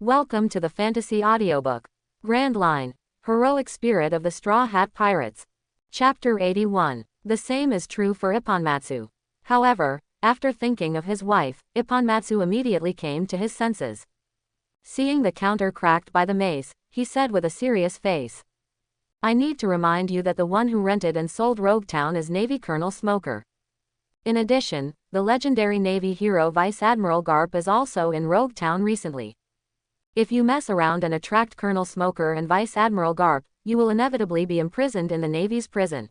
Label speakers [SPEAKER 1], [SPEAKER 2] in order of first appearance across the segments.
[SPEAKER 1] Welcome to the Fantasy Audiobook. Grand Line. Heroic Spirit of the Straw Hat Pirates. Chapter 81. The same is true for Ipponmatsu. However, after thinking of his wife, Ipponmatsu immediately came to his senses. Seeing the counter cracked by the mace, he said with a serious face. I need to remind you that the one who rented and sold Roguetown is Navy Colonel Smoker. In addition, the legendary Navy hero Vice Admiral Garp is also in Roguetown recently. If you mess around and attract Colonel Smoker and Vice Admiral Garp, you will inevitably be imprisoned in the Navy's prison.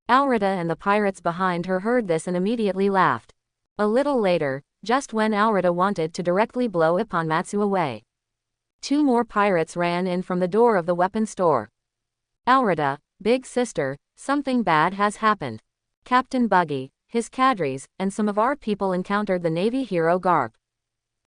[SPEAKER 1] Aurita and the pirates behind her heard this and immediately laughed. A little later, just when Aurita wanted to directly blow Ipponmatsu away, two more pirates ran in from the door of the weapon store. Aurita, big sister, something bad has happened. Captain Buggy, his cadres, and some of our people encountered the Navy hero Garp.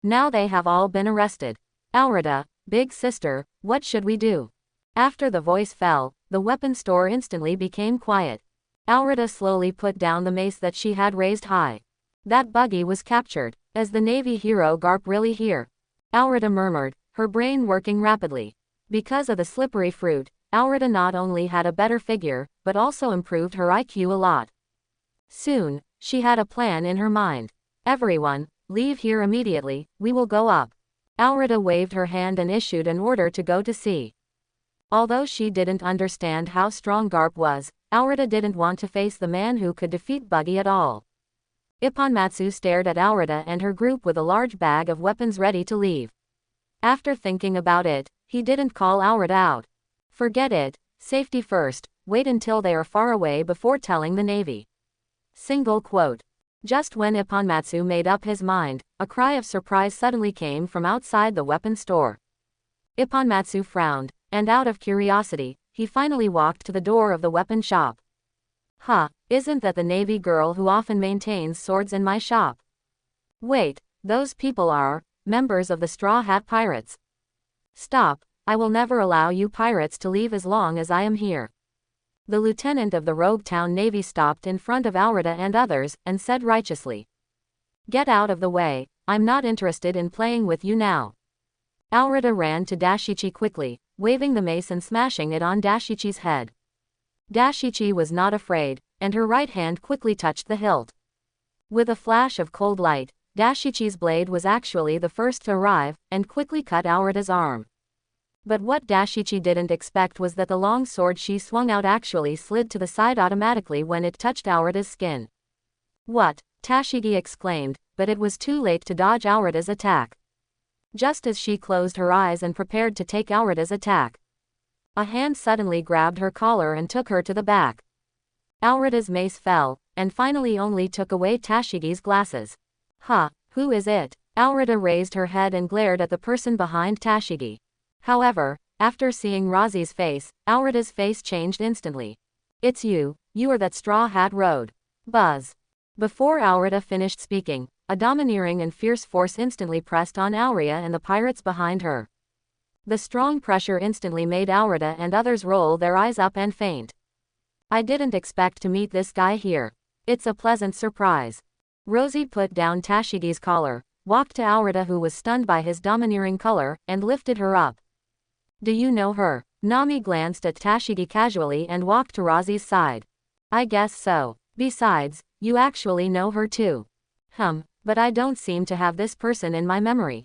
[SPEAKER 1] Now they have all been arrested. Aurita, big sister, what should we do? After the voice fell, the weapon store instantly became quiet. Aurita slowly put down the mace that she had raised high. That Buggy was captured. Is the Navy hero Garp really here? Aurita murmured, her brain working rapidly. Because of the slippery fruit, Aurita not only had a better figure, but also improved her IQ a lot. Soon, she had a plan in her mind. Everyone, leave here immediately, we will go up. Aurita waved her hand and issued an order to go to sea. Although she didn't understand how strong Garp was, Aurita didn't want to face the man who could defeat Buggy at all. Ipponmatsu stared at Aurita and her group with a large bag of weapons ready to leave. After thinking about it, he didn't call Aurita out. Forget it, safety first, wait until they are far away before telling the Navy. Single quote. Just when Ipponmatsu made up his mind, a cry of surprise suddenly came from outside the weapon store. Ipponmatsu frowned, and out of curiosity, he finally walked to the door of the weapon shop. Isn't that the Navy girl who often maintains swords in my shop? Wait, those people are members of the Straw Hat Pirates. Stop, I will never allow you pirates to leave as long as I am here. The lieutenant of the Roguetown Navy stopped in front of Aurita and others, and said righteously. Get out of the way, I'm not interested in playing with you now. Aurita ran to Dashichi quickly, waving the mace and smashing it on Dashichi's head. Dashichi was not afraid, and her right hand quickly touched the hilt. With a flash of cold light, Dashichi's blade was actually the first to arrive, and quickly cut Aurita's arm. But what Dashichi didn't expect was that the long sword she swung out actually slid to the side automatically when it touched Aurita's skin. What? Tashigi exclaimed, but it was too late to dodge Aurita's attack. Just as she closed her eyes and prepared to take Aurita's attack, a hand suddenly grabbed her collar and took her to the back. Aurita's mace fell, and finally only took away Tashigi's glasses. Who is it? Aurita raised her head and glared at the person behind Tashigi. However, after seeing Razi's face, Aurita's face changed instantly. It's you are that Straw Hat Road. Buzz. Before Aurita finished speaking, a domineering and fierce force instantly pressed on Aurita and the pirates behind her. The strong pressure instantly made Aurita and others roll their eyes up and faint. I didn't expect to meet this guy here. It's a pleasant surprise. Rosie put down Tashigi's collar, walked to Aurita who was stunned by his domineering color, and lifted her up. Do you know her? Nami glanced at Tashigi casually and walked to Razi's side. I guess so. Besides, you actually know her too. But I don't seem to have this person in my memory.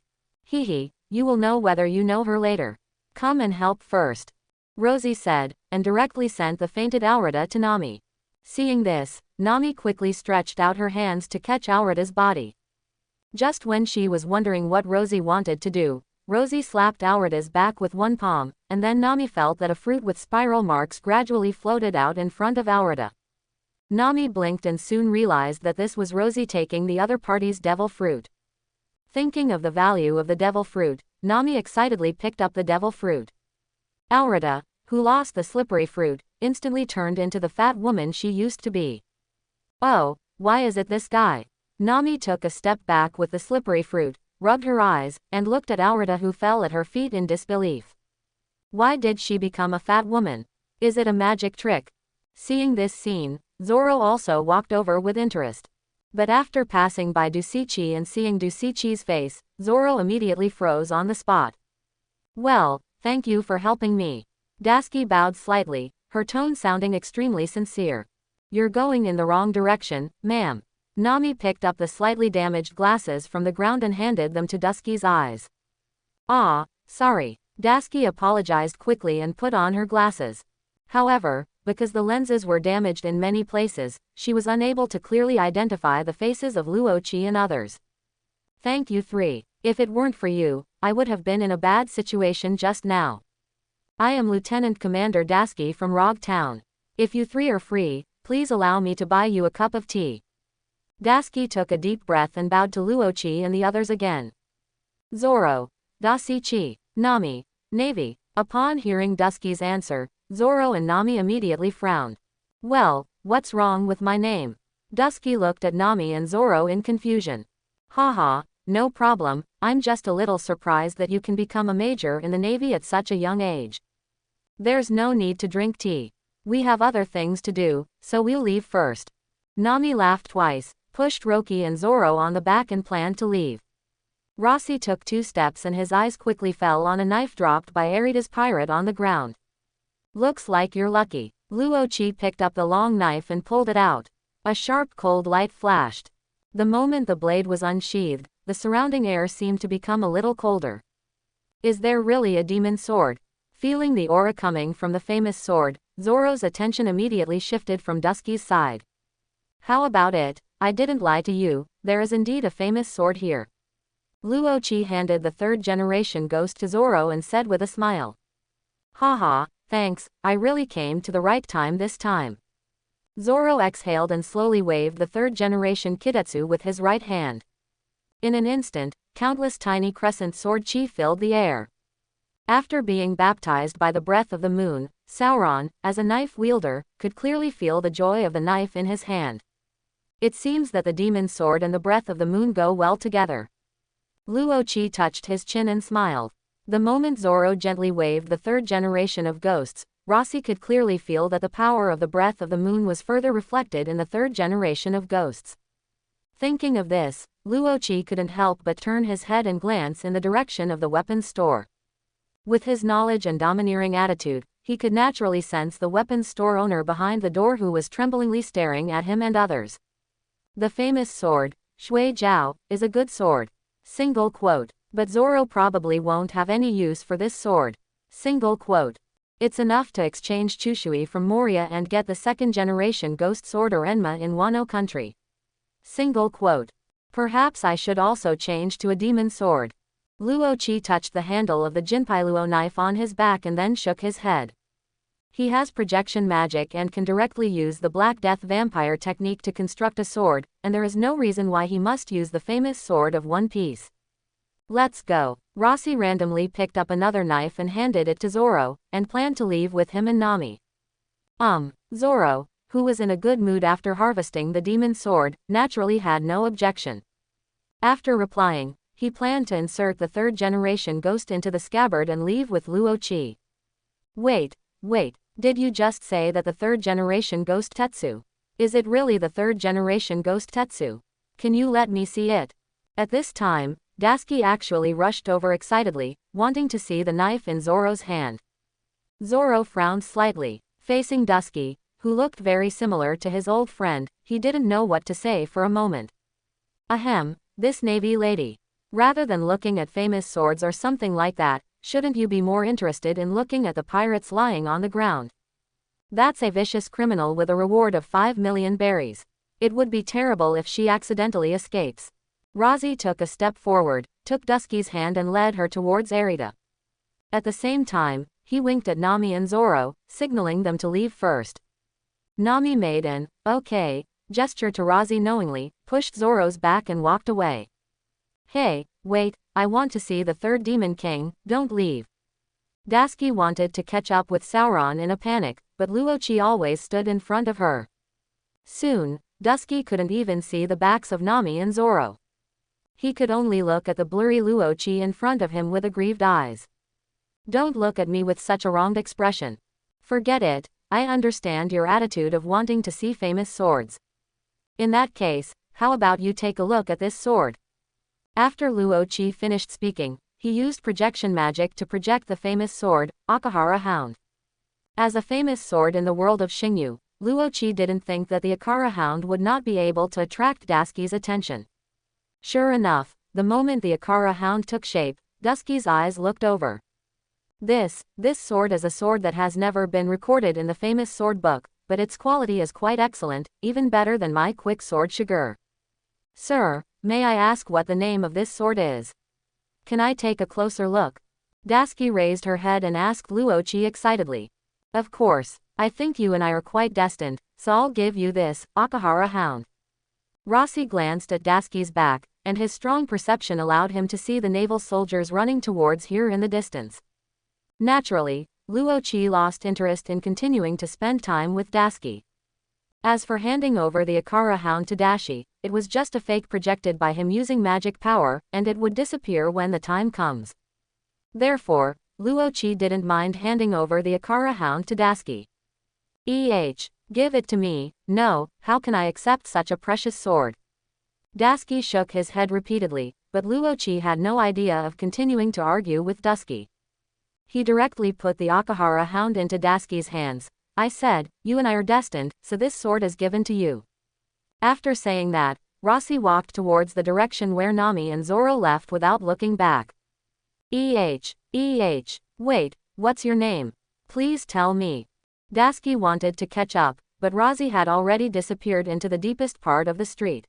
[SPEAKER 1] You will know whether you know her later. Come and help first. Rosie said, and directly sent the fainted Aurita to Nami. Seeing this, Nami quickly stretched out her hands to catch Aurita's body. Just when she was wondering what Rosie wanted to do, Rosie slapped Aurita's back with one palm, and then Nami felt that a fruit with spiral marks gradually floated out in front of Aurita. Nami blinked and soon realized that this was Rosie taking the other party's devil fruit. Thinking of the value of the devil fruit, Nami excitedly picked up the devil fruit. Aurita, who lost the slippery fruit, instantly turned into the fat woman she used to be. Oh, why is it this guy? Nami took a step back with the slippery fruit, rubbed her eyes, and looked at Aurita who fell at her feet in disbelief. Why did she become a fat woman? Is it a magic trick? Seeing this scene, Zoro also walked over with interest. But after passing by Dusichi and seeing Dusichi's face, Zoro immediately froze on the spot. Well, thank you for helping me. Dasuki bowed slightly, her tone sounding extremely sincere. You're going in the wrong direction, ma'am. Nami picked up the slightly damaged glasses from the ground and handed them to Dasuki's eyes. Ah, sorry. Dasuki apologized quickly and put on her glasses. However, because the lenses were damaged in many places, she was unable to clearly identify the faces of Luochi and others. Thank you 3. If it weren't for you, I would have been in a bad situation just now. I am Lieutenant Commander Dasuki from Rog Town. If you 3 are free, please allow me to buy you a cup of tea. Dasuki took a deep breath and bowed to Luochi and the others again. Zoro, Dasichi, Nami, Navy. Upon hearing Dasuki's answer, Zoro and Nami immediately frowned. Well, what's wrong with my name? Dasuki looked at Nami and Zoro in confusion. Haha, no problem, I'm just a little surprised that you can become a major in the Navy at such a young age. There's no need to drink tea. We have other things to do, so we'll leave first. Nami laughed twice, pushed Roki and Zoro on the back and planned to leave. Rossi took 2 steps and his eyes quickly fell on a knife dropped by Arida's pirate on the ground. Looks like you're lucky. Luochi picked up the long knife and pulled it out. A sharp cold light flashed. The moment the blade was unsheathed, the surrounding air seemed to become a little colder. Is there really a demon sword? Feeling the aura coming from the famous sword, Zoro's attention immediately shifted from Dasuki's side. How about it? I didn't lie to you, there is indeed a famous sword here. Luochi handed the 3rd generation ghost to Zoro and said with a smile. Haha, thanks, I really came to the right time this time. Zoro exhaled and slowly waved the 3rd generation kidetsu with his right hand. In an instant, countless tiny crescent sword chi filled the air. After being baptized by the breath of the moon, Sauron, as a knife wielder, could clearly feel the joy of the knife in his hand. It seems that the demon sword and the breath of the moon go well together. Luochi touched his chin and smiled. The moment Zoro gently waved the 3rd generation of ghosts, Rossi could clearly feel that the power of the breath of the moon was further reflected in the 3rd generation of ghosts. Thinking of this, Luochi couldn't help but turn his head and glance in the direction of the weapons store. With his knowledge and domineering attitude, he could naturally sense the weapons store owner behind the door who was tremblingly staring at him and others. The famous sword, Shui Jiao, is a good sword. Single quote. But Zoro probably won't have any use for this sword. Single quote. It's enough to exchange Chushui from Moria and get the 2nd generation ghost sword or Enma in Wano country. Single quote. Perhaps I should also change to a demon sword. Luochi touched the handle of the Jinpailuo knife on his back and then shook his head. He has projection magic and can directly use the Black Death vampire technique to construct a sword, and there is no reason why he must use the famous sword of One Piece. Let's go. Rossi randomly picked up another knife and handed it to Zoro, and planned to leave with him and Nami. Zoro, who was in a good mood after harvesting the demon sword, naturally had no objection. After replying, he planned to insert the 3rd generation ghost into the scabbard and leave with Luochi. Wait, did you just say that the 3rd generation ghost Tetsu? Is it really the 3rd generation ghost Tetsu? Can you let me see it? At this time, Dasuki actually rushed over excitedly, wanting to see the knife in Zoro's hand. Zoro frowned slightly. Facing Dasuki, who looked very similar to his old friend, he didn't know what to say for a moment. Ahem, this Navy lady. Rather than looking at famous swords or something like that, shouldn't you be more interested in looking at the pirates lying on the ground? That's a vicious criminal with a reward of 5 million berries. It would be terrible if she accidentally escapes. Razi took a step forward, took Dusky's hand and led her towards Arita. At the same time, he winked at Nami and Zoro, signaling them to leave first. Nami made an okay gesture to Razi knowingly, pushed Zoro's back and walked away. Hey, wait, I want to see the 3rd Demon King, don't leave. Dasuki wanted to catch up with Sauron in a panic, but Luochi always stood in front of her. Soon, Dusky couldn't even see the backs of Nami and Zoro. He could only look at the blurry Luochi in front of him with aggrieved eyes. Don't look at me with such a wronged expression. Forget it, I understand your attitude of wanting to see famous swords. In that case, how about you take a look at this sword? After Luo Qi finished speaking, he used projection magic to project the famous sword, Akahara Hound. As a famous sword in the world of Xingyu, Luo Qi didn't think that the Akara Hound would not be able to attract Dusky's attention. Sure enough, the moment the Akara Hound took shape, Dusky's eyes looked over. This sword is a sword that has never been recorded in the famous sword book, but its quality is quite excellent, even better than my quick sword Shigur. Sir, may I ask what the name of this sword is? Can I take a closer look? Dusky raised her head and asked Luo Qi excitedly. Of course, I think you and I are quite destined, so I'll give you this, Akahara Hound. Rossi glanced at Dusky's back, and his strong perception allowed him to see the naval soldiers running towards here in the distance. Naturally, Luo Qi lost interest in continuing to spend time with Dusky. As for handing over the Akara Hound to Dashi, it was just a fake projected by him using magic power, and it would disappear when the time comes. Therefore, Luo Qi didn't mind handing over the Akara Hound to Dusky. Give it to me. No, how can I accept such a precious sword? Dusky shook his head repeatedly, but Luo Qi had no idea of continuing to argue with Dusky. He directly put the Akahara Hound into Dusky's hands. I said, you and I are destined, so this sword is given to you. After saying that, Rossi walked towards the direction where Nami and Zoro left without looking back. Wait, what's your name? Please tell me. Dusky wanted to catch up, but Rossi had already disappeared into the deepest part of the street.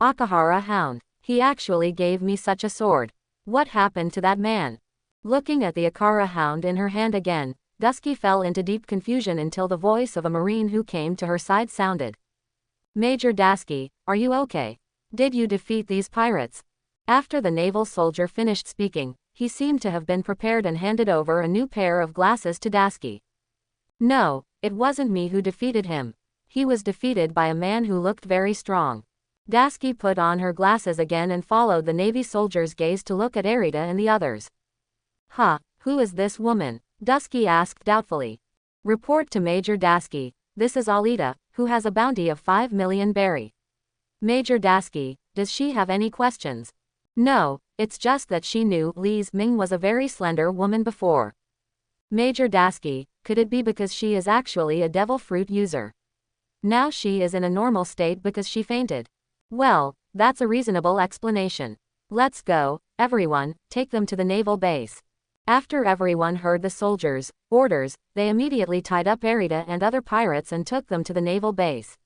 [SPEAKER 1] Akahara Hound. He actually gave me such a sword. What happened to that man? Looking at the Akara Hound in her hand again, Dusky fell into deep confusion until the voice of a marine who came to her side sounded. Major Dusky, are you okay? Did you defeat these pirates? After the naval soldier finished speaking, he seemed to have been prepared and handed over a new pair of glasses to Dusky. No, it wasn't me who defeated him. He was defeated by a man who looked very strong. Dusky put on her glasses again and followed the Navy soldier's gaze to look at Arita and the others. Who is this woman? Dusky asked doubtfully. Report to Major Dusky, this is Alita, who has a bounty of 5 million berry. Major Dusky, does she have any questions? No, it's just that she knew Li's Ming was a very slender woman before. Major Dusky, could it be because she is actually a devil fruit user? Now she is in a normal state because she fainted. Well, that's a reasonable explanation. Let's go, everyone, take them to the naval base. After everyone heard the soldiers' orders, they immediately tied up Arita and other pirates and took them to the naval base.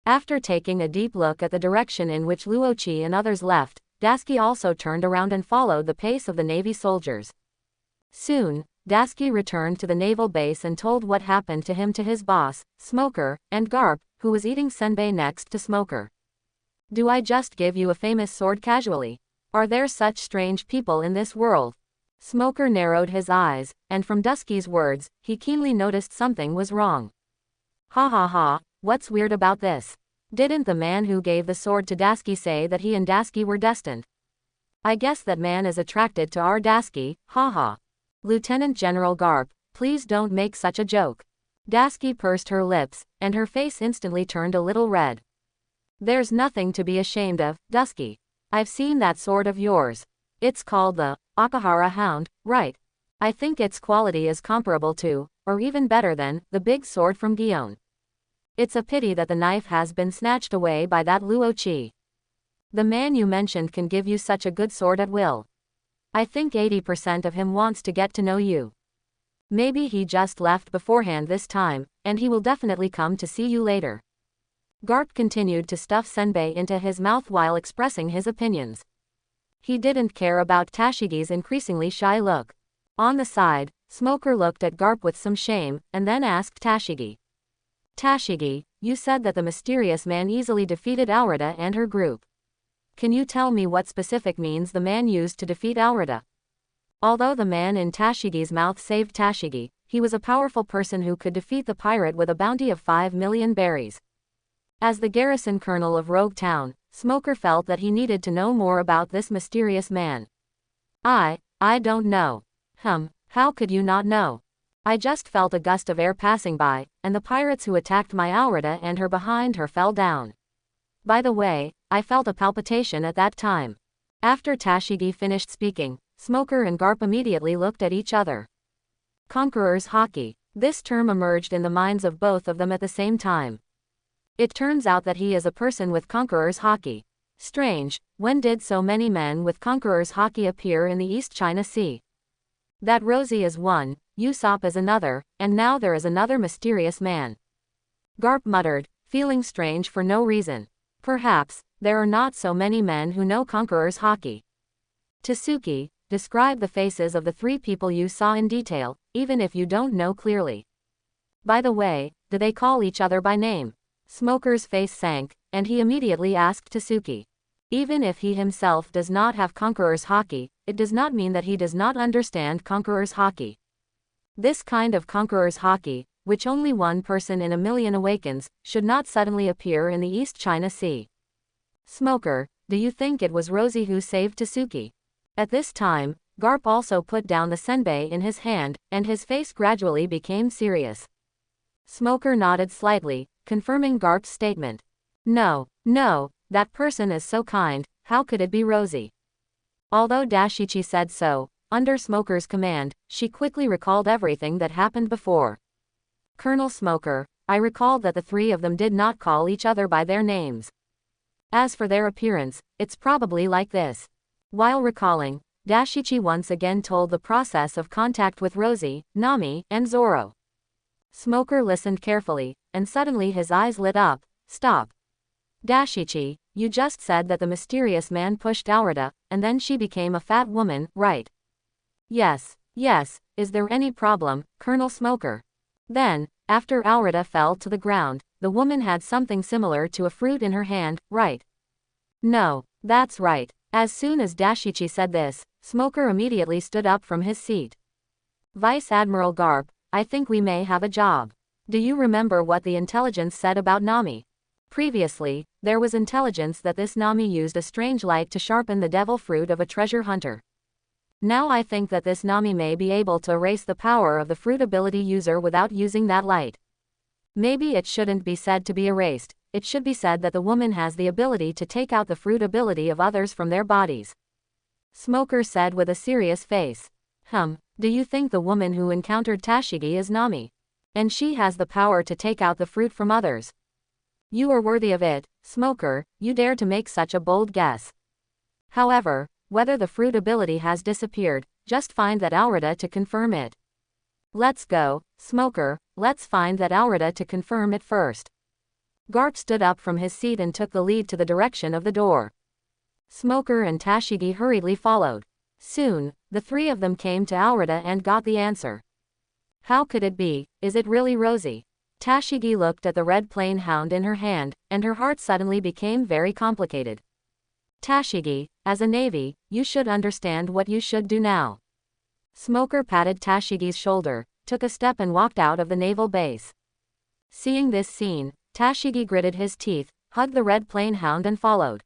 [SPEAKER 1] After taking a deep look at the direction in which Luo Qi and others left, Dusky also turned around and followed the pace of the Navy soldiers. Soon, Dusky returned to the naval base and told what happened to him to his boss, Smoker, and Garp, who was eating senbei next to Smoker. Do I just give you a famous sword casually? Are there such strange people in this world? Smoker narrowed his eyes, and from Dusky's words, he keenly noticed something was wrong. Ha, what's weird about this? Didn't the man who gave the sword to Dusky say that he and Dusky were destined? I guess that man is attracted to our Dusky, ha. Lieutenant General Garp, please don't make such a joke. Dusky pursed her lips, and her face instantly turned a little red. There's nothing to be ashamed of, Dusky. I've seen that sword of yours. It's called the Akahara Hound, right? I think its quality is comparable to, or even better than, the big sword from Gion. It's a pity that the knife has been snatched away by that Luo Qi. The man you mentioned can give you such a good sword at will. I think 80% of him wants to get to know you. Maybe he just left beforehand this time, and he will definitely come to see you later. Garp continued to stuff senbei into his mouth while expressing his opinions. He didn't care about Tashigi's increasingly shy look. On the side, Smoker looked at Garp with some shame, and then asked Tashigi. Tashigi, you said that the mysterious man easily defeated Alrita and her group. Can you tell me what specific means the man used to defeat Alrita? Although the man in Tashigi's mouth saved Tashigi, he was a powerful person who could defeat the pirate with a bounty of 5 million berries. As the garrison colonel of Rogue Town, Smoker felt that he needed to know more about this mysterious man. I don't know. How could you not know? I just felt a gust of air passing by, and the pirates who attacked my Alrita and her behind her fell down. By the way, I felt a palpitation at that time. After Tashigi finished speaking, Smoker and Garp immediately looked at each other. Conqueror's Haki. This term emerged in the minds of both of them at the same time. It turns out that he is a person with Conqueror's Haki. Strange, when did so many men with Conqueror's Haki appear in the East China Sea? That Rosie is one, Usopp is another, and now there is another mysterious man. Garp muttered, feeling strange for no reason. Perhaps, there are not so many men who know Conqueror's Haki. Tsuki, describe the faces of the three people you saw in detail, even if you don't know clearly. By the way, do they call each other by name? Smoker's face sank, and he immediately asked Tsuki. Even if he himself does not have Conqueror's Haki, it does not mean that he does not understand Conqueror's Haki. This kind of Conqueror's Haki, which only one person in a million awakens, should not suddenly appear in the East China Sea. Smoker, do you think it was Rosie who saved Tsuki? At this time, Garp also put down the senbei in his hand, and his face gradually became serious. Smoker nodded slightly, confirming Garp's statement. No, that person is so kind, how could it be Rosie? Although Dashichi said so, under Smoker's command, she quickly recalled everything that happened before. Colonel Smoker, I recalled that the three of them did not call each other by their names. As for their appearance, it's probably like this. While recalling, Dashichi once again told the process of contact with Rosie, Nami, and Zoro. Smoker listened carefully, and suddenly his eyes lit up. Stop. Dashichi, you just said that the mysterious man pushed Aurita, and then she became a fat woman, right? Yes, is there any problem, Colonel Smoker? Then, after Aurita fell to the ground, the woman had something similar to a fruit in her hand, right? No, that's right. As soon as Dashichi said this, Smoker immediately stood up from his seat. Vice Admiral Garp, I think we may have a job. Do you remember what the intelligence said about Nami? Previously, there was intelligence that this Nami used a strange light to sharpen the devil fruit of a treasure hunter. Now I think that this Nami may be able to erase the power of the fruit ability user without using that light. Maybe it shouldn't be said to be erased, it should be said that the woman has the ability to take out the fruit ability of others from their bodies. Smoker said with a serious face. Do you think the woman who encountered Tashigi is Nami? And she has the power to take out the fruit from others? You are worthy of it, Smoker, you dare to make such a bold guess. However, whether the fruit ability has disappeared, just find that Aurita to confirm it. Let's go, Smoker, let's find that Aurita to confirm it first. Garp stood up from his seat and took the lead to the direction of the door. Smoker and Tashigi hurriedly followed. Soon, the three of them came to Aurita and got the answer. How could it be? Is it really Rosie? Tashigi looked at the red plain hound in her hand, and her heart suddenly became very complicated. Tashigi, as a Navy, you should understand what you should do now. Smoker patted Tashigi's shoulder, took a step and walked out of the naval base. Seeing this scene, Tashigi gritted his teeth, hugged the red plain hound and followed.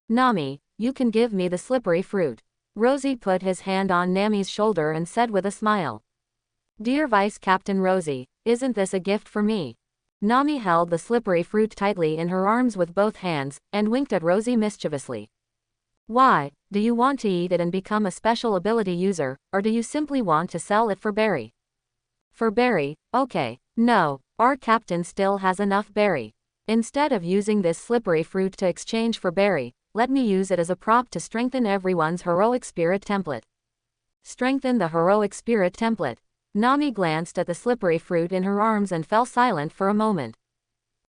[SPEAKER 1] Nami, you can give me the slippery fruit. Rosie put his hand on Nami's shoulder and said with a smile. Dear Vice Captain Rosie, isn't this a gift for me? Nami held the slippery fruit tightly in her arms with both hands, and winked at Rosie mischievously. Why, do you want to eat it and become a special ability user, or do you simply want to sell it for berry? For berry, okay, no, our captain still has enough berry. Instead of using this slippery fruit to exchange for berry, let me use it as a prop to strengthen everyone's heroic spirit template. Strengthen the heroic spirit template. Nami glanced at the slippery fruit in her arms and fell silent for a moment.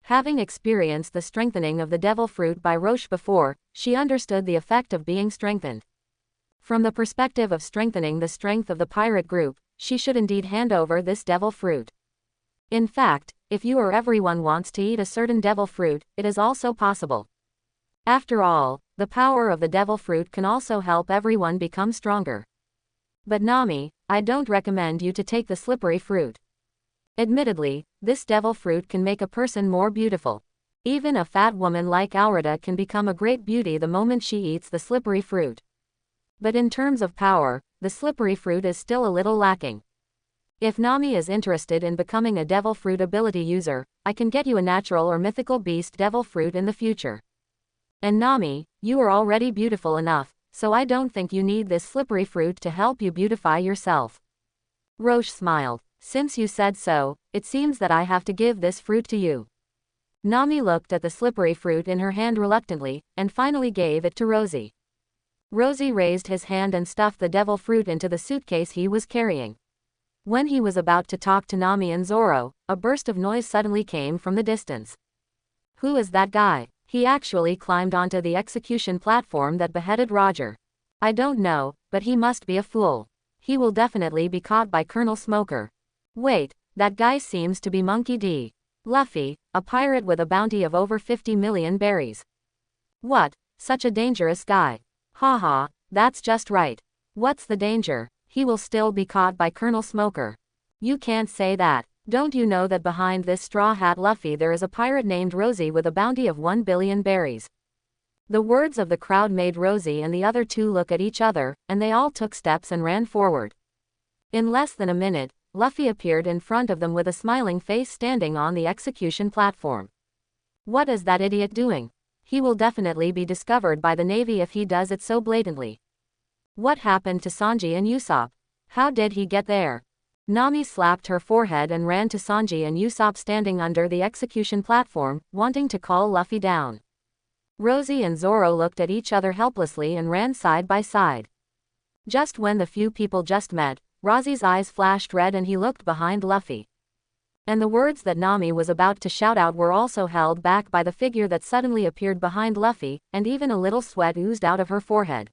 [SPEAKER 1] Having experienced the strengthening of the devil fruit by Roche before, she understood the effect of being strengthened. From the perspective of strengthening the strength of the pirate group, she should indeed hand over this devil fruit. In fact, if you or everyone wants to eat a certain devil fruit, it is also possible. After all, the power of the devil fruit can also help everyone become stronger. But Nami, I don't recommend you to take the slippery fruit. Admittedly, this devil fruit can make a person more beautiful. Even a fat woman like Aurita can become a great beauty the moment she eats the slippery fruit. But in terms of power, the slippery fruit is still a little lacking. If Nami is interested in becoming a devil fruit ability user, I can get you a natural or mythical beast devil fruit in the future. And Nami, you are already beautiful enough, so I don't think you need this slippery fruit to help you beautify yourself. Roche smiled. Since you said so, it seems that I have to give this fruit to you. Nami looked at the slippery fruit in her hand reluctantly, and finally gave it to Rosie. Rosie raised his hand and stuffed the devil fruit into the suitcase he was carrying. When he was about to talk to Nami and Zoro, a burst of noise suddenly came from the distance. Who is that guy? He actually climbed onto the execution platform that beheaded Roger. I don't know, but he must be a fool. He will definitely be caught by Colonel Smoker. Wait, that guy seems to be Monkey D. Luffy, a pirate with a bounty of over 50 million berries. What? Such a dangerous guy. Haha, that's just right. What's the danger? He will still be caught by Colonel Smoker. You can't say that. Don't you know that behind this straw hat Luffy there is a pirate named Rosie with a bounty of 1 billion berries? The words of the crowd made Rosie and the other two look at each other, and they all took steps and ran forward. In less than a minute, Luffy appeared in front of them with a smiling face standing on the execution platform. What is that idiot doing? He will definitely be discovered by the Navy if he does it so blatantly. What happened to Sanji and Usopp? How did he get there? Nami slapped her forehead and ran to Sanji and Usopp standing under the execution platform, wanting to call Luffy down. Rosie and Zoro looked at each other helplessly and ran side by side. Just when the few people just met, Rosie's eyes flashed red and he looked behind Luffy. And the words that Nami was about to shout out were also held back by the figure that suddenly appeared behind Luffy, and even a little sweat oozed out of her forehead.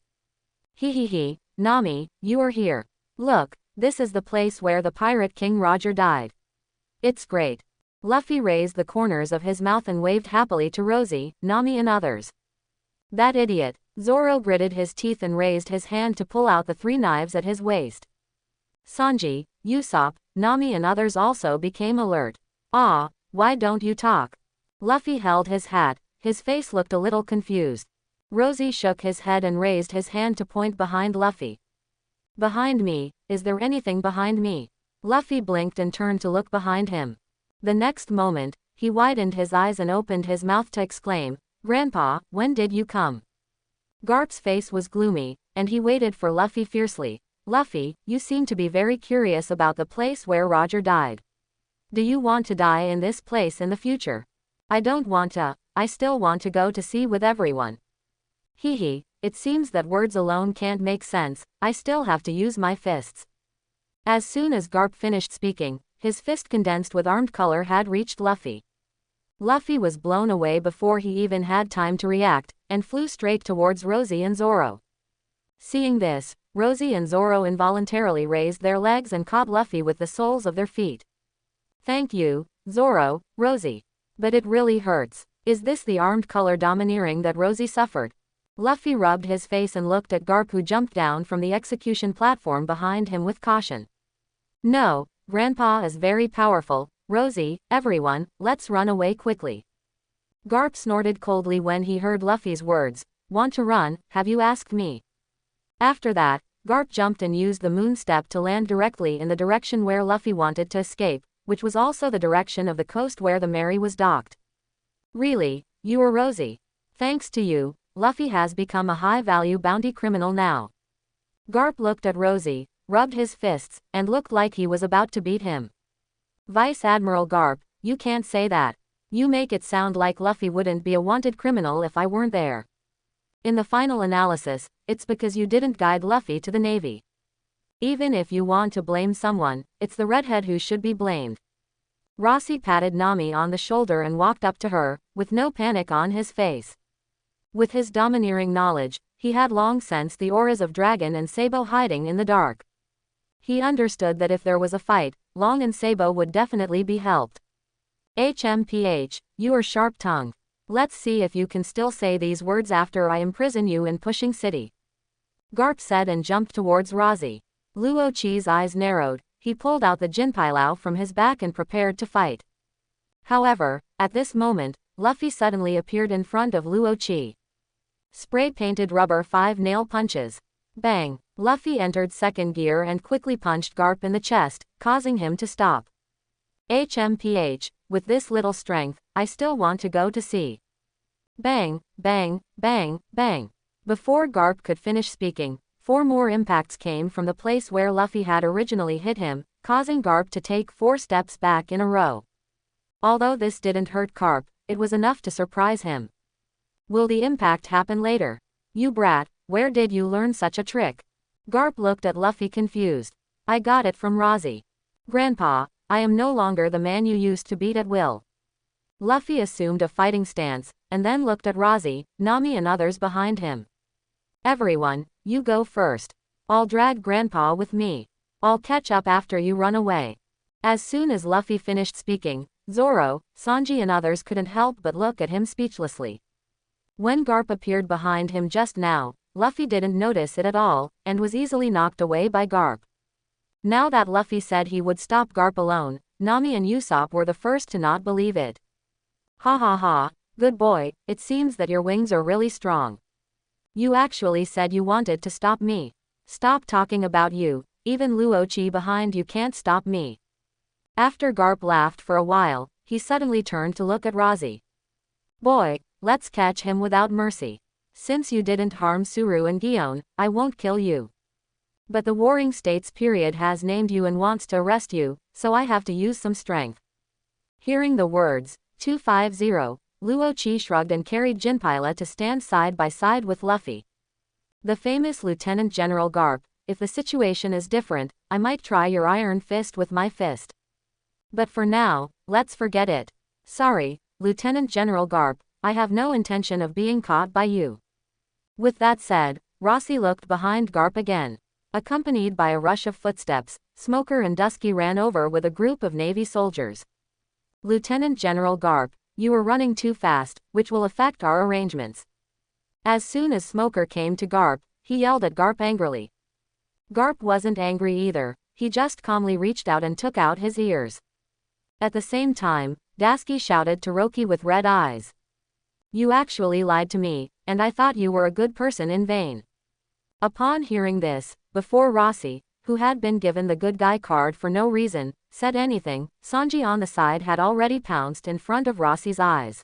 [SPEAKER 1] He, Nami, you are here. Look, this is the place where the Pirate King Roger died. It's great. Luffy raised the corners of his mouth and waved happily to Rosie, Nami and others. That idiot. Zoro gritted his teeth and raised his hand to pull out the 3 knives at his waist. Sanji, Usopp, Nami and others also became alert. Ah, why don't you talk? Luffy held his hat, his face looked a little confused. Rosie shook his head and raised his hand to point behind Luffy. Behind me? Is there anything behind me? Luffy blinked and turned to look behind him. The next moment, he widened his eyes and opened his mouth to exclaim, Grandpa, when did you come? Garp's face was gloomy, and he waited for Luffy fiercely. Luffy, you seem to be very curious about the place where Roger died. Do you want to die in this place in the future? I don't want to, I still want to go to sea with everyone. Hee, it seems that words alone can't make sense, I still have to use my fists. As soon as Garp finished speaking, his fist condensed with armed color had reached Luffy. Luffy was blown away before he even had time to react, and flew straight towards Rosie and Zoro. Seeing this, Rosie and Zoro involuntarily raised their legs and caught Luffy with the soles of their feet. Thank you, Zoro, Rosie. But it really hurts. Is this the armed color domineering that Rosie suffered? Luffy rubbed his face and looked at Garp, who jumped down from the execution platform behind him with caution. No, Grandpa is very powerful. Rosie, everyone, let's run away quickly. Garp snorted coldly when he heard Luffy's words. Want to run, have you asked me? After that, Garp jumped and used the moon step to land directly in the direction where Luffy wanted to escape, which was also the direction of the coast where the Mary was docked. Really, you are Rosie. Thanks to you, Luffy has become a high-value bounty criminal now. Garp looked at Rosie, rubbed his fists, and looked like he was about to beat him. Vice Admiral Garp, you can't say that. You make it sound like Luffy wouldn't be a wanted criminal if I weren't there. In the final analysis, it's because you didn't guide Luffy to the Navy. Even if you want to blame someone, it's the redhead who should be blamed. Rossi patted Nami on the shoulder and walked up to her, with no panic on his face. With his domineering knowledge, he had long sensed the auras of Dragon and Sabo hiding in the dark. He understood that if there was a fight, Long and Sabo would definitely be helped. HMPH, you are sharp-tongued. Let's see if you can still say these words after I imprison you in Pushing City. Garp said and jumped towards Rossi. Luo Chi's eyes narrowed, he pulled out the Jinpailao from his back and prepared to fight. However, at this moment, Luffy suddenly appeared in front of Luo Chi. Spray-painted rubber 5-nail punches. Bang! Luffy entered second gear and quickly punched Garp in the chest, causing him to stop. HMPH, with this little strength, I still want to go to sea. Bang, bang, bang, bang. Before Garp could finish speaking, 4 more impacts came from the place where Luffy had originally hit him, causing Garp to take 4 steps back in a row. Although this didn't hurt Garp, it was enough to surprise him. Will the impact happen later? You brat, where did you learn such a trick? Garp looked at Luffy confused. I got it from Rozzy. Grandpa, I am no longer the man you used to beat at will. Luffy assumed a fighting stance, and then looked at Rozzy, Nami and others behind him. Everyone, you go first. I'll drag Grandpa with me. I'll catch up after you run away. As soon as Luffy finished speaking, Zoro, Sanji and others couldn't help but look at him speechlessly. When Garp appeared behind him just now, Luffy didn't notice it at all, and was easily knocked away by Garp. Now that Luffy said he would stop Garp alone, Nami and Usopp were the first to not believe it. Ha ha ha, good boy, it seems that your wings are really strong. You actually said you wanted to stop me. Stop talking about you, even Luochi behind you can't stop me. After Garp laughed for a while, he suddenly turned to look at Rozzy. Boy, let's catch him without mercy. Since you didn't harm Suru and Gion, I won't kill you. But the Warring States period has named you and wants to arrest you, so I have to use some strength. Hearing the words, 250, Luochi shrugged and carried Jinpila to stand side by side with Luffy. The famous Lieutenant General Garp, if the situation is different, I might try your iron fist with my fist. But for now, let's forget it. Sorry, Lieutenant General Garp, I have no intention of being caught by you. With that said, Rossi looked behind Garp again. Accompanied by a rush of footsteps, Smoker and Dusky ran over with a group of Navy soldiers. Lieutenant General Garp, you were running too fast, which will affect our arrangements. As soon as Smoker came to Garp, he yelled at Garp angrily. Garp wasn't angry either, he just calmly reached out and took out his ears. At the same time, Dasky shouted to Roki with red eyes. You actually lied to me, and I thought you were a good person in vain. Upon hearing this, before Rossi, who had been given the good guy card for no reason, said anything, Sanji on the side had already pounced in front of Rossi's eyes.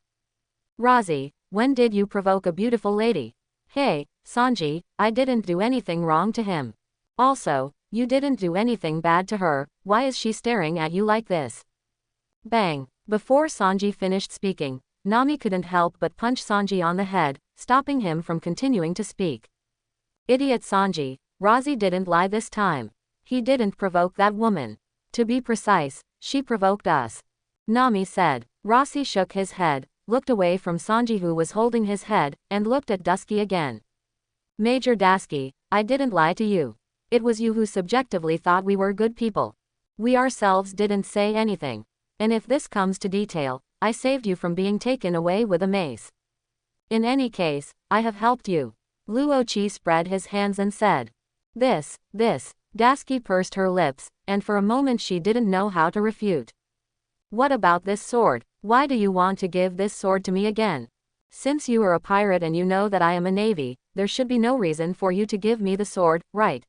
[SPEAKER 1] Rossi, when did you provoke a beautiful lady? Hey, Sanji, I didn't do anything wrong to him. Also, you didn't do anything bad to her, why is she staring at you like this? Bang! Before Sanji finished speaking, Nami couldn't help but punch Sanji on the head, stopping him from continuing to speak. Idiot Sanji, Rozzy didn't lie this time. He didn't provoke that woman. To be precise, she provoked us. Nami said. Rossi shook his head, looked away from Sanji who was holding his head, and looked at Dusky again. Major Dasky, I didn't lie to you. It was you who subjectively thought we were good people. We ourselves didn't say anything. And if this comes to detail, I saved you from being taken away with a mace. In any case, I have helped you. Luochi spread his hands and said. This, Dasky pursed her lips, and for a moment she didn't know how to refute. What about this sword? Why do you want to give this sword to me again? Since you are a pirate and you know that I am a navy, there should be no reason for you to give me the sword, right?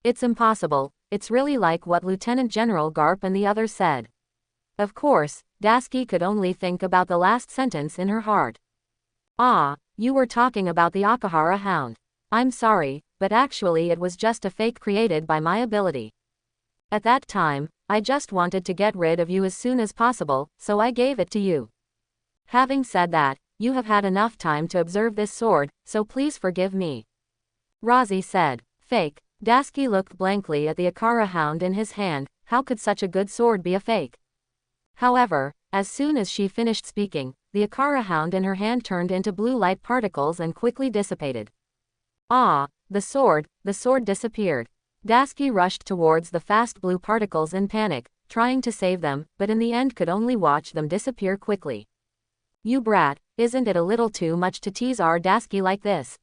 [SPEAKER 1] It's impossible, it's really like what Lieutenant General Garp and the others said. Of course, Dasky could only think about the last sentence in her heart. Ah, you were talking about the Akahara hound. I'm sorry, but actually it was just a fake created by my ability. At that time, I just wanted to get rid of you as soon as possible, so I gave it to you. Having said that, you have had enough time to observe this sword, so please forgive me. Rozzy said. Fake. Dasky looked blankly at the Akara hound in his hand, how could such a good sword be a fake? However, as soon as she finished speaking, the Akara hound in her hand turned into blue light particles and quickly dissipated. Ah, the sword disappeared. Dasky rushed towards the fast blue particles in panic, trying to save them, but in the end could only watch them disappear quickly. You brat, isn't it a little too much to tease our Dasky like this?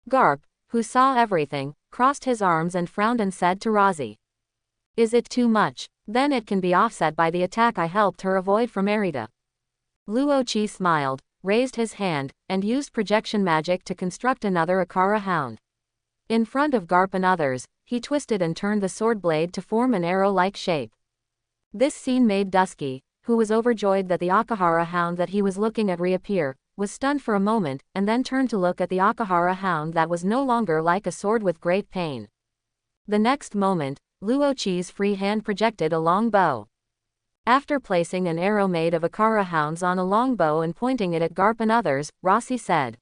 [SPEAKER 1] Garp, who saw everything, crossed his arms and frowned and said to Rozzy. Is it too much? Then it can be offset by the attack I helped her avoid from Erida. Luochi smiled, raised his hand, and used projection magic to construct another Akara hound. In front of Garp and others, he twisted and turned the sword blade to form an arrow-like shape. This scene made Dusky, who was overjoyed that the Akahara hound that he was looking at reappear, was stunned for a moment, and then turned to look at the Akahara hound that was no longer like a sword with great pain. The next moment, Luo Chi's free hand projected a long bow. After placing an arrow made of Akara hounds on a long bow and pointing it at Garp and others, Rossi said,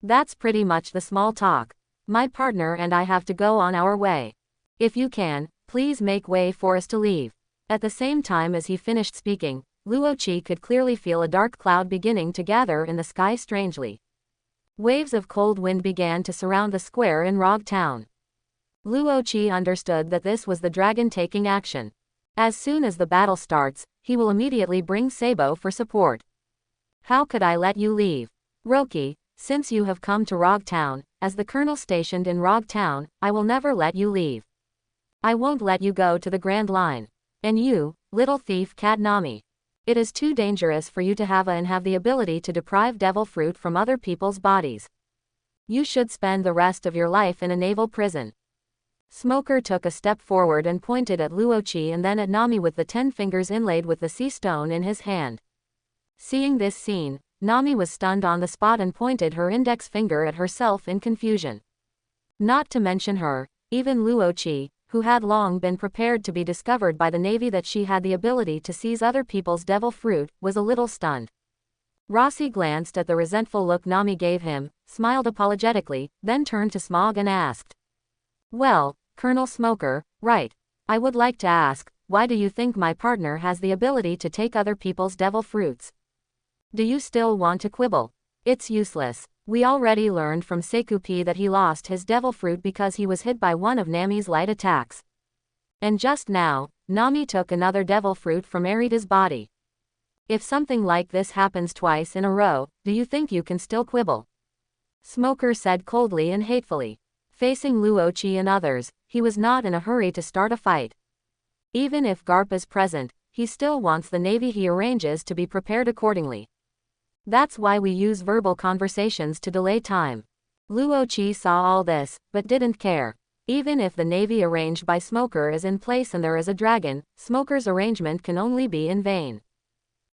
[SPEAKER 1] "That's pretty much the small talk. My partner and I have to go on our way. If you can, please make way for us to leave." At the same time as he finished speaking, Luo Chi could clearly feel a dark cloud beginning to gather in the sky strangely. Waves of cold wind began to surround the square in Rog Town. Luo Chi understood that this was the dragon taking action. As soon as the battle starts, he will immediately bring Sabo for support. "How could I let you leave? Roki, since you have come to Rog Town, as the colonel stationed in Rog Town, I will never let you leave. I won't let you go to the Grand Line. And you, little thief cat Nami. It is too dangerous for you to have the ability to deprive devil fruit from other people's bodies. You should spend the rest of your life in a naval prison." Smoker took a step forward and pointed at Luo Chi and then at Nami with the 10 fingers inlaid with the sea stone in his hand. Seeing this scene, Nami was stunned on the spot and pointed her index finger at herself in confusion. Not to mention her, even Luo Chi, who had long been prepared to be discovered by the Navy that she had the ability to seize other people's devil fruit, was a little stunned. Rossi glanced at the resentful look Nami gave him, smiled apologetically, then turned to Smog and asked, "Well, Colonel Smoker, right. I would like to ask, why do you think my partner has the ability to take other people's devil fruits? Do you still want to quibble? It's useless. We already learned from Sekupi that he lost his devil fruit because he was hit by one of Nami's light attacks. And just now, Nami took another devil fruit from Arita's body. If something like this happens twice in a row, do you think you can still quibble?" Smoker said coldly and hatefully. Facing Luo Chi and others, he was not in a hurry to start a fight. Even if Garp is present, he still wants the Navy he arranges to be prepared accordingly. That's why we use verbal conversations to delay time. Luo Chi saw all this, but didn't care. Even if the Navy arranged by Smoker is in place and there is a dragon, Smoker's arrangement can only be in vain.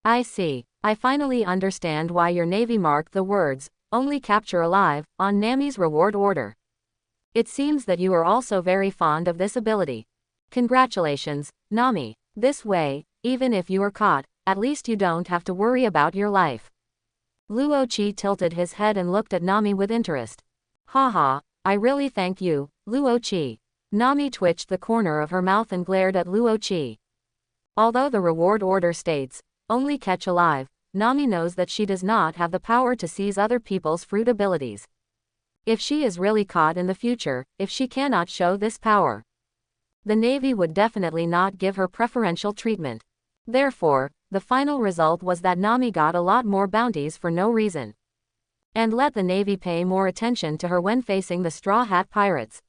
[SPEAKER 1] "I see. I finally understand why your Navy marked the words, 'Only capture alive,' on Nami's reward order. It seems that you are also very fond of this ability. Congratulations, Nami. This way, even if you are caught, at least you don't have to worry about your life." Luo Chi tilted his head and looked at Nami with interest. "Haha, I really thank you, Luo Chi." Nami twitched the corner of her mouth and glared at Luo Chi. Although the reward order states, "Only catch alive," Nami knows that she does not have the power to seize other people's fruit abilities. If she is really caught in the future, if she cannot show this power, the Navy would definitely not give her preferential treatment. Therefore, the final result was that Nami got a lot more bounties for no reason. And let the Navy pay more attention to her when facing the Straw Hat Pirates.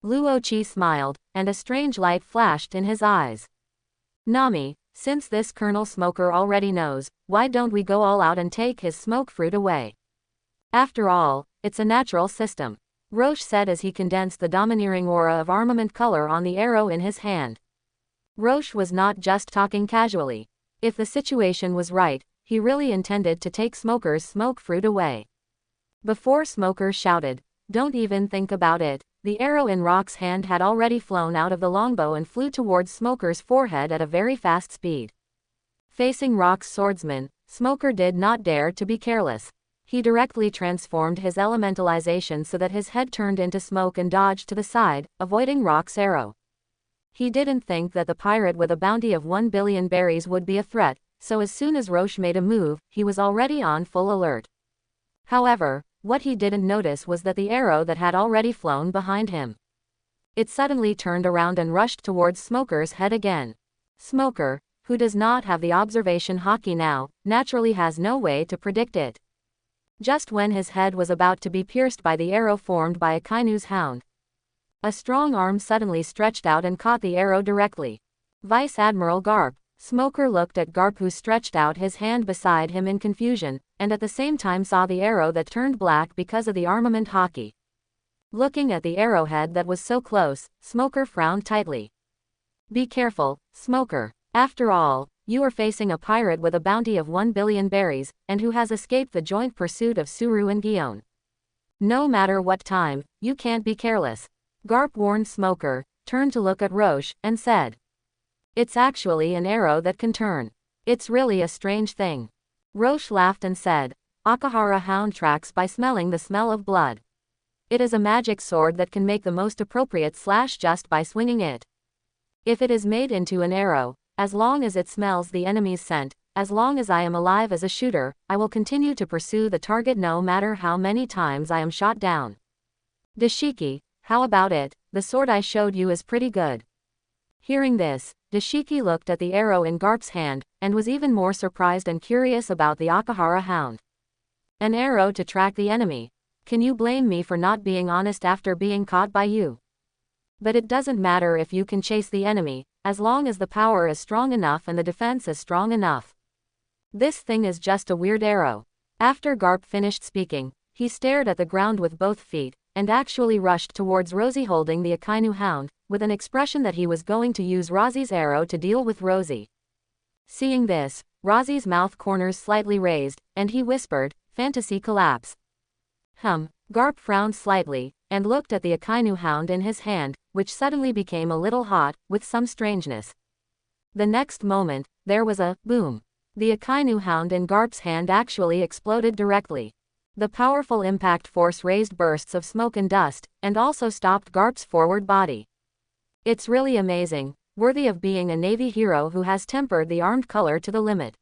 [SPEAKER 1] Luo Chi smiled, and a strange light flashed in his eyes. "Nami, since this Colonel Smoker already knows, why don't we go all out and take his smoke fruit away? After all, it's a natural system," Roche said as he condensed the domineering aura of armament color on the arrow in his hand. Roche was not just talking casually. If the situation was right, he really intended to take Smoker's smoke fruit away. Before Smoker shouted, "Don't even think about it," the arrow in Rock's hand had already flown out of the longbow and flew towards Smoker's forehead at a very fast speed. Facing Rock's swordsman, Smoker did not dare to be careless. He directly transformed his elementalization so that his head turned into smoke and dodged to the side, avoiding Rock's arrow. He didn't think that the pirate with a bounty of 1 billion berries would be a threat, so as soon as Roche made a move, he was already on full alert. However, what he didn't notice was that the arrow that had already flown behind him, it suddenly turned around and rushed towards Smoker's head again. Smoker, who does not have the observation haki now, naturally has no way to predict it. Just when his head was about to be pierced by the arrow formed by a Kainu's hound, a strong arm suddenly stretched out and caught the arrow directly. Vice Admiral Garp. Smoker looked at Garp, who stretched out his hand beside him in confusion, and at the same time saw the arrow that turned black because of the armament haki. Looking at the arrowhead that was so close, Smoker frowned tightly. "Be careful, Smoker. After all, You are facing a pirate with a bounty of 1 billion berries, and who has escaped the joint pursuit of Suru and Guion. No matter what time, you can't be careless. Garp warned Smoker, turned to look at Roche, and said. It's actually an arrow that can turn. It's really a strange thing. Roche laughed and said, Akahara hound tracks by smelling the smell of blood. It is a magic sword that can make the most appropriate slash just by swinging it. If it is made into an arrow, as long as it smells the enemy's scent, as long as I am alive as a shooter, I will continue to pursue the target no matter how many times I am shot down. Dashiki, how about it? The sword I showed you is pretty good. Hearing this, Dashiki looked at the arrow in Garp's hand, and was even more surprised and curious about the Akahara hound. An arrow to track the enemy. Can you blame me for not being honest after being caught by you? But it doesn't matter if you can chase the enemy, as long as the power is strong enough and the defense is strong enough. This thing is just a weird arrow. After Garp finished speaking, he stared at the ground with both feet, and actually rushed towards Rosie holding the Akainu hound, with an expression that he was going to use Rosie's arrow to deal with Rosie. Seeing this, Rosie's mouth corners slightly raised, and he whispered, Fantasy collapse. Garp frowned slightly, and looked at the Akainu hound in his hand, which suddenly became a little hot, with some strangeness. The next moment, there was a boom. The Akainu hound in Garp's hand actually exploded directly. The powerful impact force raised bursts of smoke and dust, and also stopped Garp's forward body. It's really amazing, worthy of being a Navy hero who has tempered the armed color to the limit.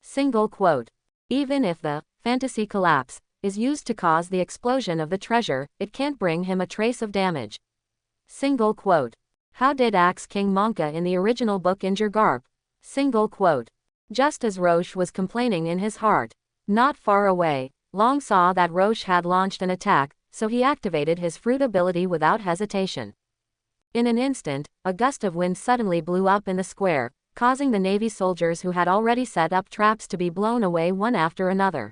[SPEAKER 1] Single quote. Even if the fantasy collapse is used to cause the explosion of the treasure, it can't bring him a trace of damage. Single quote. How did Axe King Monka in the original book injure Garp? Single quote. Just as Roche was complaining in his heart. Not far away, Long saw that Roche had launched an attack, so he activated his fruit ability without hesitation. In an instant, a gust of wind suddenly blew up in the square, causing the Navy soldiers who had already set up traps to be blown away one after another.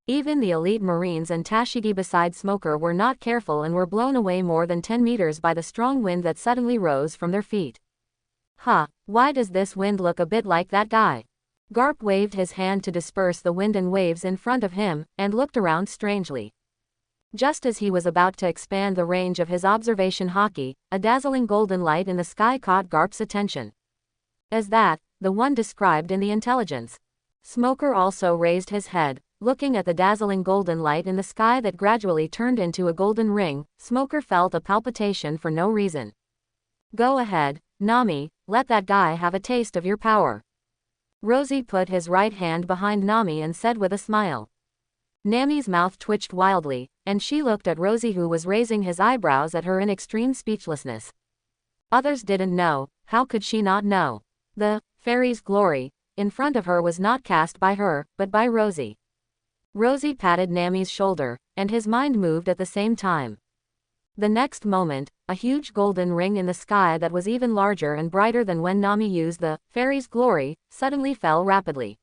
[SPEAKER 1] Even the elite Marines and Tashigi beside Smoker were not careful and were blown away more than 10 meters by the strong wind that suddenly rose from their feet. Why does this wind look a bit like that guy? Garp waved his hand to disperse the wind and waves in front of him, and looked around strangely. Just as he was about to expand the range of his observation haki, a dazzling golden light in the sky caught Garp's attention. As that, the one described in the intelligence. Smoker also raised his head, looking at the dazzling golden light in the sky that gradually turned into a golden ring. Smoker felt a palpitation for no reason. Go ahead, Nami, let that guy have a taste of your power. Rosie put his right hand behind Nami and said with a smile. Nami's mouth twitched wildly, and she looked at Rosie, who was raising his eyebrows at her in extreme speechlessness. Others didn't know, how could she not know? The fairy's glory in front of her was not cast by her, but by Rosie. Rosie patted Nami's shoulder, and his mind moved at the same time. The next moment, a huge golden ring in the sky that was even larger and brighter than when Nami used the fairy's glory suddenly fell rapidly.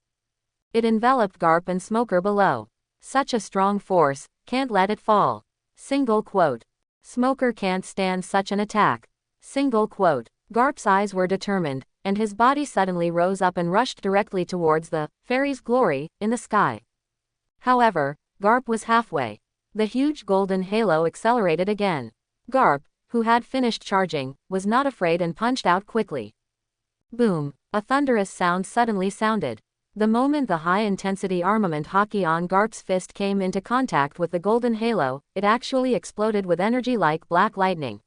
[SPEAKER 1] It enveloped Garp and Smoker below. Such a strong force, can't let it fall. Single quote. Smoker can't stand such an attack. Single quote. Garp's eyes were determined, and his body suddenly rose up and rushed directly towards the fairy's glory in the sky. However, Garp was halfway. The huge golden halo accelerated again. Garp, who had finished charging, was not afraid and punched out quickly. Boom! A thunderous sound suddenly sounded. The moment the high-intensity armament haki on Garp's fist came into contact with the golden halo, it actually exploded with energy like black lightning.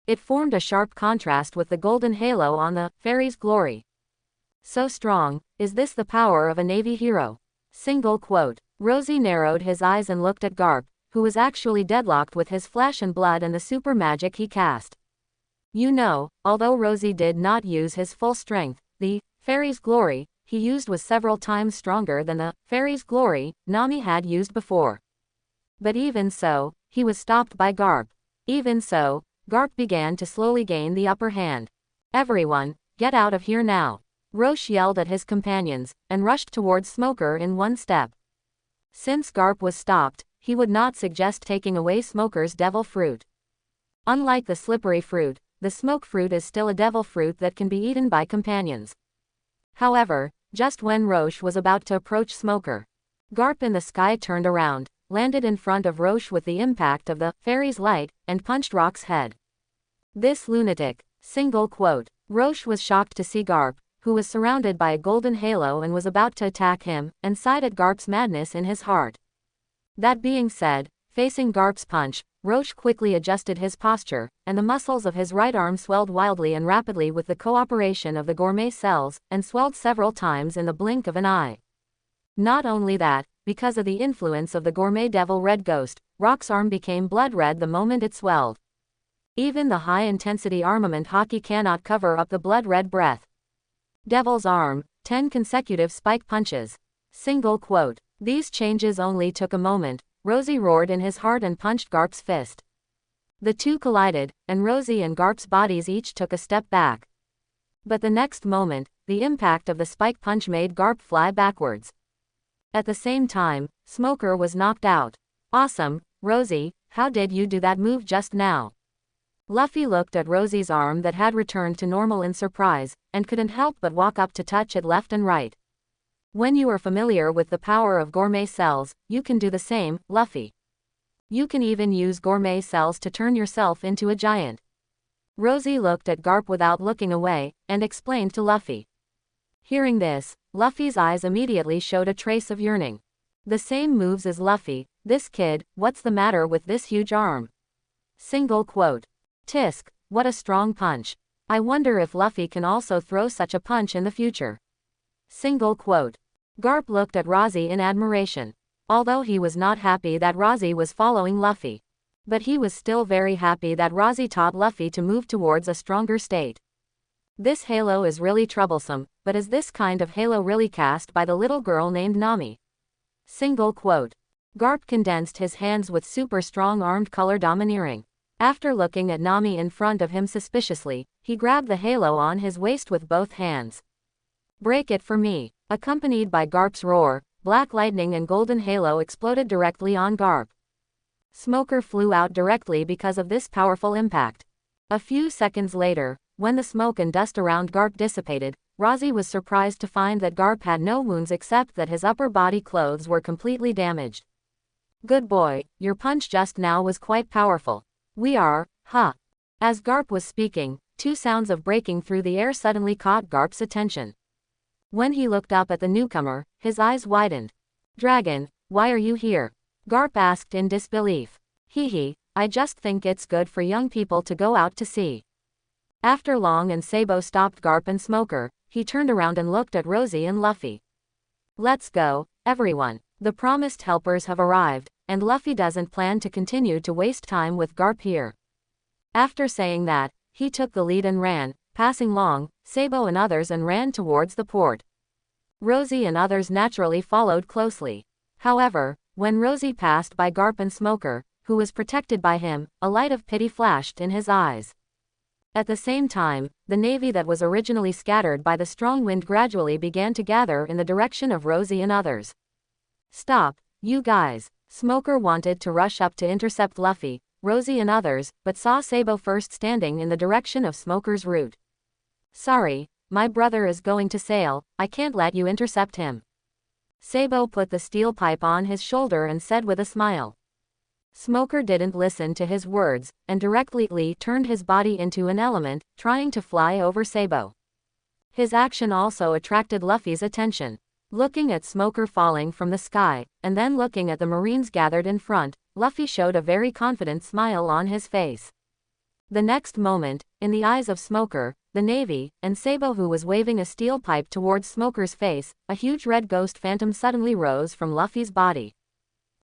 [SPEAKER 1] It formed a sharp contrast with the golden halo on the fairy's glory. So strong, is this the power of a Navy hero? Single quote. Rosie narrowed his eyes and looked at Garp, who was actually deadlocked with his flesh and blood and the super magic he cast. You know, although Rosie did not use his full strength, the fairy's glory he used was several times stronger than the fairy's glory Nami had used before. But even so, he was stopped by Garp. Even so, Garp began to slowly gain the upper hand. Everyone, get out of here now. Roche yelled at his companions, and rushed towards Smoker in one step. Since Garp was stopped, he would not suggest taking away Smoker's devil fruit. Unlike the slippery fruit, the smoke fruit is still a devil fruit that can be eaten by companions. However, just when Roche was about to approach Smoker, Garp in the sky turned around, landed in front of Roche with the impact of the fairy's light, and punched Rock's head. This lunatic. Single quote. Roche was shocked to see Garp, who was surrounded by a golden halo and was about to attack him, and sighed at Garp's madness in his heart. That being said, facing Garp's punch, Roche quickly adjusted his posture, and the muscles of his right arm swelled wildly and rapidly with the cooperation of the gourmet cells, and swelled several times in the blink of an eye. Not only that, because of the influence of the gourmet devil red ghost, Rock's arm became blood red the moment it swelled. Even the high-intensity armament hockey cannot cover up the blood-red breath. Devil's arm, 10 consecutive spike punches. Single quote. These changes only took a moment. Rosie roared in his heart and punched Garp's fist. The two collided, and Rosie and Garp's bodies each took a step back. But the next moment, the impact of the spike punch made Garp fly backwards. At the same time, Smoker was knocked out. Awesome, Rosie, how did you do that move just now? Luffy looked at Rosie's arm that had returned to normal in surprise, and couldn't help but walk up to touch it left and right. When you are familiar with the power of gourmet cells, you can do the same, Luffy. You can even use gourmet cells to turn yourself into a giant. Rosie looked at Garp without looking away, and explained to Luffy. Hearing this, Luffy's eyes immediately showed a trace of yearning. The same moves as Luffy, this kid, what's the matter with this huge arm? Single quote. Tisk, what a strong punch. I wonder if Luffy can also throw such a punch in the future. Single quote. Garp looked at Rosie in admiration. Although he was not happy that Rosie was following Luffy. But he was still very happy that Rosie taught Luffy to move towards a stronger state. This halo is really troublesome, but is this kind of halo really cast by the little girl named Nami? Single quote. Garp condensed his hands with super strong armed color domineering. After looking at Nami in front of him suspiciously, he grabbed the halo on his waist with both hands. Break it for me. Accompanied by Garp's roar, black lightning and golden halo exploded directly on Garp. Smoker flew out directly because of this powerful impact. A few seconds later, when the smoke and dust around Garp dissipated, Rosie was surprised to find that Garp had no wounds except that his upper body clothes were completely damaged. Good boy, your punch just now was quite powerful. We are, huh? As Garp was speaking, two sounds of breaking through the air suddenly caught Garp's attention. When he looked up at the newcomer, his eyes widened. Dragon, why are you here? Garp asked in disbelief. Hee, I just think it's good for young people to go out to sea. After Long and Sabo stopped Garp and Smoker, he turned around and looked at Rosie and Luffy. Let's go, everyone. The promised helpers have arrived, and Luffy doesn't plan to continue to waste time with Garp here. After saying that, he took the lead and ran, passing Long, Sabo and others and ran towards the port. Rosie and others naturally followed closely. However, when Rosie passed by Garp and Smoker, who was protected by him, a light of pity flashed in his eyes. At the same time, the navy that was originally scattered by the strong wind gradually began to gather in the direction of Rosie and others. Stop, you guys. Smoker wanted to rush up to intercept Luffy, Rosie and others, but saw Sabo first standing in the direction of Smoker's route. Sorry, my brother is going to sail, I can't let you intercept him. Sabo put the steel pipe on his shoulder and said with a smile. Smoker didn't listen to his words, and directly turned his body into an element, trying to fly over Sabo. His action also attracted Luffy's attention. Looking at Smoker falling from the sky, and then looking at the Marines gathered in front, Luffy showed a very confident smile on his face. The next moment, in the eyes of Smoker, the Navy, and Sabo who was waving a steel pipe towards Smoker's face, a huge red ghost phantom suddenly rose from Luffy's body.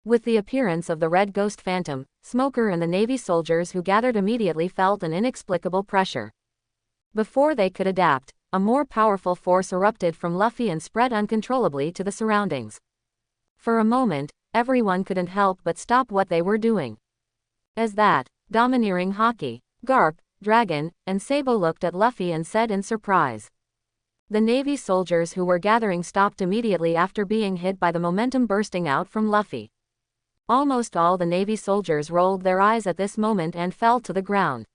[SPEAKER 1] With the appearance of the red ghost phantom, Smoker and the Navy soldiers who gathered immediately felt an inexplicable pressure. Before they could adapt, a more powerful force erupted from Luffy and spread uncontrollably to the surroundings. For a moment, everyone couldn't help but stop what they were doing. As that, domineering Haki, Garp, Dragon, and Sabo looked at Luffy and said in surprise. The Navy soldiers who were gathering stopped immediately after being hit by the momentum bursting out from Luffy. Almost all the Navy soldiers rolled their eyes at this moment and fell to the ground.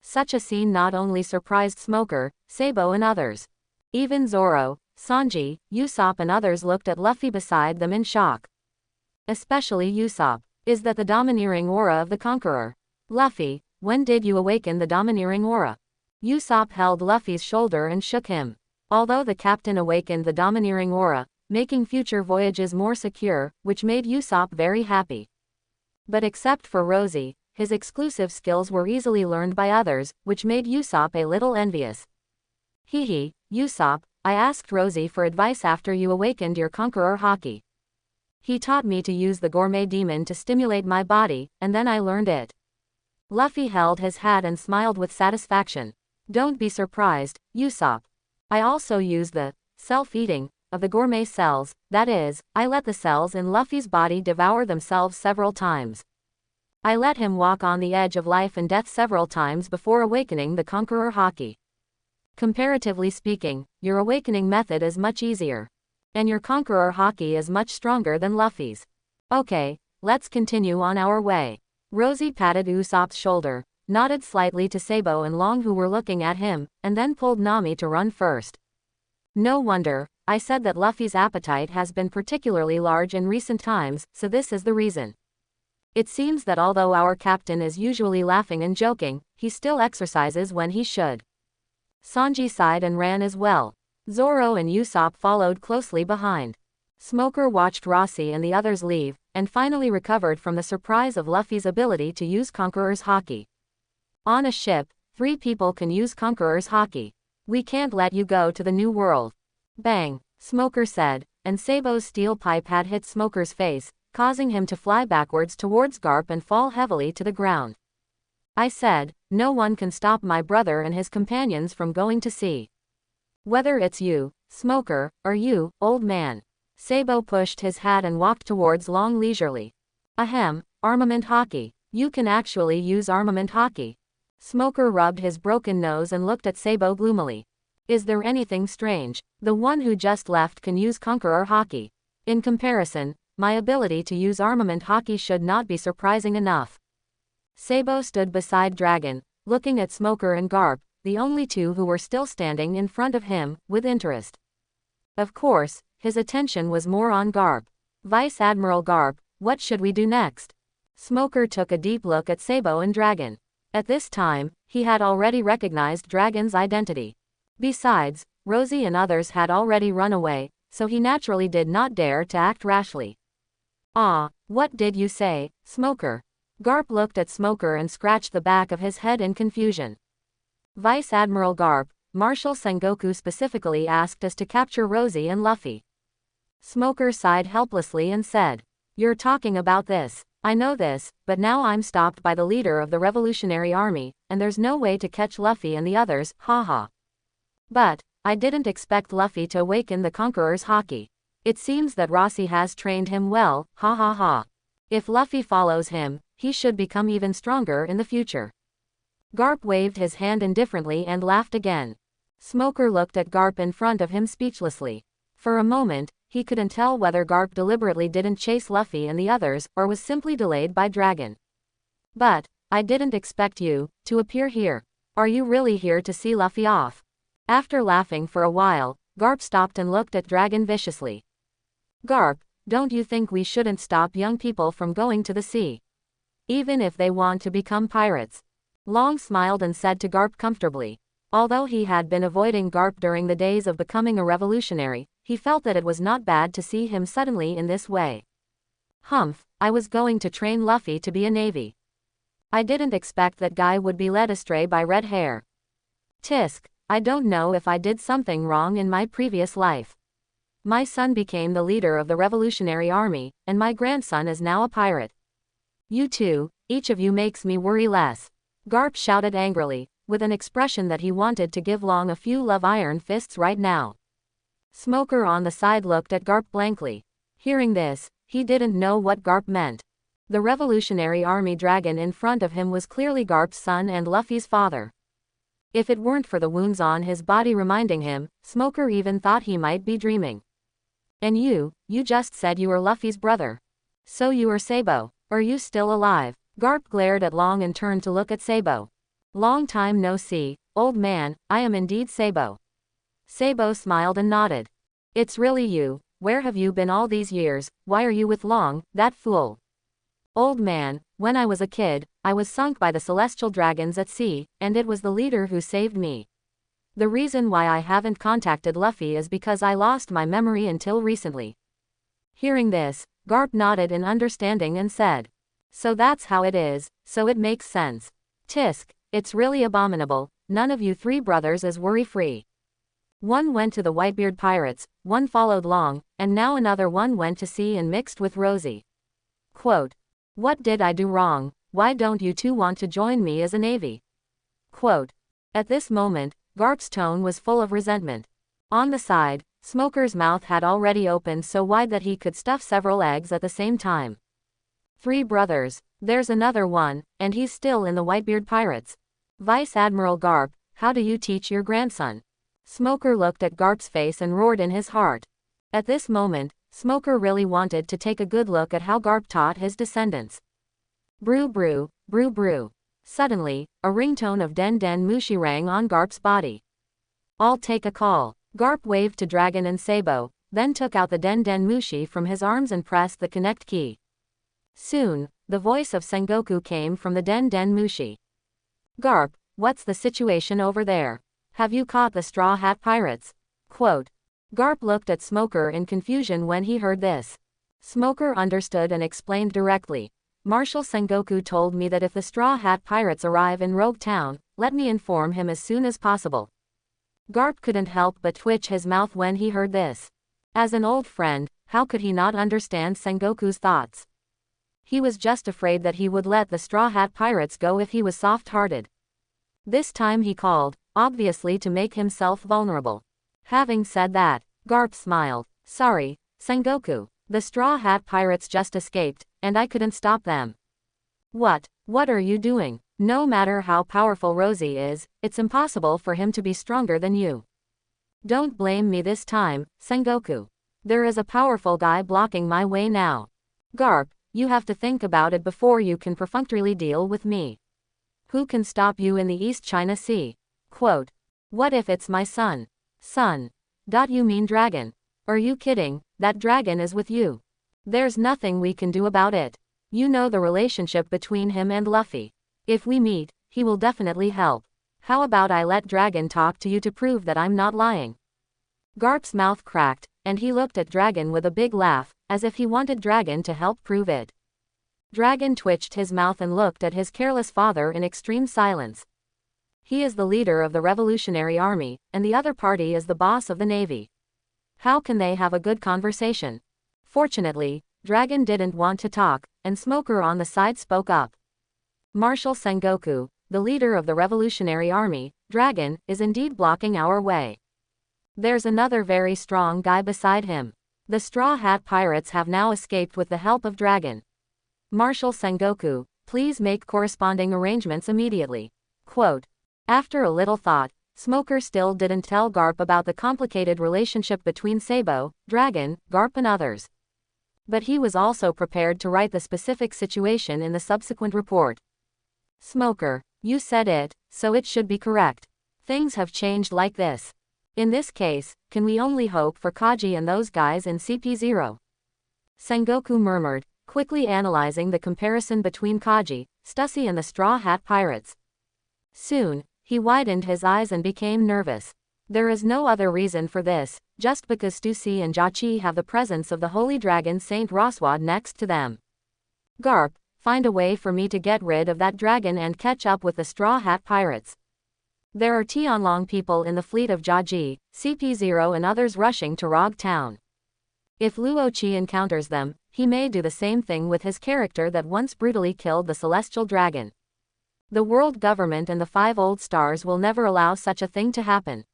[SPEAKER 1] Such a scene not only surprised Smoker, Sabo and others. Even Zoro, Sanji, Usopp and others looked at Luffy beside them in shock. Especially Usopp. Is that the domineering aura of the conqueror? Luffy, when did you awaken the domineering aura? Usopp held Luffy's shoulder and shook him. Although the captain awakened the domineering aura, making future voyages more secure, which made Usopp very happy. But except for Rosie, his exclusive skills were easily learned by others, which made Usopp a little envious. Hehe, Usopp, I asked Rosie for advice after you awakened your conqueror haki. He taught me to use the gourmet demon to stimulate my body, and then I learned it. Luffy held his hat and smiled with satisfaction. Don't be surprised, Usopp. I also use the self-eating of the gourmet cells, that is, I let the cells in Luffy's body devour themselves several times. I let him walk on the edge of life and death several times before awakening the conqueror haki. Comparatively speaking, your awakening method is much easier. And your conqueror haki is much stronger than Luffy's. Okay, let's continue on our way. Rosie patted Usopp's shoulder, nodded slightly to Sabo and Long who were looking at him, and then pulled Nami to run first. No wonder, I said that Luffy's appetite has been particularly large in recent times, so this is the reason. It seems that although our captain is usually laughing and joking, he still exercises when he should. Sanji sighed and ran as well. Zoro and Usopp followed closely behind. Smoker watched Rossi and the others leave, and finally recovered from the surprise of Luffy's ability to use Conqueror's haki. On a ship, 3 people can use Conqueror's haki. We can't let you go to the new world. Bang, Smoker said, and Sabo's steel pipe had hit Smoker's face, causing him to fly backwards towards Garp and fall heavily to the ground. I said, no one can stop my brother and his companions from going to sea. Whether it's you, Smoker, or you, old man. Sabo pushed his hat and walked towards Long leisurely. Ahem, armament haki. You can actually use armament haki. Smoker rubbed his broken nose and looked at Sabo gloomily. Is there anything strange? The one who just left can use Conqueror haki. In comparison, my ability to use armament haki should not be surprising enough. Sabo stood beside Dragon, looking at Smoker and Garp, the only 2 who were still standing in front of him, with interest. Of course, his attention was more on Garp. Vice Admiral Garp, what should we do next? Smoker took a deep look at Sabo and Dragon. At this time, he had already recognized Dragon's identity. Besides, Rosie and others had already run away, so he naturally did not dare to act rashly. Ah, what did you say, Smoker? Garp looked at Smoker and scratched the back of his head in confusion. Vice Admiral Garp, Marshal Sengoku specifically asked us to capture Rosie and Luffy. Smoker sighed helplessly and said, you're talking about this. I know this, but now I'm stopped by the leader of the Revolutionary Army, and there's no way to catch Luffy and the others, haha. But, I didn't expect Luffy to awaken the Conqueror's haki. It seems that Rossi has trained him well, ha ha ha. If Luffy follows him, he should become even stronger in the future. Garp waved his hand indifferently and laughed again. Smoker looked at Garp in front of him speechlessly. For a moment, he couldn't tell whether Garp deliberately didn't chase Luffy and the others, or was simply delayed by Dragon. But, I didn't expect you to appear here. Are you really here to see Luffy off? After laughing for a while, Garp stopped and looked at Dragon viciously. Garp, don't you think we shouldn't stop young people from going to the sea? Even if they want to become pirates. Long smiled and said to Garp comfortably. Although he had been avoiding Garp during the days of becoming a revolutionary, he felt that it was not bad to see him suddenly in this way. Humph, I was going to train Luffy to be a navy. I didn't expect that guy would be led astray by red hair. Tisk, I don't know if I did something wrong in my previous life. My son became the leader of the Revolutionary Army, and my grandson is now a pirate. You two, each of you makes me worry less. Garp shouted angrily, with an expression that he wanted to give Long a few love iron fists right now. Smoker on the side looked at Garp blankly. Hearing this, he didn't know what Garp meant. The Revolutionary Army dragon in front of him was clearly Garp's son and Luffy's father. If it weren't for the wounds on his body reminding him, Smoker even thought he might be dreaming. And you just said you were Luffy's brother. So you are Sabo. Are you still alive? Garp glared at Long and turned to look at Sabo. Long time no see, old man, I am indeed Sabo. Sabo smiled and nodded. It's really you. Where have you been all these years? Why are you with Long, that fool? Old man, when I was a kid, I was sunk by the celestial dragons at sea, and it was the leader who saved me. The reason why I haven't contacted Luffy is because I lost my memory until recently. Hearing this, Garp nodded in understanding and said, so that's how it is, so it makes sense. Tisk, it's really abominable, none of you three brothers is worry-free. One went to the Whitebeard pirates, one followed Long, and now another one went to sea and mixed with Rosie. Quote, what did I do wrong? Why don't you two want to join me as a navy? Quote, at this moment, Garp's tone was full of resentment. On the side, Smoker's mouth had already opened so wide that he could stuff several eggs at the same time. Three brothers, there's another one, and he's still in the Whitebeard pirates. Vice Admiral Garp, how do you teach your grandson? Smoker looked at Garp's face and roared in his heart. At this moment, Smoker really wanted to take a good look at how Garp taught his descendants. Brew brew, brew brew. Suddenly, a ringtone of Den Den Mushi rang on Garp's body. I'll take a call. Garp waved to Dragon and Sabo, then took out the Den Den Mushi from his arms and pressed the connect key. Soon, the voice of Sengoku came from the Den Den Mushi. Garp, what's the situation over there? Have you caught the Straw Hat Pirates? Quote. Garp looked at Smoker in confusion when he heard this. Smoker understood and explained directly. Marshal Sengoku told me that if the Straw Hat Pirates arrive in Rogue Town, let me inform him as soon as possible. Garp couldn't help but twitch his mouth when he heard this. As an old friend, how could he not understand Sengoku's thoughts? He was just afraid that he would let the Straw Hat Pirates go if he was soft-hearted. This time he called, obviously to make himself vulnerable. Having said that, Garp smiled. Sorry, Sengoku, the Straw Hat Pirates just escaped, and I couldn't stop them. What are you doing? No matter how powerful Rosie is, it's impossible for him to be stronger than you. Don't blame me this time, Sengoku. There is a powerful guy blocking my way now. Garp, you have to think about it before you can perfunctorily deal with me. Who can stop you in the East China Sea? Quote. What if it's my son? Son. You mean dragon? Are you kidding? That dragon is with you. There's nothing we can do about it. You know the relationship between him and Luffy. If we meet, he will definitely help. How about I let Dragon talk to you to prove that I'm not lying? Garp's mouth cracked, and he looked at Dragon with a big laugh, as if he wanted Dragon to help prove it. Dragon twitched his mouth and looked at his careless father in extreme silence. He is the leader of the Revolutionary Army, and the other party is the boss of the Navy. How can they have a good conversation? Fortunately, Dragon didn't want to talk, and Smoker on the side spoke up. Marshal Sengoku, the leader of the Revolutionary Army, Dragon, is indeed blocking our way. There's another very strong guy beside him. The Straw Hat Pirates have now escaped with the help of Dragon. Marshal Sengoku, please make corresponding arrangements immediately. Quote. After a little thought, Smoker still didn't tell Garp about the complicated relationship between Sabo, Dragon, Garp and others. But he was also prepared to write the specific situation in the subsequent report. Smoker, you said it, so it should be correct. Things have changed like this. In this case, can we only hope for Kaji and those guys in CP0? Sengoku murmured, quickly analyzing the comparison between Kaji, Stussy and the Straw Hat Pirates. Soon, he widened his eyes and became nervous. There is no other reason for this, just because Stussy and Jachi have the presence of the holy dragon Saint Roswad next to them. Garp, find a way for me to get rid of that dragon and catch up with the Straw Hat Pirates. There are Tianlong people in the fleet of Jaji, CP0 and others rushing to Rogue Town. If Luochi encounters them, he may do the same thing with his character that once brutally killed the celestial dragon. The world government and the 5 old stars will never allow such a thing to happen.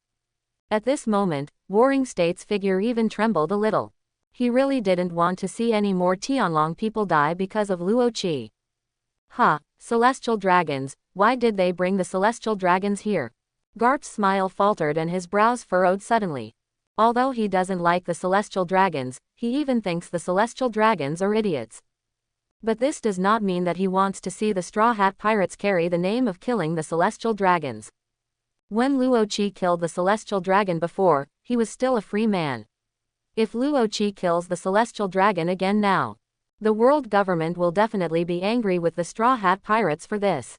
[SPEAKER 1] At this moment, Warring State's figure even trembled a little. He really didn't want to see any more Tianlong people die because of Luochi. Celestial dragons, why did they bring the celestial dragons here? Garp's smile faltered and his brows furrowed suddenly. Although he doesn't like the celestial dragons, he even thinks the celestial dragons are idiots. But this does not mean that he wants to see the Straw Hat Pirates carry the name of killing the celestial dragons. When Luochi killed the celestial dragon before, he was still a free man. If Luo Qi kills the celestial dragon again now, the world government will definitely be angry with the Straw Hat Pirates for this.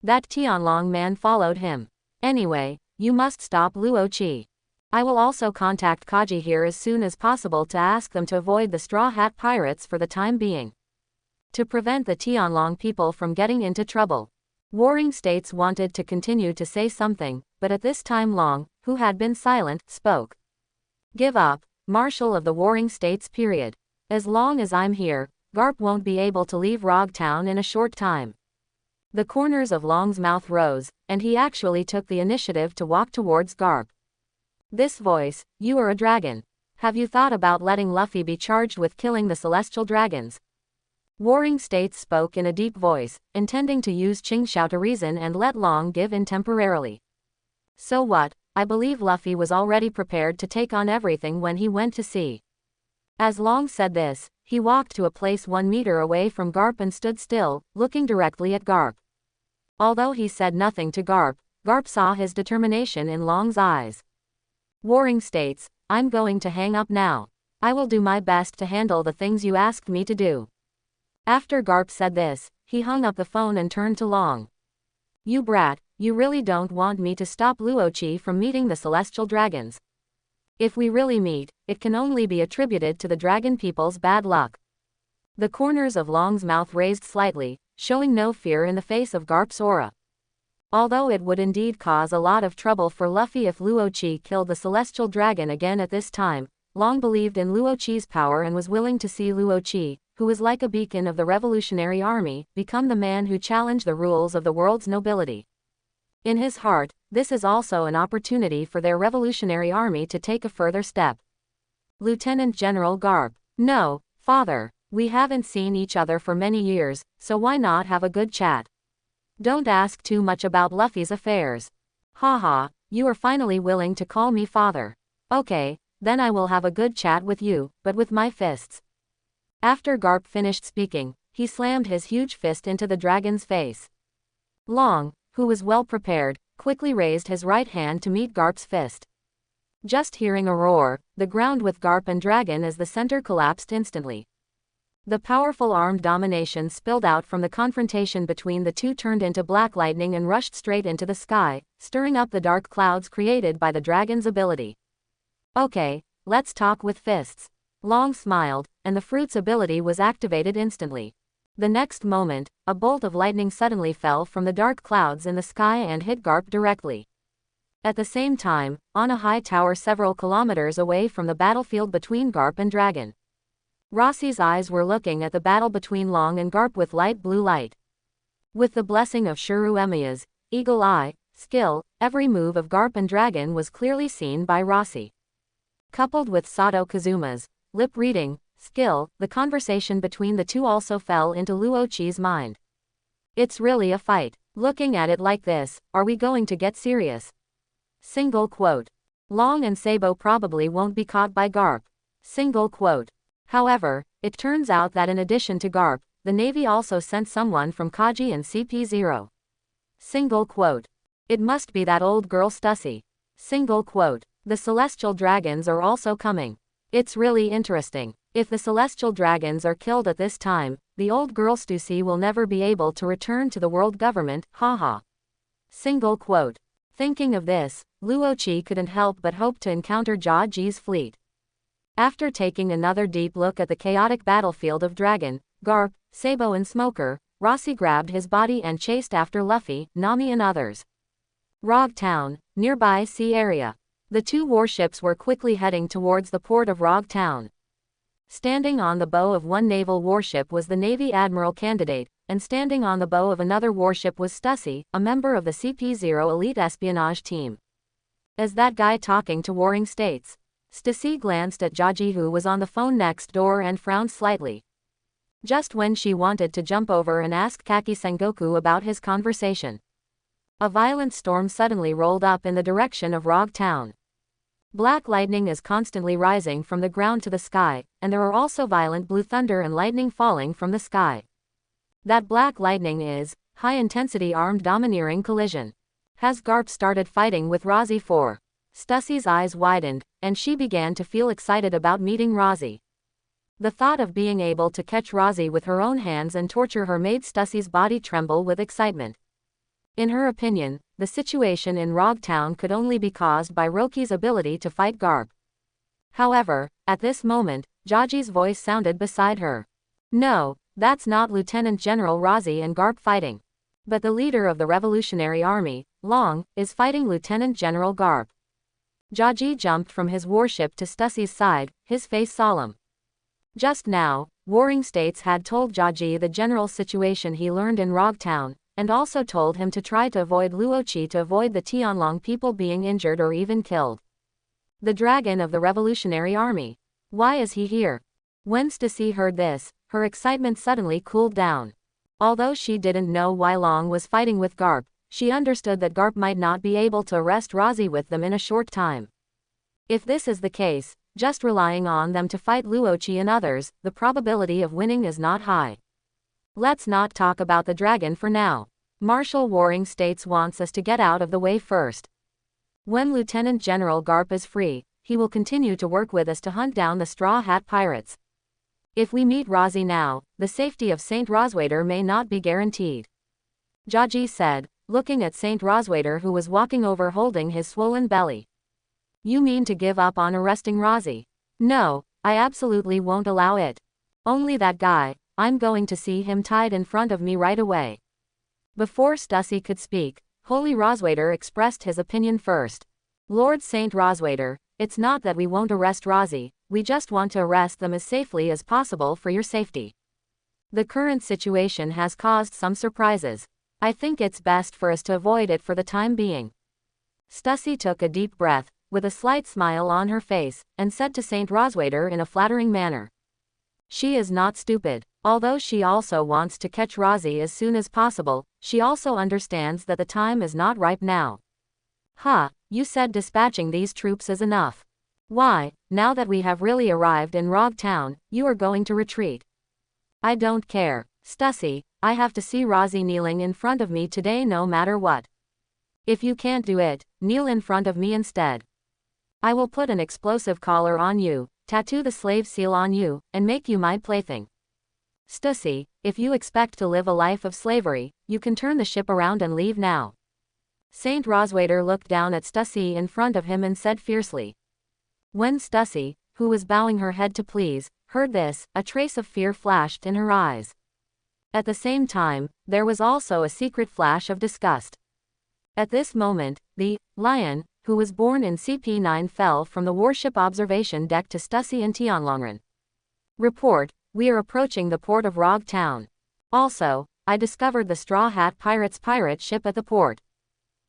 [SPEAKER 1] That Tianlong man followed him. Anyway, you must stop Luo Qi. I will also contact Kaji here as soon as possible to ask them to avoid the Straw Hat Pirates for the time being, to prevent the Tianlong people from getting into trouble. Warring States wanted to continue to say something, but at this time Long, who had been silent, spoke. Give up, Marshal of the Warring States period. As long as I'm here, Garp won't be able to leave Rog Town in a short time. The corners of Long's mouth rose, and he actually took the initiative to walk towards Garp. This voice, you are a dragon. Have you thought about letting Luffy be charged with killing the celestial dragons? Warring States spoke in a deep voice, intending to use Qingxiao to reason and let Long give in temporarily. So what, I believe Luffy was already prepared to take on everything when he went to sea. As Long said this, he walked to a place 1 meter away from Garp and stood still, looking directly at Garp. Although he said nothing to Garp, Garp saw his determination in Long's eyes. Warring States, I'm going to hang up now. I will do my best to handle the things you asked me to do. After Garp said this, he hung up the phone and turned to Long. You brat, you really don't want me to stop Luo Qi from meeting the celestial dragons. If we really meet, it can only be attributed to the dragon people's bad luck. The corners of Long's mouth raised slightly, showing no fear in the face of Garp's aura. Although it would indeed cause a lot of trouble for Luffy if Luo Qi killed the celestial dragon again at this time, Long believed in Luo Qi's power and was willing to see Luo Qi, who was like a beacon of the revolutionary army, become the man who challenged the rules of the world's nobility. In his heart, this is also an opportunity for their revolutionary army to take a further step. Lieutenant General Garp. No, father, we haven't seen each other for many years, so why not have a good chat? Don't ask too much about Luffy's affairs. Haha, you are finally willing to call me father. Okay, then I will have a good chat with you, but with my fists. After Garp finished speaking, he slammed his huge fist into the dragon's face. Long, who was well prepared, quickly raised his right hand to meet Garp's fist. Just hearing a roar, the ground with Garp and dragon as the center collapsed instantly. The powerful armed domination spilled out from the confrontation between the two, turned into black lightning and rushed straight into the sky, stirring up the dark clouds created by the dragon's ability. Okay, let's talk with fists. Long smiled, and the fruit's ability was activated instantly. The next moment, a bolt of lightning suddenly fell from the dark clouds in the sky and hit Garp directly. At the same time, on a high tower several kilometers away from the battlefield between Garp and dragon, Rossi's eyes were looking at the battle between Long and Garp with light blue light. With the blessing of Shuru Emiya's eagle eye skill, every move of Garp and dragon was clearly seen by Rossi. Coupled with Sato Kazuma's lip reading skill, the conversation between the two also fell into Luo Qi's mind. It's really a fight. Looking at it like this, are we going to get serious? Single quote. Long and Sabo probably won't be caught by Garp. Single quote. However, it turns out that in addition to Garp, the Navy also sent someone from Kaji and CP0. Single quote. It must be that old girl Stussy. Single quote. The celestial dragons are also coming. It's really interesting. If the celestial dragons are killed at this time, the old girl Stussy will never be able to return to the world government, haha. Single quote. Thinking of this, Luo Qi couldn't help but hope to encounter Jia Ji's fleet. After taking another deep look at the chaotic battlefield of Dragon, Garp, Sabo and Smoker, Rossi grabbed his body and chased after Luffy, Nami and others. Rog Town, nearby sea area. The two warships were quickly heading towards the port of Rog Town. Standing on the bow of one naval warship was the Navy Admiral candidate, and standing on the bow of another warship was Stussy, a member of the CP0 elite espionage team. Is that guy talking to Warring States? Stussy glanced at Jaji, who was on the phone next door, and frowned slightly. Just when she wanted to jump over and ask Kaki Sengoku about his conversation, a violent storm suddenly rolled up in the direction of Rog Town. Black lightning is constantly rising from the ground to the sky, and there are also violent blue thunder and lightning falling from the sky. That black lightning is high-intensity armed domineering collision. Has Garp started fighting with Rossi for Stussie's eyes widened, and she began to feel excited about meeting Rosie. The thought of being able to catch Rosie with her own hands and torture her made Stussie's body tremble with excitement. In her opinion, the situation in Rogue Town could only be caused by Roki's ability to fight Garp. However, at this moment, Jaji's voice sounded beside her. No, that's not Lieutenant General Rosie and Garp fighting. But the leader of the Revolutionary Army, Long, is fighting Lieutenant General Garp. Jaji jumped from his warship to Stussie's side, his face solemn. Just now, Warring States had told Jaji the general situation he learned in Rogue Town, and also told him to try to avoid Luochi to avoid the Tianlong people being injured or even killed. The dragon of the Revolutionary Army. Why is he here? When Stussie heard this, her excitement suddenly cooled down. Although she didn't know why Long was fighting with Garp, she understood that Garp might not be able to arrest Rosie with them in a short time. If this is the case, just relying on them to fight Luochi and others, the probability of winning is not high. Let's not talk about the dragon for now. Marshal Warring States wants us to get out of the way first. When Lieutenant General Garp is free, he will continue to work with us to hunt down the Straw Hat Pirates. If we meet Rosie now, the safety of Saint Roswaiter may not be guaranteed. Jaji said, looking at Saint Roswaiter who was walking over holding his swollen belly. You mean to give up on arresting Rosie? No, I absolutely won't allow it. Only that guy, I'm going to see him tied in front of me right away. Before Stussie could speak, Holy Roswaiter expressed his opinion first. Lord Saint Roswaiter, it's not that we won't arrest Rosie, we just want to arrest them as safely as possible for your safety. The current situation has caused some surprises. I think it's best for us to avoid it for the time being. Stussie took a deep breath, with a slight smile on her face, and said to Saint Roswaiter in a flattering manner. She is not stupid. Although she also wants to catch Rosie as soon as possible, she also understands that the time is not ripe now. You said dispatching these troops is enough. Why, now that we have really arrived in Rogue Town, you are going to retreat? I don't care. Stussie, I have to see Rosie kneeling in front of me today no matter what. If you can't do it, kneel in front of me instead. I will put an explosive collar on you, tattoo the slave seal on you, and make you my plaything. Stussie, if you expect to live a life of slavery, you can turn the ship around and leave now. Saint Roswaiter looked down at Stussie in front of him and said fiercely. When Stussie, who was bowing her head to please, heard this, a trace of fear flashed in her eyes. At the same time, there was also a secret flash of disgust. At this moment, the lion, who was born in CP9 fell from the warship observation deck to Stussie and Tianlongren. Report, we are approaching the port of Rogue Town. Also, I discovered the Straw Hat Pirates pirate ship at the port.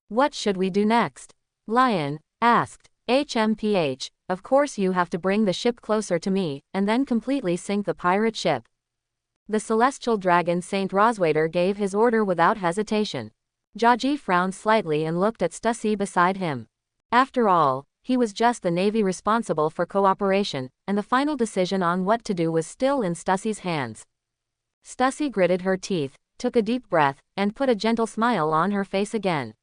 [SPEAKER 1] What should we do next? Lion asked. HMPH, of course you have to bring the ship closer to me, and then completely sink the pirate ship. The celestial dragon Saint Roswaiter gave his order without hesitation. Jaji frowned slightly and looked at Stussie beside him. After all, he was just the navy responsible for cooperation, and the final decision on what to do was still in Stussie's hands. Stussie gritted her teeth, took a deep breath, and put a gentle smile on her face again.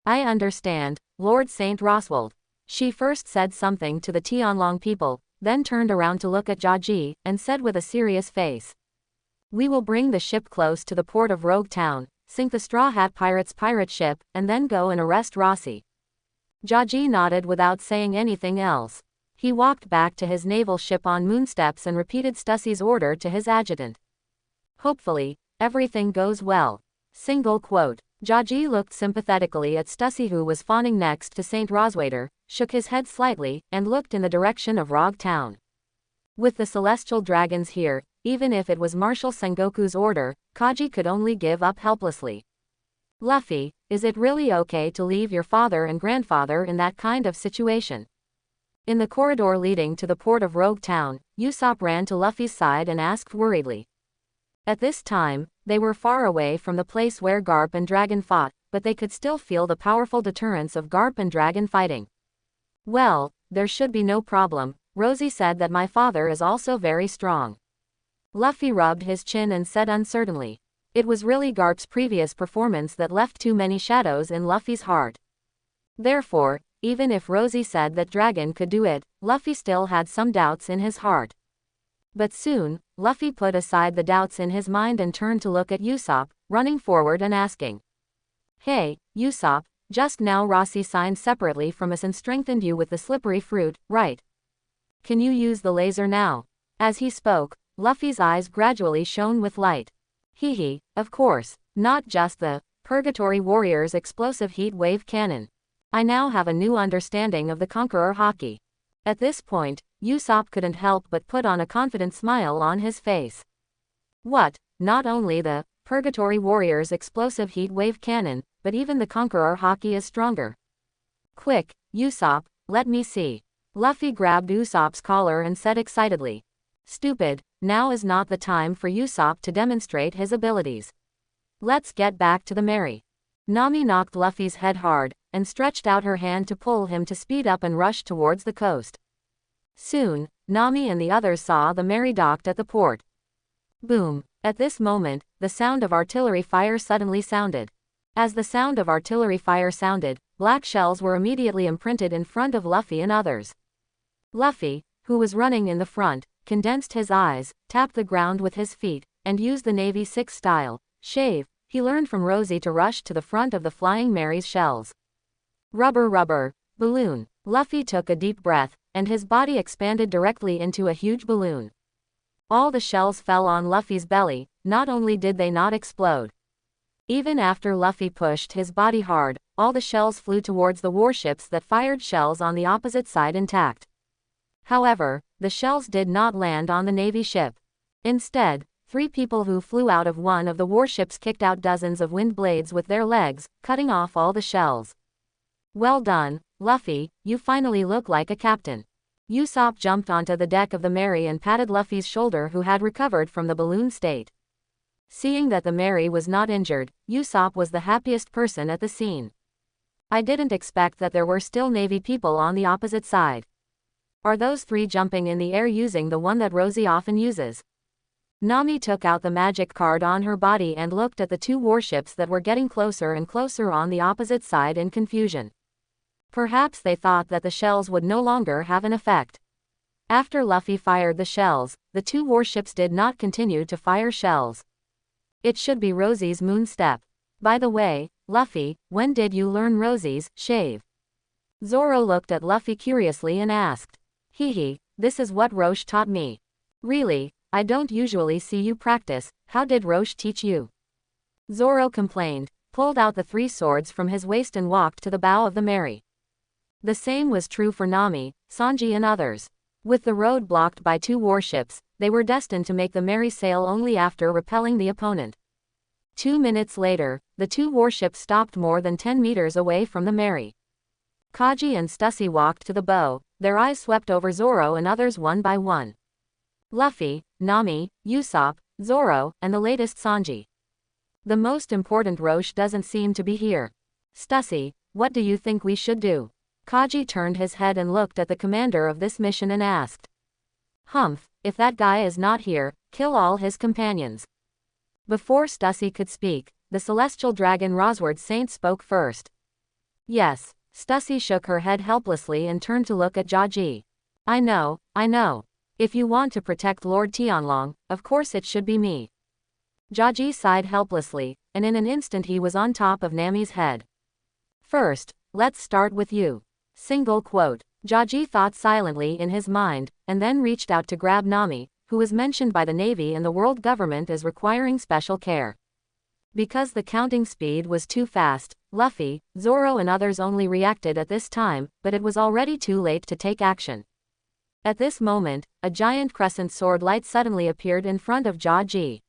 [SPEAKER 1] I understand, Lord Saint Roswald. She first said something to the Tianlong people, then turned around to look at Jaji, and said with a serious face. We will bring the ship close to the port of Rogue Town, sink the Straw Hat Pirates pirate ship, and then go and arrest Rosie. Jaji nodded without saying anything else. He walked back to his naval ship on moonsteps and repeated Stussie's order to his adjutant. Hopefully, everything goes well. Single quote. Jaji looked sympathetically at Stussie who was fawning next to Saint Roswaiter, shook his head slightly, and looked in the direction of Rogue Town. With the celestial dragons here, even if it was Marshal Sengoku's order, Kaji could only give up helplessly. Luffy, is it really okay to leave your father and grandfather in that kind of situation? In the corridor leading to the port of Rogue Town, Usopp ran to Luffy's side and asked worriedly. At this time, they were far away from the place where Garp and Dragon fought, but they could still feel the powerful deterrence of Garp and Dragon fighting. Well, there should be no problem. Rosie said that my father is also very strong. Luffy rubbed his chin and said uncertainly. It was really Garp's previous performance that left too many shadows in Luffy's heart. Therefore, Even if Rosie said that dragon could do it, Luffy still had some doubts in his heart. But soon, Luffy put aside the doubts in his mind and turned to look at Usopp, running forward and asking. Hey, Usopp, just now Rossi signed separately from us and strengthened you with the slippery fruit, right? Can you use the laser now? As he spoke, Luffy's eyes gradually shone with light. Hee, of course, not just the Purgatory Warrior's explosive heat wave cannon. I now have a new understanding of the Conqueror Haki. At this point, Usopp couldn't help but put on a confident smile on his face. What, not only the Purgatory Warrior's explosive heat wave cannon, but even the Conqueror Haki is stronger. Quick, Usopp, let me see. Luffy grabbed Usopp's collar and said excitedly. Stupid, now is not the time for Usopp to demonstrate his abilities. Let's get back to the Mary. Nami knocked Luffy's head hard, and stretched out her hand to pull him to speed up and rush towards the coast. Soon, Nami and the others saw the Mary docked at the port. Boom! At this moment, the sound of artillery fire suddenly sounded. As the sound of artillery fire sounded, black shells were immediately imprinted in front of Luffy and others. Luffy, who was running in the front, condensed his eyes, tapped the ground with his feet, and used the Navy 6 style shave he learned from Rosie to rush to the front of the Flying Mary's shells. Rubber rubber, balloon. Luffy took a deep breath, and his body expanded directly into a huge balloon. All the shells fell on Luffy's belly. Not only did they not explode. Even after Luffy pushed his body hard, all the shells flew towards the warships that fired shells on the opposite side intact. However, the shells did not land on the Navy ship. Instead, 3 people who flew out of one of the warships kicked out dozens of wind blades with their legs, cutting off all the shells. Well done, Luffy, you finally look like a captain. Usopp jumped onto the deck of the Mary and patted Luffy's shoulder, who had recovered from the balloon state. Seeing that the Mary was not injured, Usopp was the happiest person at the scene. I didn't expect that there were still Navy people on the opposite side. Are those 3 jumping in the air using the one that Rosie often uses? Nami took out the magic card on her body and looked at the 2 warships that were getting closer and closer on the opposite side in confusion. Perhaps they thought that the shells would no longer have an effect. After Luffy fired the shells, the 2 warships did not continue to fire shells. It should be Rosie's moon step. By the way, Luffy, when did you learn Rosie's shave? Zoro looked at Luffy curiously and asked. Hee, this is what Roche taught me. Really, I don't usually see you practice. How did Roche teach you? Zoro complained, pulled out the 3 swords from his waist and walked to the bow of the Mary. The same was true for Nami, Sanji and others. With the road blocked by 2 warships, they were destined to make the Mary sail only after repelling the opponent. 2 minutes later, the 2 warships stopped more than 10 meters away from the Mary. Kaji and Stussy walked to the bow, their eyes swept over Zoro and others one by one. Luffy, Nami, Usopp, Zoro, and the latest Sanji. The most important Roche doesn't seem to be here. Stussy, what do you think we should do? Kaji turned his head and looked at the commander of this mission and asked. Humph, if that guy is not here, kill all his companions. Before Stussy could speak, the celestial dragon Rosward Saint spoke first. Yes, Stussy shook her head helplessly and turned to look at Jaji. I know. If you want to protect Lord Tianlong, of course it should be me. Jaji sighed helplessly, and in an instant he was on top of Nami's head. First, let's start with you. Single quote. Jaji thought silently in his mind, and then reached out to grab Nami, who was mentioned by the Navy and the world government as requiring special care. Because the counting speed was too fast, Luffy, Zoro and others only reacted at this time, but it was already too late to take action. At this moment, a giant crescent sword light suddenly appeared in front of Jaji.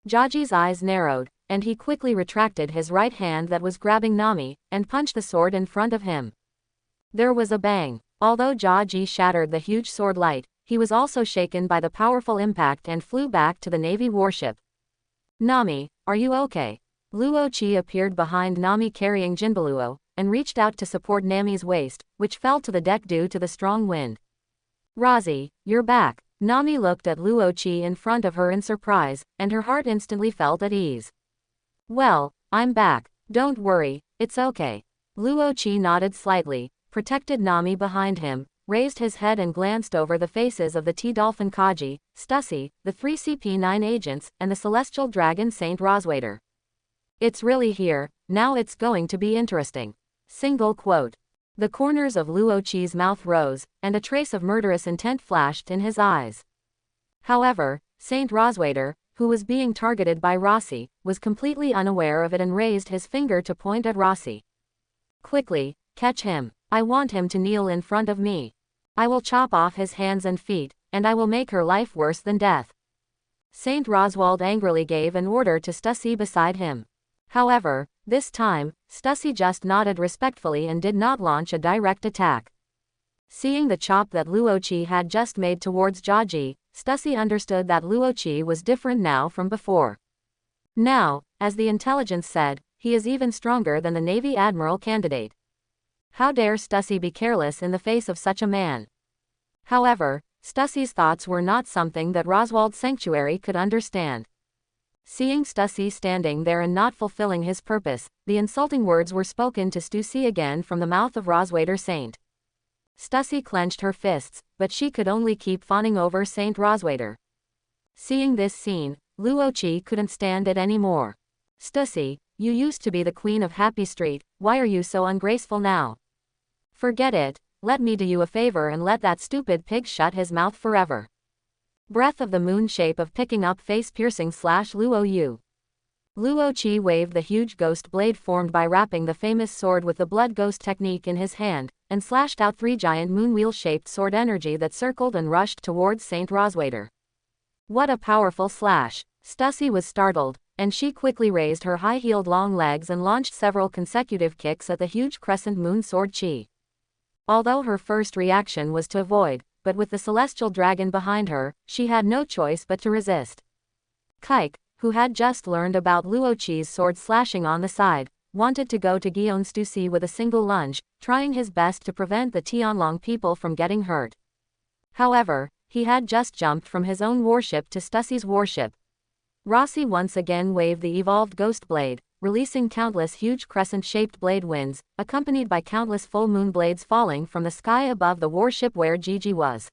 [SPEAKER 1] Jaji's eyes narrowed, and he quickly retracted his right hand that was grabbing Nami, and punched the sword in front of him. There was a bang. Although Jaji shattered the huge sword light, he was also shaken by the powerful impact and flew back to the Navy warship. Nami, are you okay? Luo Chi appeared behind Nami carrying Jinbeluo, and reached out to support Nami's waist, which fell to the deck due to the strong wind. Rosie, you're back. Nami looked at Luo Chi in front of her in surprise, and her heart instantly felt at ease. Well, I'm back. Don't worry, it's okay. Luo Chi nodded slightly, protected Nami behind him, raised his head and glanced over the faces of the T-Dolphin Kaji, Stussy, the 3 CP9 agents, and the celestial dragon Saint Roswaiter. It's really here, now it's going to be interesting. Single quote. The corners of Luoqi's mouth rose, and a trace of murderous intent flashed in his eyes. However, Saint Roswaiter, who was being targeted by Rossi, was completely unaware of it and raised his finger to point at Rossi. Quickly, catch him. I want him to kneel in front of me. I will chop off his hands and feet, and I will make her life worse than death. Saint Roswald angrily gave an order to Stussy beside him. However, this time, Stussy just nodded respectfully and did not launch a direct attack. Seeing the chop that Luoqi had just made towards Jiaji, Stussy understood that Luoqi was different now from before. Now, as the intelligence said, he is even stronger than the Navy Admiral candidate. How dare Stussy be careless in the face of such a man? However, Stussy's thoughts were not something that Roswald's sanctuary could understand. Seeing Stussy standing there and not fulfilling his purpose, the insulting words were spoken to Stussy again from the mouth of Roswaiter Saint. Stussy clenched her fists, but she could only keep fawning over Saint Roswaiter. Seeing this scene, Luoqi couldn't stand it anymore. Stussy, you used to be the queen of Happy Street, why are you so ungraceful now? Forget it, let me do you a favor and let that stupid pig shut his mouth forever. Breath of the moon shape of picking up face piercing / Luo. Luoqi waved the huge ghost blade formed by wrapping the famous sword with the blood ghost technique in his hand, and slashed out 3 giant moonwheel-shaped sword energy that circled and rushed towards Saint Roswaiter. What a powerful slash! Stussy was startled, and she quickly raised her high-heeled long legs and launched several consecutive kicks at the huge crescent moon sword chi. Although her first reaction was to avoid, but with the celestial dragon behind her, she had no choice but to resist. Kike, who had just learned about Luoqi's sword slashing on the side, wanted to go to Guillaume Stussy with a single lunge, trying his best to prevent the Tianlong people from getting hurt. However, he had just jumped from his own warship to Stussy's warship. Rossi once again waved the evolved ghost blade, releasing countless huge crescent-shaped blade winds, accompanied by countless full moon blades falling from the sky above the warship where Gigi was.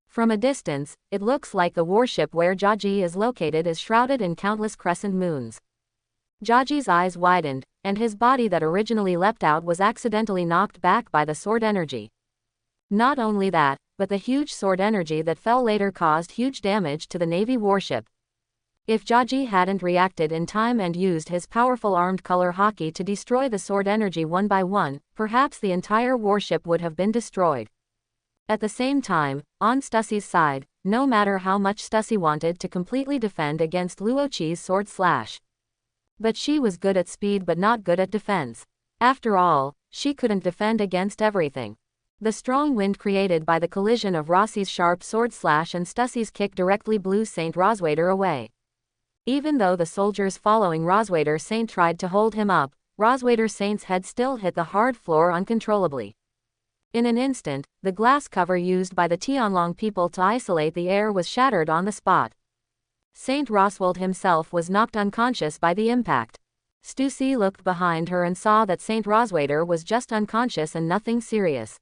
[SPEAKER 1] From a distance, it looks like the warship where Jiaji is located is shrouded in countless crescent moons. Jiaji's eyes widened, and his body that originally leapt out was accidentally knocked back by the sword energy. Not only that, but the huge sword energy that fell later caused huge damage to the Navy warship. If Jiaji hadn't reacted in time and used his powerful armed color hockey to destroy the sword energy one by one, perhaps the entire warship would have been destroyed. At the same time, on Stussy's side, no matter how much Stussy wanted to completely defend against Luoqi's sword slash. But she was good at speed but not good at defense. After all, she couldn't defend against everything. The strong wind created by the collision of Rossi's sharp sword slash and Stussy's kick directly blew Saint Roswaiter away. Even though the soldiers following Roswaiter Saint tried to hold him up, Roswaiter Saint's head still hit the hard floor uncontrollably. In an instant, the glass cover used by the Tianlong people to isolate the air was shattered on the spot. Saint Roswald himself was knocked unconscious by the impact. Stussy looked behind her and saw that Saint Roswaiter was just unconscious and nothing serious.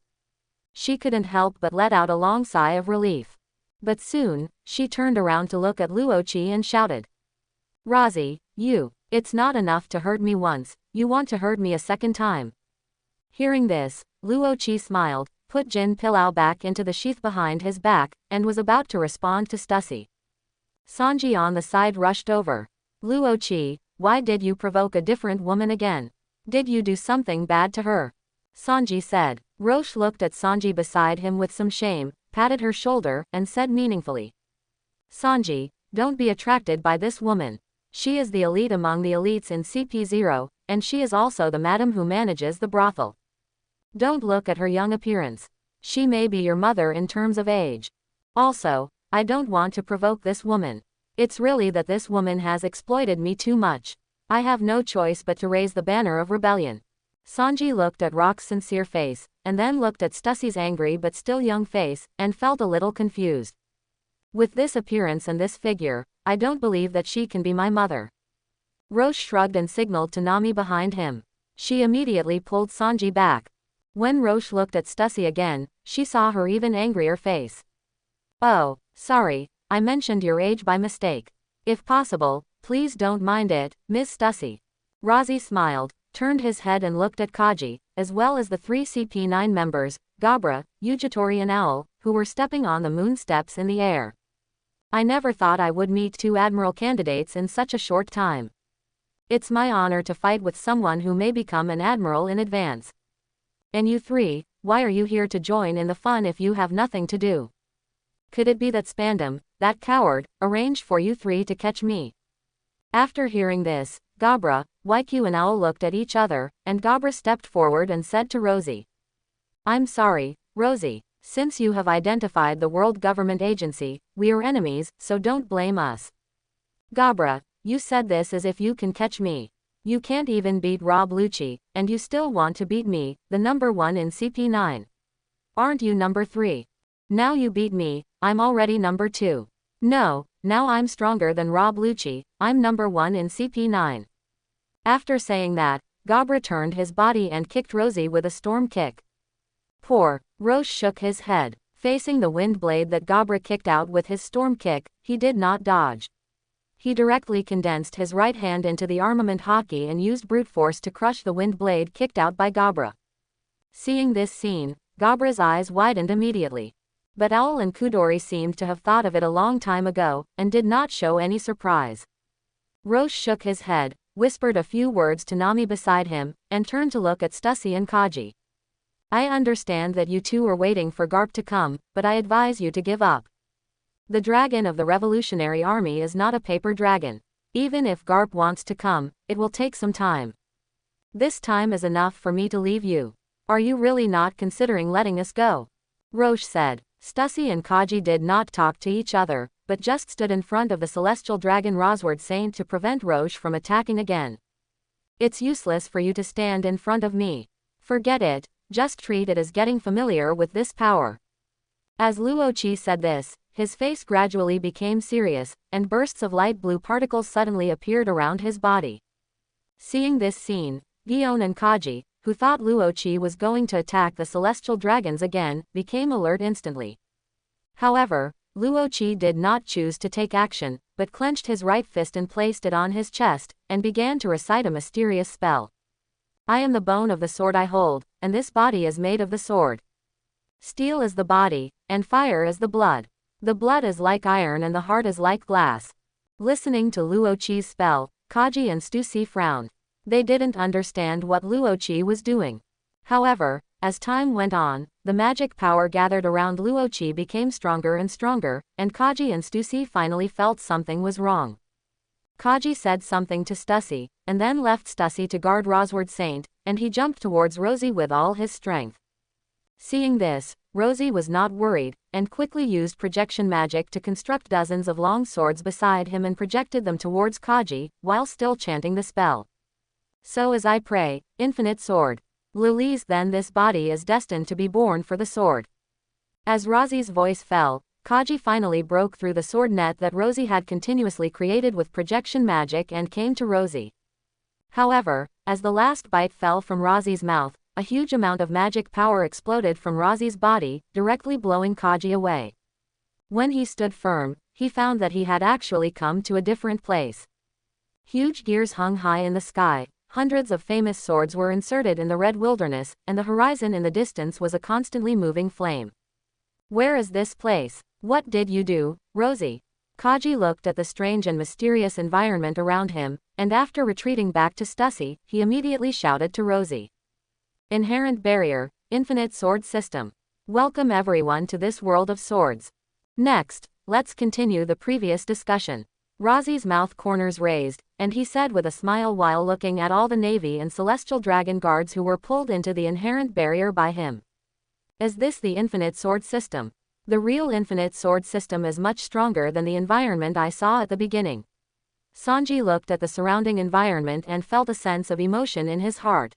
[SPEAKER 1] She couldn't help but let out a long sigh of relief. But soon, she turned around to look at Luoqi and shouted. Rosie, it's not enough to hurt me once, you want to hurt me a second time. Hearing this, Luoqi smiled, put Jin Pilao back into the sheath behind his back, and was about to respond to Stussy. Sanji on the side rushed over. Luoqi, why did you provoke a different woman again? Did you do something bad to her? Sanji said. Roche looked at Sanji beside him with some shame, patted her shoulder, and said meaningfully. Sanji, don't be attracted by this woman. She is the elite among the elites in CP0, and she is also the madam who manages the brothel. Don't look at her young appearance. She may be your mother in terms of age. Also, I don't want to provoke this woman. It's really that this woman has exploited me too much. I have no choice but to raise the banner of rebellion. Sanji looked at Rock's sincere face, and then looked at Stussy's angry but still young face, and felt a little confused. With this appearance and this figure, I don't believe that she can be my mother. Roche shrugged and signaled to Nami behind him. She immediately pulled Sanji back. When Roche looked at Stussy again, she saw her even angrier face. Oh, sorry, I mentioned your age by mistake. If possible, please don't mind it, Miss Stussy. Razi smiled, turned his head and looked at Kaji, as well as the 3 CP9 members, Gabra, Yujitori and Owl, who were stepping on the moon steps in the air. I never thought I would meet 2 admiral candidates in such a short time. It's my honor to fight with someone who may become an admiral in advance. And you 3, why are you here to join in the fun if you have nothing to do? Could it be that Spandam, that coward, arranged for you 3 to catch me? After hearing this, Gabra, YQ and Owl looked at each other, and Gabra stepped forward and said to Rosie. I'm sorry, Rosie, since you have identified the World Government Agency, we are enemies, so don't blame us. Gabra, you said this as if you can catch me. You can't even beat Rob Lucci, and you still want to beat me, the number 1 in CP9. Aren't you number 3? Now you beat me, I'm already number 2. No, now I'm stronger than Rob Lucci, I'm number 1 in CP9. After saying that, Gabra turned his body and kicked Rosie with a storm kick. Poor Roche shook his head. Facing the wind blade that Gabra kicked out with his storm kick, he did not dodge. He directly condensed his right hand into the armament hockey and used brute force to crush the wind blade kicked out by Gabra. Seeing this scene, Gabra's eyes widened immediately. But Owl and Kudori seemed to have thought of it a long time ago, and did not show any surprise. Roche shook his head, whispered a few words to Nami beside him, and turned to look at Stussy and Kaji. I understand that you 2 are waiting for Garp to come, but I advise you to give up. The dragon of the Revolutionary Army is not a paper dragon. Even if Garp wants to come, it will take some time. This time is enough for me to leave you. Are you really not considering letting us go? Roche said. Stussy and Kaji did not talk to each other, but just stood in front of the celestial dragon Rosward Saint to prevent Roche from attacking again. It's useless for you to stand in front of me. Forget it, just treat it as getting familiar with this power. As Luochi said this, his face gradually became serious, and bursts of light blue particles suddenly appeared around his body. Seeing this scene, Gion and Kaji, who thought Luochi was going to attack the celestial dragons again, became alert instantly. However, Luochi did not choose to take action, but clenched his right fist and placed it on his chest, and began to recite a mysterious spell. I am the bone of the sword I hold, and this body is made of the sword. Steel is the body, and fire is the blood. The blood is like iron and the heart is like glass. Listening to Luochi's spell, Kaji and Stussy frowned. They didn't understand what Luochi was doing. However, as time went on, the magic power gathered around Luochi became stronger and stronger, and Kaji and Stussy finally felt something was wrong. Kaji said something to Stussy, and then left Stussy to guard Rosward Saint, and he jumped towards Rosie with all his strength. Seeing this, Rosie was not worried, and quickly used projection magic to construct dozens of long swords beside him and projected them towards Kaji, while still chanting the spell. So as I pray, infinite sword. Lily's then this body is destined to be born for the sword. As Rosie's voice fell, Kaji finally broke through the sword net that Rosie had continuously created with projection magic and came to Rosie. However, as the last bite fell from Rosie's mouth, a huge amount of magic power exploded from Rosie's body, directly blowing Kaji away. When he stood firm, he found that he had actually come to a different place. Huge gears hung high in the sky. Hundreds of famous swords were inserted in the red wilderness, and the horizon in the distance was a constantly moving flame. Where is this place? What did you do, Rosie? Kaji looked at the strange and mysterious environment around him, and after retreating back to Stussy, he immediately shouted to Rosie. Inherent barrier, infinite sword system. Welcome everyone to this world of swords. Next, let's continue the previous discussion. Rosie's mouth corners raised, and he said with a smile while looking at all the Navy and Celestial Dragon guards who were pulled into the inherent barrier by him. Is this the infinite sword system? The real infinite sword system is much stronger than the environment I saw at the beginning. Sanji looked at the surrounding environment and felt a sense of emotion in his heart.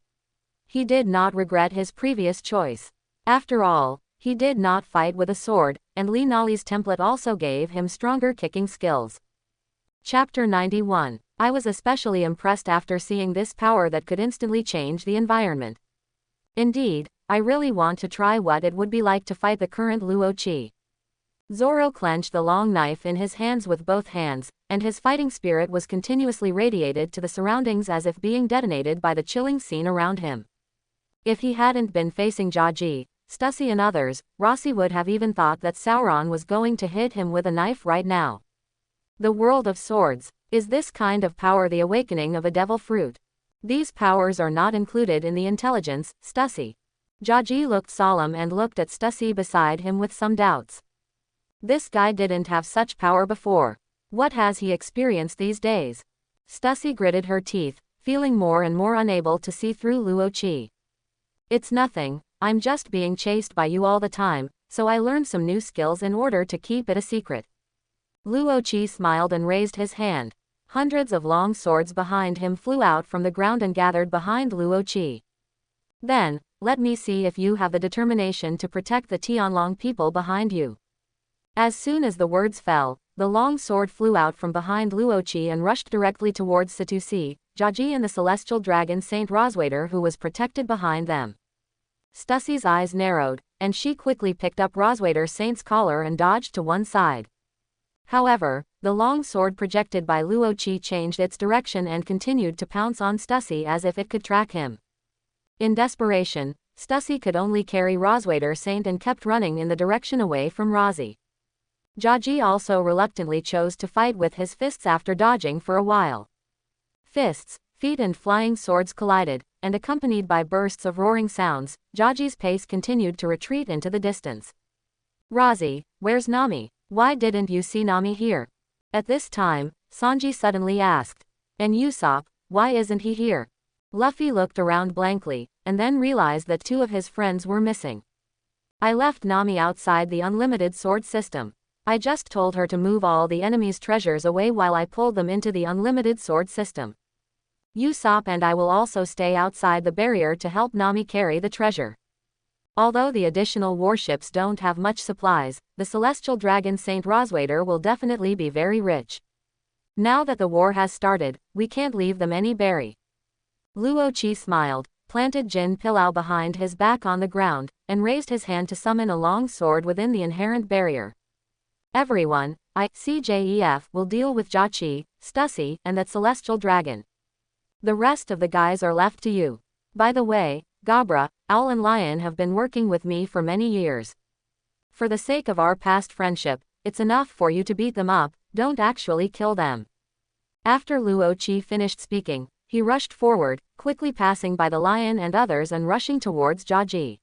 [SPEAKER 1] He did not regret his previous choice. After all, he did not fight with a sword, and Lee Nolly's template also gave him stronger kicking skills. Chapter 91. I was especially impressed after seeing this power that could instantly change the environment. Indeed, I really want to try what it would be like to fight the current Luo Qi. Zoro clenched the long knife in his hands with both hands, and his fighting spirit was continuously radiated to the surroundings as if being detonated by the chilling scene around him. If he hadn't been facing Jaji, Stussy and others, Rossi would have even thought that Sauron was going to hit him with a knife right now. The world of swords. Is this kind of power the awakening of a devil fruit? These powers are not included in the intelligence, Stussy. Jaji looked solemn and looked at Stussy beside him with some doubts. This guy didn't have such power before. What has he experienced these days? Stussy gritted her teeth, feeling more and more unable to see through Luo Qi. It's nothing, I'm just being chased by you all the time, so I learned some new skills in order to keep it a secret. Luo Qi smiled and raised his hand. Hundreds of long swords behind him flew out from the ground and gathered behind Luo Qi. Then, let me see if you have the determination to protect the Tianlong people behind you. As soon as the words fell, the long sword flew out from behind Luo Qi and rushed directly towards Satusi, Jaji and the celestial dragon Saint Roswaiter who was protected behind them. Stussy's eyes narrowed, and she quickly picked up Roswaiter Saint's collar and dodged to one side. However, the long sword projected by Luo Qi changed its direction and continued to pounce on Stussy as if it could track him. In desperation, Stussy could only carry Roswaiter Saint and kept running in the direction away from Rozzy. Jaji also reluctantly chose to fight with his fists after dodging for a while. Fists, feet and flying swords collided, and accompanied by bursts of roaring sounds, Jaji's pace continued to retreat into the distance. Rozzy, where's Nami? Why didn't you see Nami here? At this time, Sanji suddenly asked. And Usopp, why isn't he here? Luffy looked around blankly, and then realized that two of his friends were missing. I left Nami outside the unlimited sword system. I just told her to move all the enemy's treasures away while I pulled them into the unlimited sword system. Usopp and I will also stay outside the barrier to help Nami carry the treasure. Although the additional warships don't have much supplies, the celestial dragon Saint Roswaiter will definitely be very rich. Now that the war has started, we can't leave them any berry. Luo Qi smiled, planted Jin Pilao behind his back on the ground, and raised his hand to summon a long sword within the inherent barrier. Everyone, CJEF will deal with Jachi, Stussy, and that celestial dragon. The rest of the guys are left to you. By the way, Gabra, Owl and Lion have been working with me for many years. For the sake of our past friendship, it's enough for you to beat them up, don't actually kill them. After Luo Qi finished speaking, he rushed forward, quickly passing by the lion and others and rushing towards Jaji.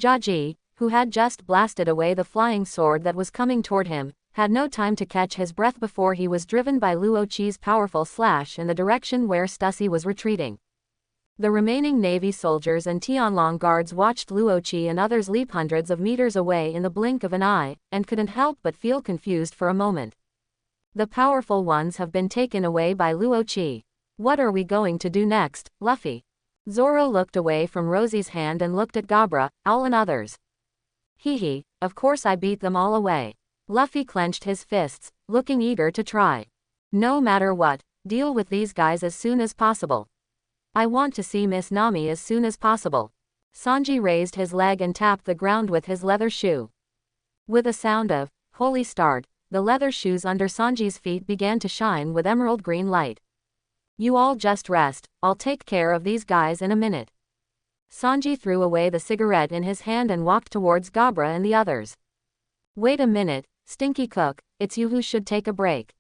[SPEAKER 1] Jaji, who had just blasted away the flying sword that was coming toward him, had no time to catch his breath before he was driven by Luo Qi's powerful slash in the direction where Stussy was retreating. The remaining Navy soldiers and Tianlong guards watched Luo Qi and others leap hundreds of meters away in the blink of an eye, and couldn't help but feel confused for a moment. The powerful ones have been taken away by Luo Qi. What are we going to do next, Luffy? Zoro looked away from Rosie's hand and looked at Gabra, Owl and others. Hee, of course I beat them all away. Luffy clenched his fists, looking eager to try. No matter what, deal with these guys as soon as possible. I want to see Miss Nami as soon as possible. Sanji raised his leg and tapped the ground with his leather shoe. With a sound of, holy start, the leather shoes under Sanji's feet began to shine with emerald green light. You all just rest, I'll take care of these guys in a minute. Sanji threw away the cigarette in his hand and walked towards Gabra and the others. Wait a minute, Stinky Cook, it's you who should take a break.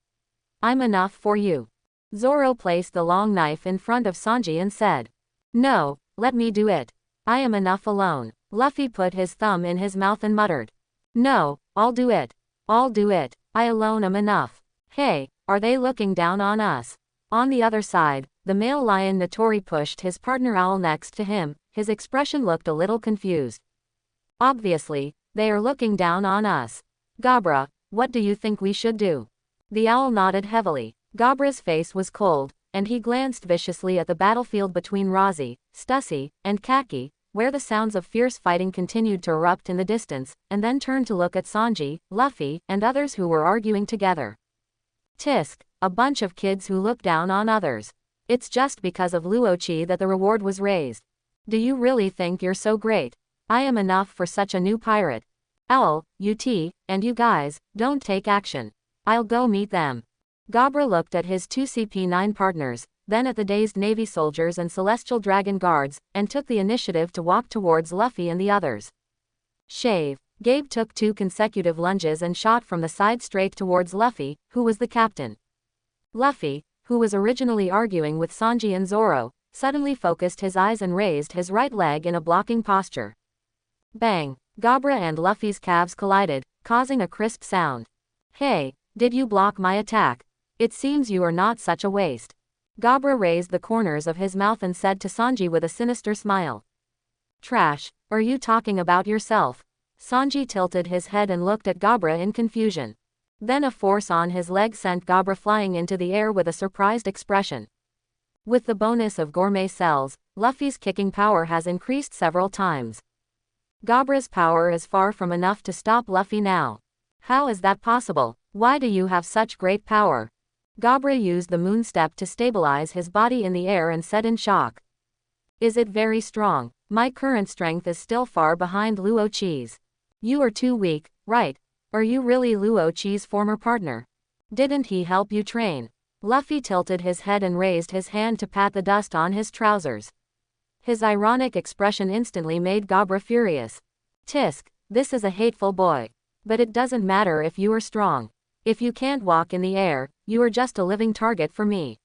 [SPEAKER 1] I'm enough for you. Zoro placed the long knife in front of Sanji and said. No, let me do it. I am enough alone. Luffy put his thumb in his mouth and muttered. No, I'll do it. I'll do it. I alone am enough. Hey, are they looking down on us? On the other side, the male lion Natori pushed his partner Owl next to him. His expression looked a little confused. Obviously, they are looking down on us. Gabra, what do you think we should do? The owl nodded heavily. Gabra's face was cold, and he glanced viciously at the battlefield between Rozzy, Stussy, and Kaki, where the sounds of fierce fighting continued to erupt in the distance, and then turned to look at Sanji, Luffy, and others who were arguing together. Tisk, a bunch of kids who look down on others. It's just because of Luo Qi that the reward was raised. Do you really think you're so great? I am enough for such a new pirate. Owl, and you guys, don't take action. I'll go meet them. Gabra looked at his two CP9 partners, then at the dazed Navy soldiers and Celestial Dragon guards, and took the initiative to walk towards Luffy and the others. Shave. Gabe took 2 consecutive lunges and shot from the side straight towards Luffy, who was the captain. Luffy, who was originally arguing with Sanji and Zoro, suddenly focused his eyes and raised his right leg in a blocking posture. Bang! Gabra and Luffy's calves collided, causing a crisp sound. Hey, did you block my attack? It seems you are not such a waste. Gabra raised the corners of his mouth and said to Sanji with a sinister smile. Trash, are you talking about yourself? Sanji tilted his head and looked at Gabra in confusion. Then a force on his leg sent Gabra flying into the air with a surprised expression. With the bonus of gourmet cells, Luffy's kicking power has increased several times. Gabra's power is far from enough to stop Luffy now. How is that possible? Why do you have such great power? Gabra used the moon step to stabilize his body in the air and said in shock. Is it very strong? My current strength is still far behind Luo Chi's. You are too weak, right? Are you really Luo Chi's former partner? Didn't he help you train? Luffy tilted his head and raised his hand to pat the dust on his trousers. His ironic expression instantly made Gabra furious. Tisk, this is a hateful boy. But it doesn't matter if you are strong. If you can't walk in the air, you are just a living target for me.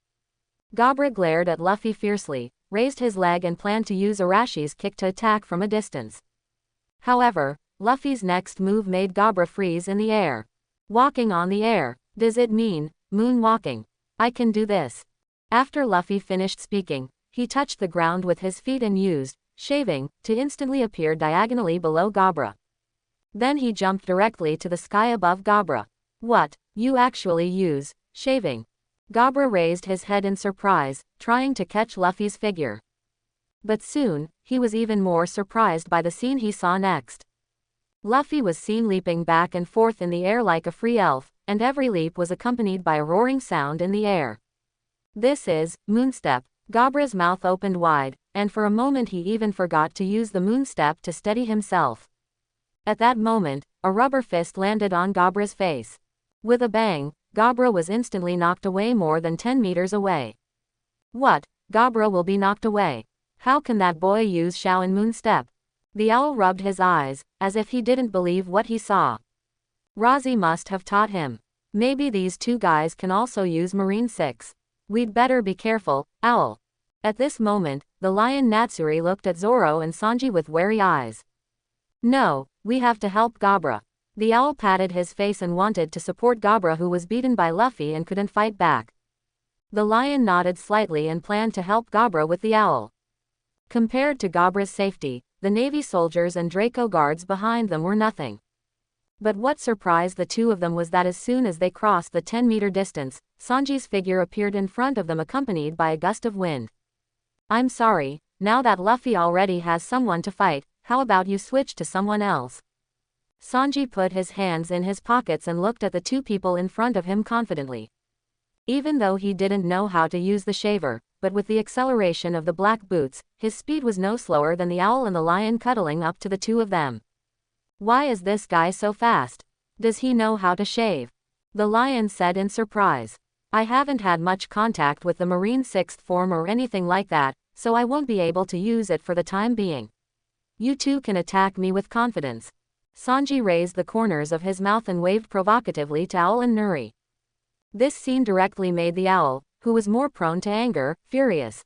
[SPEAKER 1] Gabra glared at Luffy fiercely, raised his leg and planned to use Arashi's kick to attack from a distance. However, Luffy's next move made Gabra freeze in the air. Walking on the air, does it mean moonwalking? I can do this. After Luffy finished speaking, he touched the ground with his feet and used shaving to instantly appear diagonally below Gabra. Then he jumped directly to the sky above Gabra. What, you actually use shaving? Gabra raised his head in surprise, trying to catch Luffy's figure. But soon, he was even more surprised by the scene he saw next. Luffy was seen leaping back and forth in the air like a free elf, and every leap was accompanied by a roaring sound in the air. This is moonstep. Gabra's mouth opened wide, and for a moment he even forgot to use the moonstep to steady himself. At that moment, a rubber fist landed on Gabra's face. With a bang, Gabra was instantly knocked away more than 10 meters away. What? Gabra will be knocked away. How can that boy use Shaolin Moonstep? The owl rubbed his eyes, as if he didn't believe what he saw. Razi must have taught him. Maybe these 2 guys can also use Marine 6. We'd better be careful, Owl. At this moment, the lion Natsuri looked at Zoro and Sanji with wary eyes. No, we have to help Gabra. The owl patted his face and wanted to support Gabra, who was beaten by Luffy and couldn't fight back. The lion nodded slightly and planned to help Gabra with the owl. Compared to Gabra's safety, the Navy soldiers and Draco guards behind them were nothing. But what surprised the 2 of them was that as soon as they crossed the 10-meter distance, Sanji's figure appeared in front of them accompanied by a gust of wind. I'm sorry, now that Luffy already has someone to fight, how about you switch to someone else? Sanji put his hands in his pockets and looked at the 2 people in front of him confidently. Even though he didn't know how to use the shaver, but with the acceleration of the black boots, his speed was no slower than the owl and the lion cuddling up to the 2 of them. Why is this guy so fast? Does he know how to shave? The lion said in surprise. I haven't had much contact with the Marine 6th form or anything like that, so I won't be able to use it for the time being. You 2 can attack me with confidence. Sanji raised the corners of his mouth and waved provocatively to Owl and Nuri. This scene directly made the owl, who was more prone to anger, furious.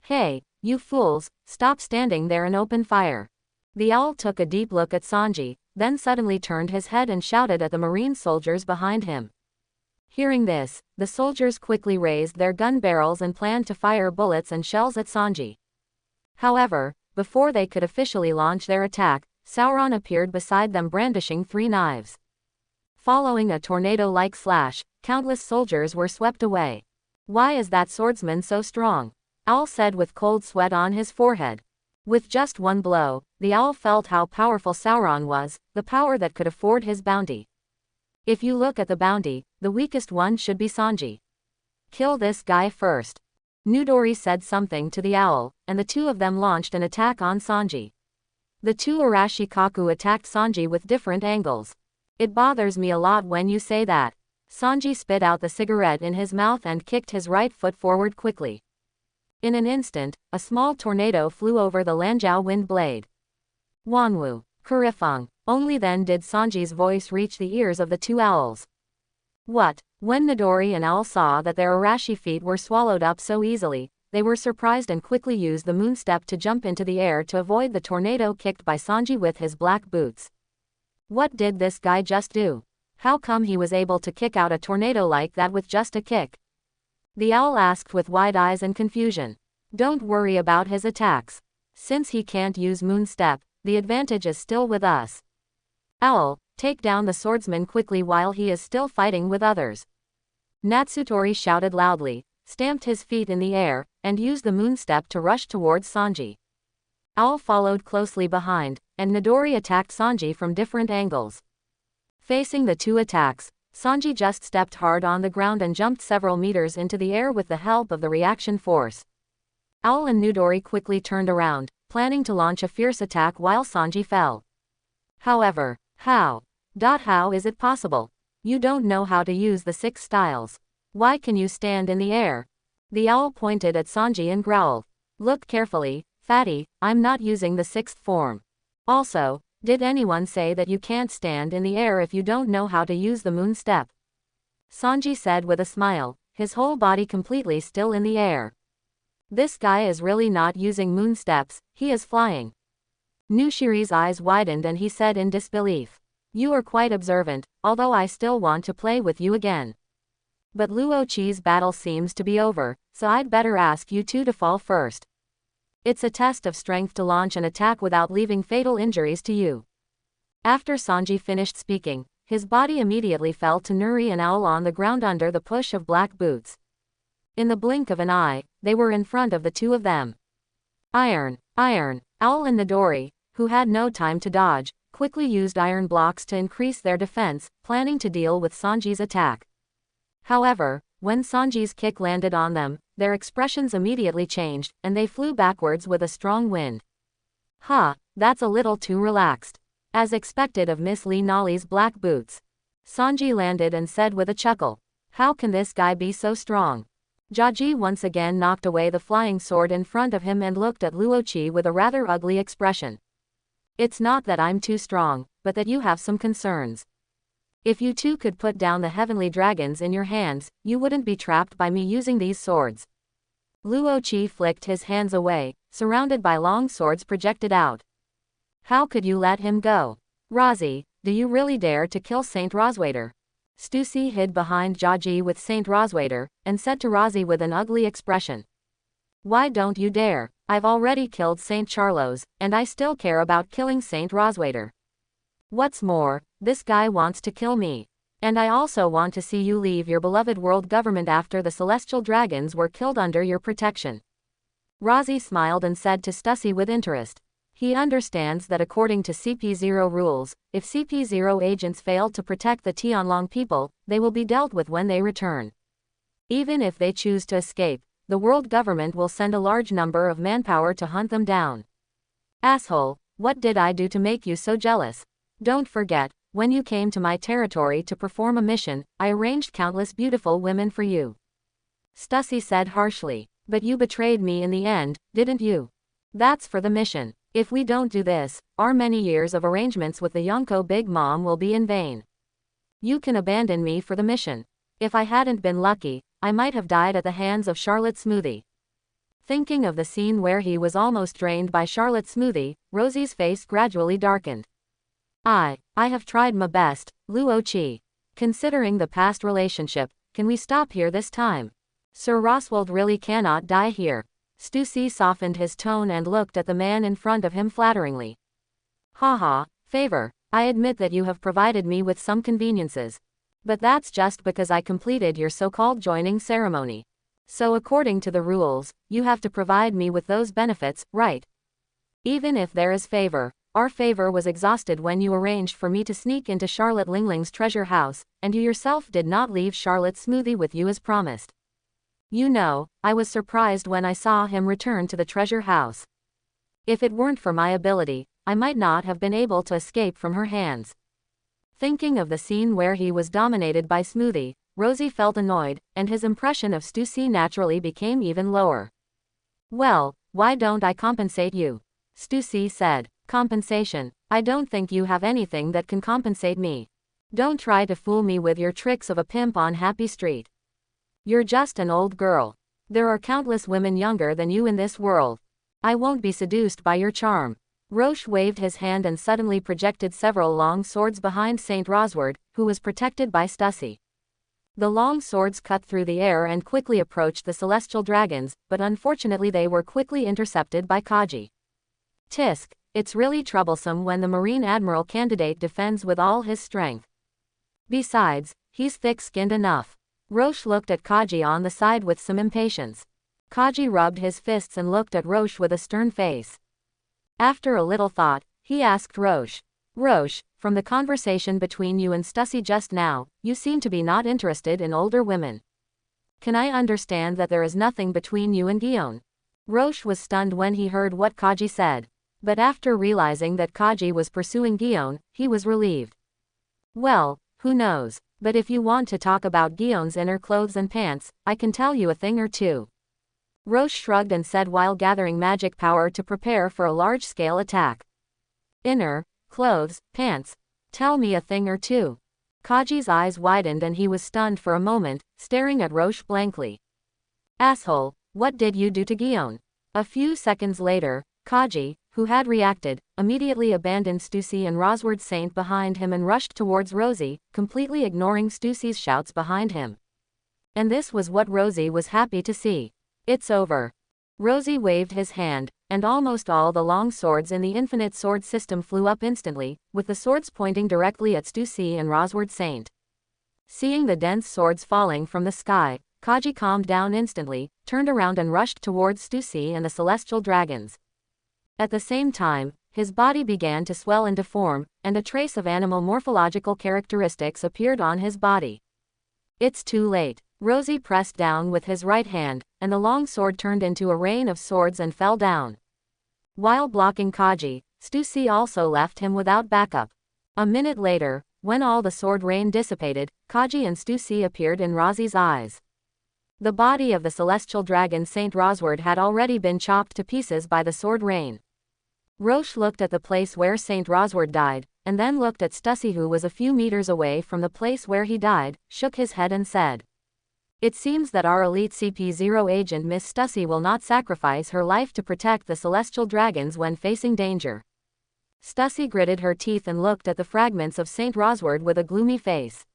[SPEAKER 1] Hey, you fools, stop standing there and open fire. The owl took a deep look at Sanji, then suddenly turned his head and shouted at the Marine soldiers behind him. Hearing this, the soldiers quickly raised their gun barrels and planned to fire bullets and shells at Sanji. However, before they could officially launch their attack, Sauron appeared beside them brandishing 3 knives. Following a tornado-like slash, countless soldiers were swept away. Why is that swordsman so strong? Owl said with cold sweat on his forehead. With just 1 blow, the owl felt how powerful Sauron was, the power that could afford his bounty. If you look at the bounty, the weakest one should be Sanji. Kill this guy first. Nudori said something to the owl, and the 2 of them launched an attack on Sanji. The two Arashikaku attacked Sanji with different angles. It bothers me a lot when you say that. Sanji spit out the cigarette in his mouth and kicked his right foot forward quickly. In an instant, a small tornado flew over the Lanzhou wind blade. Wanwu, Kurifeng. Only then did Sanji's voice reach the ears of the two owls. What? When Midori and Owl saw that their Arashi feet were swallowed up so easily, they were surprised and quickly used the moon step to jump into the air to avoid the tornado kicked by Sanji with his black boots. What did this guy just do? How come he was able to kick out a tornado like that with just a kick? The owl asked with wide eyes and confusion. Don't worry about his attacks. Since he can't use moon step, the advantage is still with us. Owl, take down the swordsman quickly while he is still fighting with others. Natsutori shouted loudly, stamped his feet in the air, and used the moon step to rush towards Sanji. Owl followed closely behind, and Midori attacked Sanji from different angles. Facing the two attacks, Sanji just stepped hard on the ground and jumped several meters into the air with the help of the reaction force. Owl and Midori quickly turned around, planning to launch a fierce attack while Sanji fell. However, how is it possible? You don't know how to use the 6 styles. Why can you stand in the air? The owl pointed at Sanji and growled. Look carefully, fatty, I'm not using the 6th form. Also, did anyone say that you can't stand in the air if you don't know how to use the moon step? Sanji said with a smile, his whole body completely still in the air. This guy is really not using moon steps, he is flying. Nushiri's eyes widened and he said in disbelief. You are quite observant, although I still want to play with you again. But Luoqi's battle seems to be over, so I'd better ask you two to fall first. It's a test of strength to launch an attack without leaving fatal injuries to you. After Sanji finished speaking, his body immediately fell to Nuri and Owl on the ground under the push of black boots. In the blink of an eye, they were in front of the two of them. Iron. Owl and Midori, who had no time to dodge, quickly used iron blocks to increase their defense, planning to deal with Sanji's attack. However, when Sanji's kick landed on them, their expressions immediately changed, and they flew backwards with a strong wind. That's a little too relaxed. As expected of Miss Lee Nolly's black boots. Sanji landed and said with a chuckle. How can this guy be so strong? Jaji once again knocked away the flying sword in front of him and looked at Luoqi with a rather ugly expression. It's not that I'm too strong, but that you have some concerns. If you two could put down the heavenly dragons in your hands, you wouldn't be trapped by me using these swords. Luoqi flicked his hands away, surrounded by long swords projected out. How could you let him go? Razi, do you really dare to kill Saint Roswaiter? Stussy hid behind Jaji with Saint Roswaiter, and said to Razi with an ugly expression. Why don't you dare? I've already killed Saint Charlos, and I still care about killing Saint Roswaiter. What's more, this guy wants to kill me. And I also want to see you leave your beloved world government after the celestial dragons were killed under your protection. Razi smiled and said to Stussy with interest. He understands that according to CP0 rules, if CP0 agents fail to protect the Tianlong people, they will be dealt with when they return. Even if they choose to escape, the world government will send a large number of manpower to hunt them down. Asshole, what did I do to make you so jealous? Don't forget, when you came to my territory to perform a mission, I arranged countless beautiful women for you. Stussy said harshly. But you betrayed me in the end, didn't you? That's for the mission. If we don't do this, our many years of arrangements with the Yonko Big Mom will be in vain. You can abandon me for the mission. If I hadn't been lucky, I might have died at the hands of Charlotte Smoothie. Thinking of the scene where he was almost drained by Charlotte Smoothie, Rosie's face gradually darkened. I have tried my best, Luoqi. Considering the past relationship, can we stop here this time? Sir Roswald really cannot die here. Stussy softened his tone and looked at the man in front of him flatteringly. Favor, I admit that you have provided me with some conveniences. But that's just because I completed your so-called joining ceremony. So according to the rules, you have to provide me with those benefits, right? Even if there is favor, our favor was exhausted when you arranged for me to sneak into Charlotte Lingling's treasure house, and you yourself did not leave Charlotte Smoothie with you as promised. You know, I was surprised when I saw him return to the treasure house. If it weren't for my ability, I might not have been able to escape from her hands. Thinking of the scene where he was dominated by Smoothie, Rosie felt annoyed, and his impression of Stussy naturally became even lower. Well, why don't I compensate you? Stussy said. Compensation? I don't think you have anything that can compensate me. Don't try to fool me with your tricks of a pimp on Happy Street. You're just an old girl. There are countless women younger than you in this world. I won't be seduced by your charm. Roche waved his hand and suddenly projected several long swords behind Saint Rosward, who was protected by Stussy. The long swords cut through the air and quickly approached the celestial dragons, but unfortunately they were quickly intercepted by Kaji. Tisk, it's really troublesome when the Marine Admiral candidate defends with all his strength. Besides, he's thick-skinned enough. Roche looked at Kaji on the side with some impatience. Kaji rubbed his fists and looked at Roche with a stern face. After a little thought, he asked Roche, from the conversation between you and Stussy just now, you seem to be not interested in older women. Can I understand that there is nothing between you and Guillaume? Roche was stunned when he heard what Kaji said. But after realizing that Kaji was pursuing Guillaume, he was relieved. Well, who knows, but if you want to talk about Guillaume's inner clothes and pants, I can tell you a thing or two. Roche shrugged and said while gathering magic power to prepare for a large-scale attack. Inner clothes, pants. Tell me a thing or two. Kaji's eyes widened and he was stunned for a moment, staring at Roche blankly. Asshole, what did you do to Guillaume? A few seconds later, Kaji, who had reacted, immediately abandoned Stussy and Rosward Saint behind him and rushed towards Rosie, completely ignoring Stussy's shouts behind him. And this was what Rosie was happy to see. It's over. Rosie waved his hand, and almost all the long swords in the infinite sword system flew up instantly, with the swords pointing directly at Stussy and Rosward Saint. Seeing the dense swords falling from the sky, Kaji calmed down instantly, turned around and rushed towards Stussy and the celestial dragons. At the same time, his body began to swell and deform, and a trace of animal morphological characteristics appeared on his body. It's too late. Rosie pressed down with his right hand, and the long sword turned into a rain of swords and fell down. While blocking Kaji, Stussy also left him without backup. A minute later, when all the sword rain dissipated, Kaji and Stussy appeared in Rosie's eyes. The body of the celestial dragon Saint Rosward had already been chopped to pieces by the sword rain. Roche looked at the place where Saint Rosward died, and then looked at Stussy who was a few meters away from the place where he died, shook his head and said, "It seems that our elite CP0 agent Miss Stussy will not sacrifice her life to protect the celestial dragons when facing danger." Stussy gritted her teeth and looked at the fragments of Saint Rosward with a gloomy face.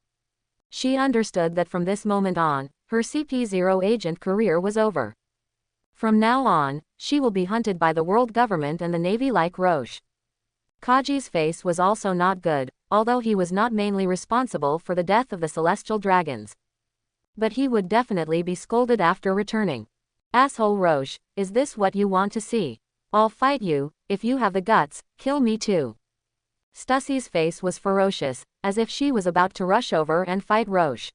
[SPEAKER 1] She understood that from this moment on, her CP0 agent career was over. From now on, she will be hunted by the world government and the Navy like Roche. Kaji's face was also not good, although he was not mainly responsible for the death of the celestial dragons. But he would definitely be scolded after returning. Asshole Roche, is this what you want to see? I'll fight you, if you have the guts, kill me too. Stussy's face was ferocious, as if she was about to rush over and fight Roche.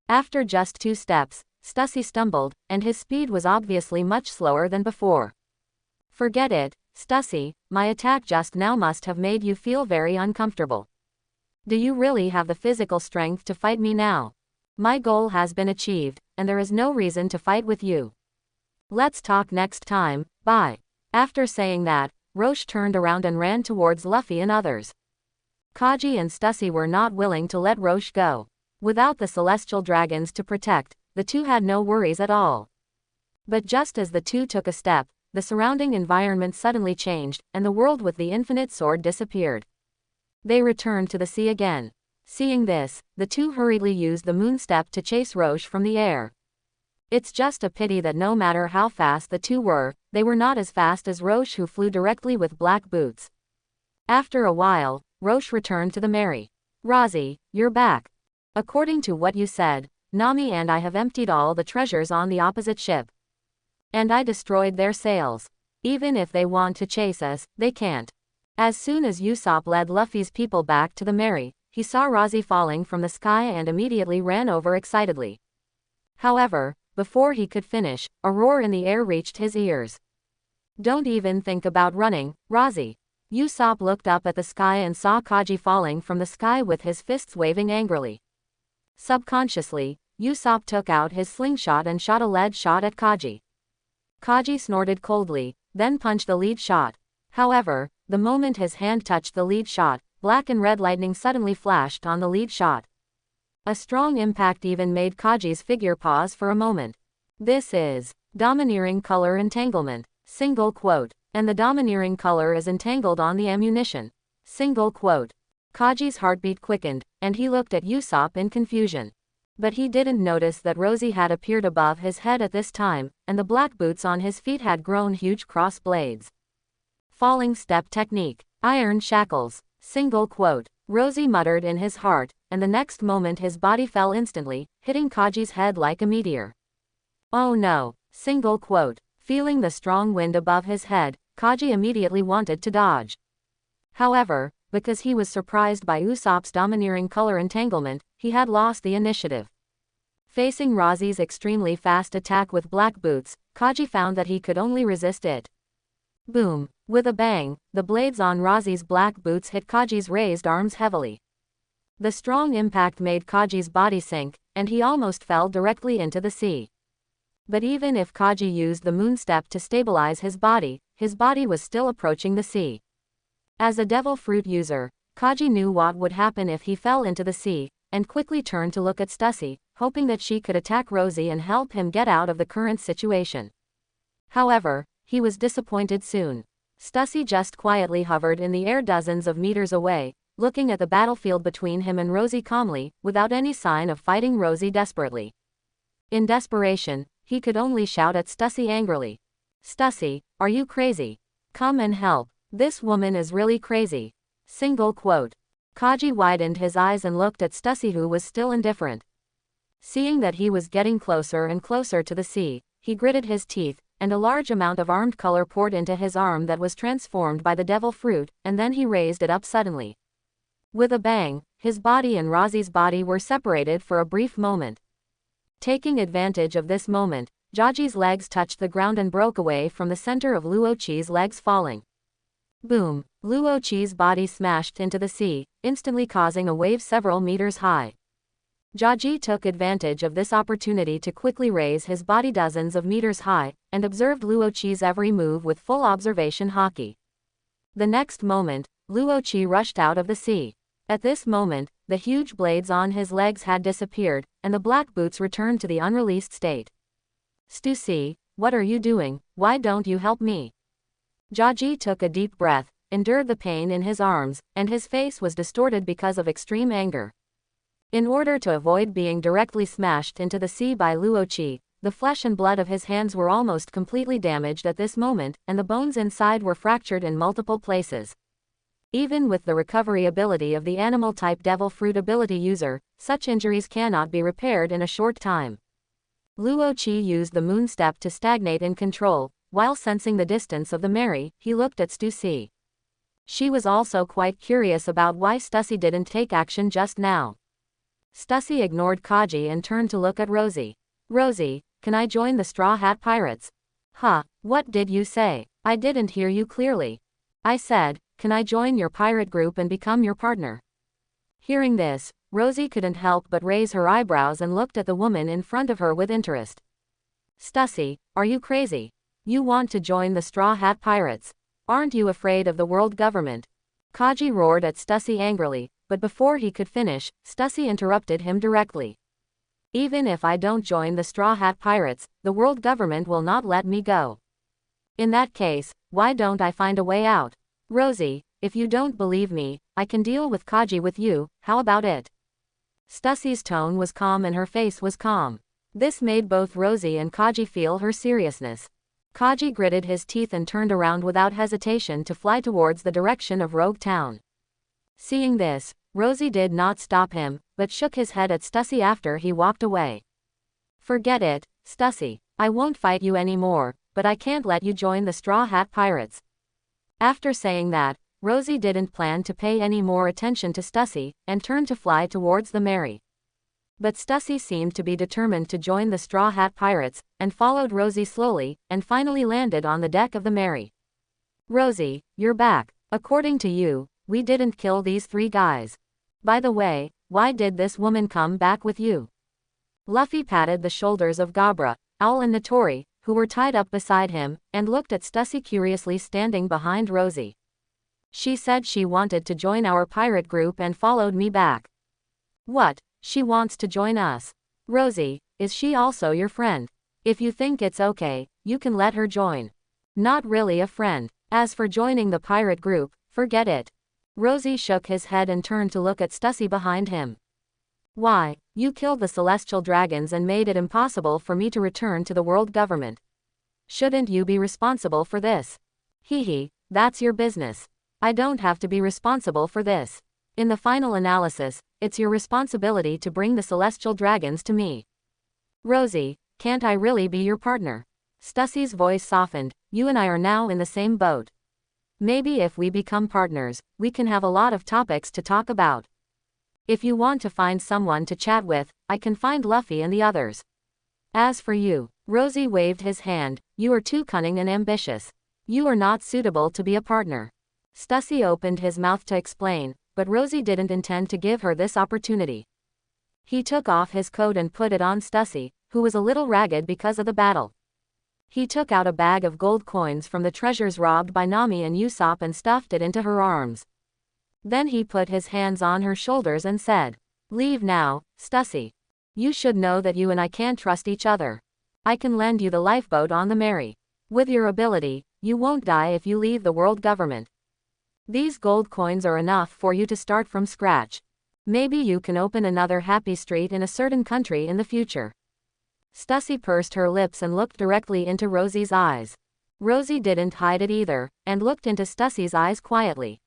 [SPEAKER 1] After just 2 steps, Stussy stumbled, and his speed was obviously much slower than before. Forget it, Stussy, my attack just now must have made you feel very uncomfortable. Do you really have the physical strength to fight me now? My goal has been achieved, and there is no reason to fight with you. Let's talk next time, bye. After saying that, Roche turned around and ran towards Luffy and others. Kaji and Stussy were not willing to let Roche go. Without the celestial dragons to protect, the two had no worries at all. But just as the two took a step, the surrounding environment suddenly changed, and the world with the infinite sword disappeared. They returned to the sea again. Seeing this, the two hurriedly used the moon step to chase Roche from the air. It's just a pity that no matter how fast the two were, they were not as fast as Roche who flew directly with black boots. After a while, Roche returned to the Mary. Rosie, you're back. According to what you said, Nami and I have emptied all the treasures on the opposite ship. And I destroyed their sails. Even if they want to chase us, they can't. As soon as Usopp led Luffy's people back to the Mary, he saw Rosie falling from the sky and immediately ran over excitedly. However, before he could finish, a roar in the air reached his ears. Don't even think about running, Rosie. Usopp looked up at the sky and saw Kaji falling from the sky with his fists waving angrily. Subconsciously, Usopp took out his slingshot and shot a lead shot at Kaji. Kaji snorted coldly, then punched the lead shot. However, the moment his hand touched the lead shot, black and red lightning suddenly flashed on the lead shot. A strong impact even made Kaji's figure pause for a moment. This is domineering color entanglement. Single quote. And the domineering color is entangled on the ammunition. Single quote. Kaji's heartbeat quickened, and he looked at Usopp in confusion. But he didn't notice that Rosie had appeared above his head at this time, and the black boots on his feet had grown huge cross blades. Falling step technique. Iron shackles. Single quote. Rosie muttered in his heart, and the next moment his body fell instantly, hitting Kaji's head like a meteor. Oh no. Single quote. Feeling the strong wind above his head, Kaji immediately wanted to dodge. However, because he was surprised by Usopp's domineering color entanglement, he had lost the initiative. Facing Rosie's extremely fast attack with black boots, Kaji found that he could only resist it. Boom! With a bang, the blades on Rosie's black boots hit Kaji's raised arms heavily. The strong impact made Kaji's body sink, and he almost fell directly into the sea. But even if Kaji used the moon step to stabilize his body was still approaching the sea. As a devil fruit user, Kaji knew what would happen if he fell into the sea, and quickly turned to look at Stussy, hoping that she could attack Rosie and help him get out of the current situation. However, he was disappointed soon. Stussy just quietly hovered in the air dozens of meters away, looking at the battlefield between him and Rosie calmly, without any sign of fighting Rosie desperately. In desperation, he could only shout at Stussy angrily. Stussy, are you crazy? Come and help. This woman is really crazy. Single quote. Kaji widened his eyes and looked at Stussy, who was still indifferent. Seeing that he was getting closer and closer to the sea, he gritted his teeth, and a large amount of armed color poured into his arm that was transformed by the devil fruit, and then he raised it up suddenly. With a bang, his body and Rosie's body were separated for a brief moment. Taking advantage of this moment, Jaji's legs touched the ground and broke away from the center of Luochi's legs, falling. Boom! Luochi's body smashed into the sea, instantly causing a wave several meters high. Jaji took advantage of this opportunity to quickly raise his body dozens of meters high, and observed Luochi's every move with full observation haki. The next moment, Luochi rushed out of the sea. At this moment, the huge blades on his legs had disappeared, and the black boots returned to the unreleased state. Stussy, what are you doing? Why don't you help me? Jaji took a deep breath, endured the pain in his arms, and his face was distorted because of extreme anger. In order to avoid being directly smashed into the sea by Luochi, the flesh and blood of his hands were almost completely damaged at this moment, and the bones inside were fractured in multiple places. Even with the recovery ability of the animal-type devil fruit ability user, such injuries cannot be repaired in a short time. Luochi used the moon step to stagnate in control. While sensing the distance of the Mary, he looked at Stussy. She was also quite curious about why Stussy didn't take action just now. Stussy ignored Kaji and turned to look at Rosie. Rosie, can I join the Straw Hat Pirates? Huh, what did you say? I didn't hear you clearly. I said, can I join your pirate group and become your partner? Hearing this, Rosie couldn't help but raise her eyebrows and looked at the woman in front of her with interest. Stussy, are you crazy? You want to join the Straw Hat Pirates? Aren't you afraid of the world government? Kaji roared at Stussy angrily, but before he could finish, Stussy interrupted him directly. Even if I don't join the Straw Hat Pirates, the world government will not let me go. In that case, why don't I find a way out? Rosie, if you don't believe me, I can deal with Kaji with you, how about it? Stussy's tone was calm and her face was calm. This made both Rosie and Kaji feel her seriousness. Kaji gritted his teeth and turned around without hesitation to fly towards the direction of Rogue Town. Seeing this, Rosie did not stop him, but shook his head at Stussy after he walked away. Forget it, Stussy. I won't fight you anymore, but I can't let you join the Straw Hat Pirates. After saying that, Rosie didn't plan to pay any more attention to Stussy, and turned to fly towards the Mary. But Stussy seemed to be determined to join the Straw Hat Pirates, and followed Rosie slowly, and finally landed on the deck of the Mary. Rosie, you're back. According to you, we didn't kill these 3 guys. By the way, why did this woman come back with you? Luffy patted the shoulders of Gabra, Owl and Notori, who were tied up beside him, and looked at Stussy curiously standing behind Rosie. She said she wanted to join our pirate group and followed me back. What? She wants to join us? Rosie, is she also your friend? If you think it's okay, you can let her join. Not really a friend. As for joining the pirate group, forget it. Rosie shook his head and turned to look at Stussy behind him. Why, you killed the celestial dragons and made it impossible for me to return to the world government. Shouldn't you be responsible for this? Hee, that's your business. I don't have to be responsible for this. In the final analysis, it's your responsibility to bring the celestial dragons to me. Rosie, can't I really be your partner? Stussy's voice softened. You and I are now in the same boat. Maybe if we become partners, we can have a lot of topics to talk about. If you want to find someone to chat with, I can find Luffy and the others. As for you, Rosie waved his hand, you are too cunning and ambitious. You are not suitable to be a partner. Stussy opened his mouth to explain, but Rosie didn't intend to give her this opportunity. He took off his coat and put it on Stussy, who was a little ragged because of the battle. He took out a bag of gold coins from the treasures robbed by Nami and Usopp and stuffed it into her arms. Then he put his hands on her shoulders and said, Leave now, Stussy. You should know that you and I can't trust each other. I can lend you the lifeboat on the Mary. With your ability, you won't die if you leave the world government. These gold coins are enough for you to start from scratch. Maybe you can open another happy street in a certain country in the future. Stussy pursed her lips and looked directly into Rosie's eyes. Rosie didn't hide it either, and looked into Stussy's eyes quietly.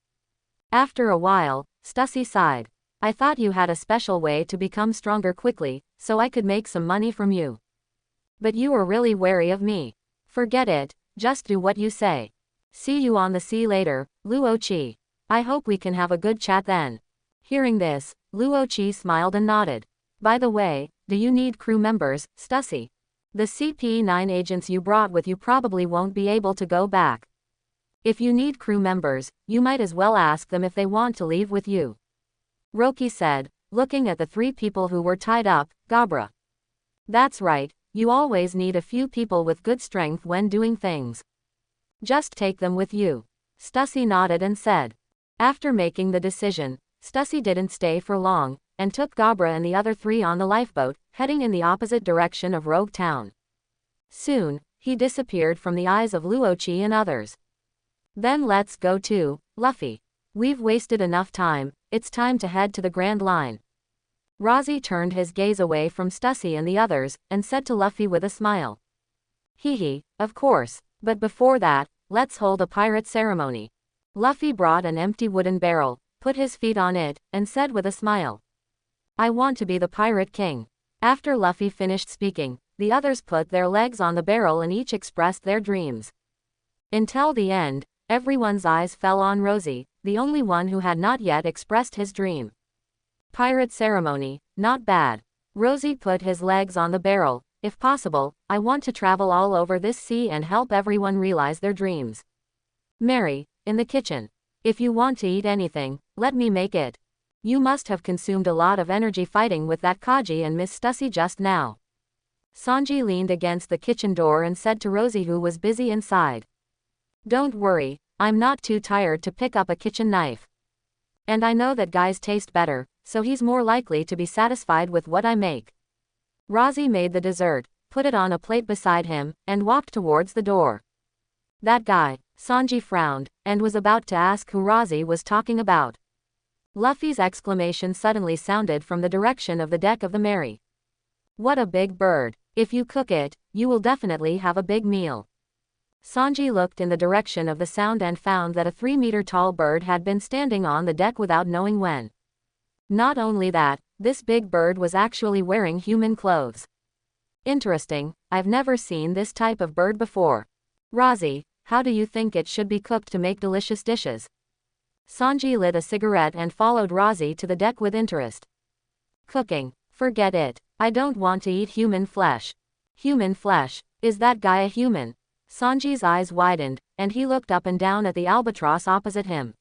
[SPEAKER 1] After a while, Stussy sighed. I thought you had a special way to become stronger quickly, so I could make some money from you. But you were really wary of me. Forget it, just do what you say. See you on the sea later, Luo-Chi. I hope we can have a good chat then. Hearing this, Luo-Chi smiled and nodded. By the way, do you need crew members, Stussy? The CP9 agents you brought with you probably won't be able to go back. If you need crew members, you might as well ask them if they want to leave with you. Roki said, looking at the 3 people who were tied up, Gabra. That's right, you always need a few people with good strength when doing things. Just take them with you. Stussy nodded and said. After making the decision, Stussy didn't stay for long, and took Gabra and the other 3 on the lifeboat, heading in the opposite direction of Rogue Town. Soon, he disappeared from the eyes of Luo-Chi and others. Then let's go too, Luffy. We've wasted enough time, it's time to head to the Grand Line. Rosie turned his gaze away from Stussy and the others, and said to Luffy with a smile. Hee, of course, but before that, let's hold a pirate ceremony. Luffy brought an empty wooden barrel, put his feet on it, and said with a smile. I want to be the Pirate King. After Luffy finished speaking, the others put their legs on the barrel and each expressed their dreams. Until the end, everyone's eyes fell on Rosie, the only one who had not yet expressed his dream. Pirate ceremony, not bad. Rosie put his legs on the barrel. If possible, I want to travel all over this sea and help everyone realize their dreams. Mary, in the kitchen. If you want to eat anything, let me make it. You must have consumed a lot of energy fighting with that Kaji and Miss Stussy just now. Sanji leaned against the kitchen door and said to Rosie, who was busy inside. Don't worry, I'm not too tired to pick up a kitchen knife. And I know that guys taste better, so he's more likely to be satisfied with what I make. Rosie made the dessert, put it on a plate beside him, and walked towards the door. That guy, Sanji frowned, and was about to ask who Rosie was talking about. Luffy's exclamation suddenly sounded from the direction of the deck of the Mary. What a big bird. If you cook it, you will definitely have a big meal. Sanji looked in the direction of the sound and found that a 3-meter-tall bird had been standing on the deck without knowing when. Not only that, this big bird was actually wearing human clothes. Interesting, I've never seen this type of bird before. Rosie, how do you think it should be cooked to make delicious dishes? Sanji lit a cigarette and followed Rosie to the deck with interest. Cooking, forget it. I don't want to eat human flesh. Human flesh, is that guy a human? Sanji's eyes widened, and he looked up and down at the albatross opposite him.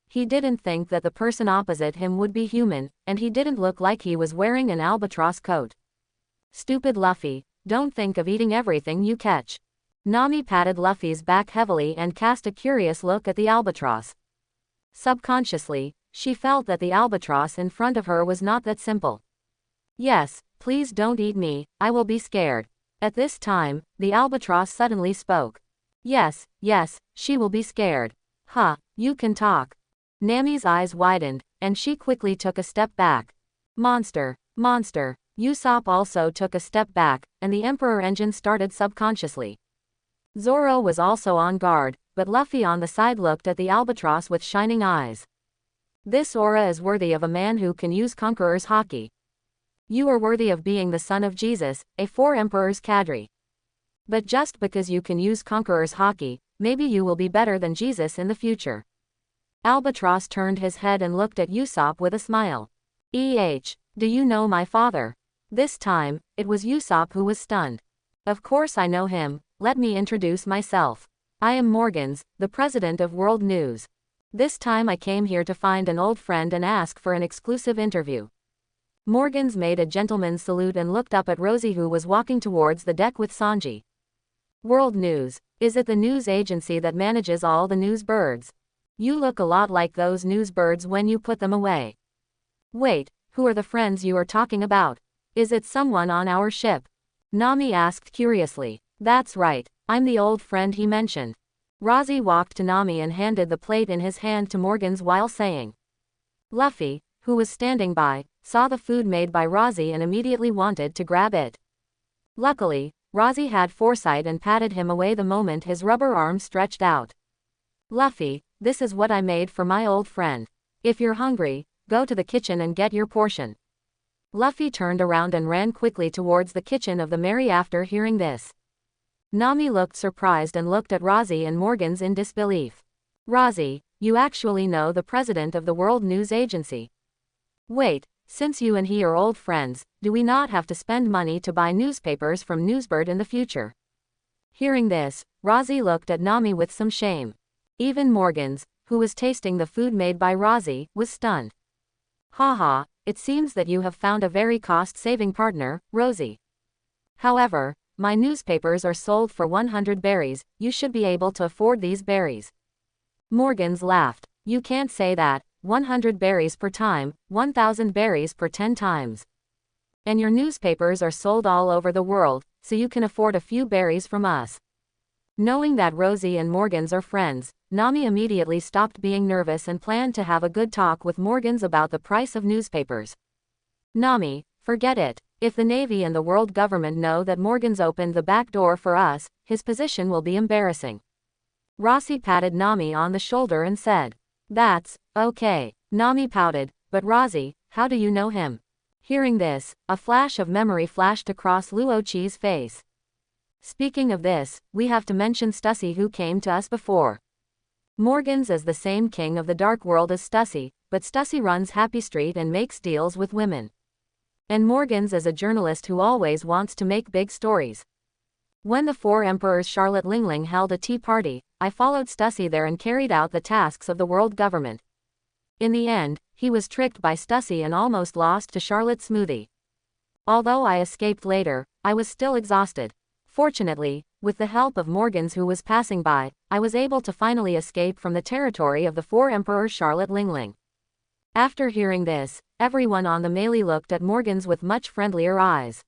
[SPEAKER 1] He didn't think that the person opposite him would be human, and he didn't look like he was wearing an albatross coat. Stupid Luffy, don't think of eating everything you catch. Nami patted Luffy's back heavily and cast a curious look at the albatross. Subconsciously, she felt that the albatross in front of her was not that simple. Yes, please don't eat me, I will be scared. At this time, the albatross suddenly spoke. Yes, she will be scared. Huh, you can talk. Nami's eyes widened, and she quickly took a step back. Monster. Usopp also took a step back, and the Emperor engine started subconsciously. Zoro was also on guard, but Luffy on the side looked at the albatross with shining eyes. This aura is worthy of a man who can use Conqueror's Haki. You are worthy of being the son of Jesus, a four emperors cadre. But just because you can use Conqueror's Haki, maybe you will be better than Jesus in the future. Albatross turned his head and looked at Usopp with a smile. Do you know my father? This time, it was Usopp who was stunned. Of course I know him, let me introduce myself. I am Morgans, the president of World News. This time I came here to find an old friend and ask for an exclusive interview. Morgans made a gentleman's salute and looked up at Rosie, who was walking towards the deck with Sanji. World News, is it the news agency that manages all the news birds? You look a lot like those news birds when you put them away. Wait, who are the friends you are talking about? Is it someone on our ship? Nami asked curiously. That's right, I'm the old friend he mentioned. Rosie walked to Nami and handed the plate in his hand to Morgans while saying. Luffy, who was standing by, saw the food made by Rosie and immediately wanted to grab it. Luckily, Rosie had foresight and patted him away the moment his rubber arm stretched out. Luffy, this is what I made for my old friend. If you're hungry, go to the kitchen and get your portion. Luffy turned around and ran quickly towards the kitchen of the Merry after hearing this. Nami looked surprised and looked at Rosie and Morgans in disbelief. Rosie, you actually know the president of the World News Agency. Wait, since you and he are old friends, do we not have to spend money to buy newspapers from Newsbird in the future? Hearing this, Rosie looked at Nami with some shame. Even Morgans, who was tasting the food made by Rosie, was stunned. Haha, it seems that you have found a very cost-saving partner, Rosie. However, my newspapers are sold for 100 berries, you should be able to afford these berries. Morgans laughed. You can't say that, 100 berries per time, 1,000 berries per 10 times. And your newspapers are sold all over the world, so you can afford a few berries from us. Knowing that Rosie and Morgans are friends, Nami immediately stopped being nervous and planned to have a good talk with Morgans about the price of newspapers. Nami, forget it. If the Navy and the world government know that Morgans opened the back door for us, his position will be embarrassing. Rosie patted Nami on the shoulder and said. That's okay. Nami pouted, but Rosie, how do you know him? Hearing this, a flash of memory flashed across Luochi's face. Speaking of this, we have to mention Stussy, who came to us before. Morgans is the same king of the dark world as Stussy, but Stussy runs Happy Street and makes deals with women. And Morgans is a journalist who always wants to make big stories. When the four emperors Charlotte Lingling held a tea party, I followed Stussy there and carried out the tasks of the world government. In the end, he was tricked by Stussy and almost lost to Charlotte Smoothie. Although I escaped later, I was still exhausted. Fortunately, with the help of Morgans, who was passing by, I was able to finally escape from the territory of the four emperors Charlotte Lingling. After hearing this, everyone on the melee looked at Morgans with much friendlier eyes.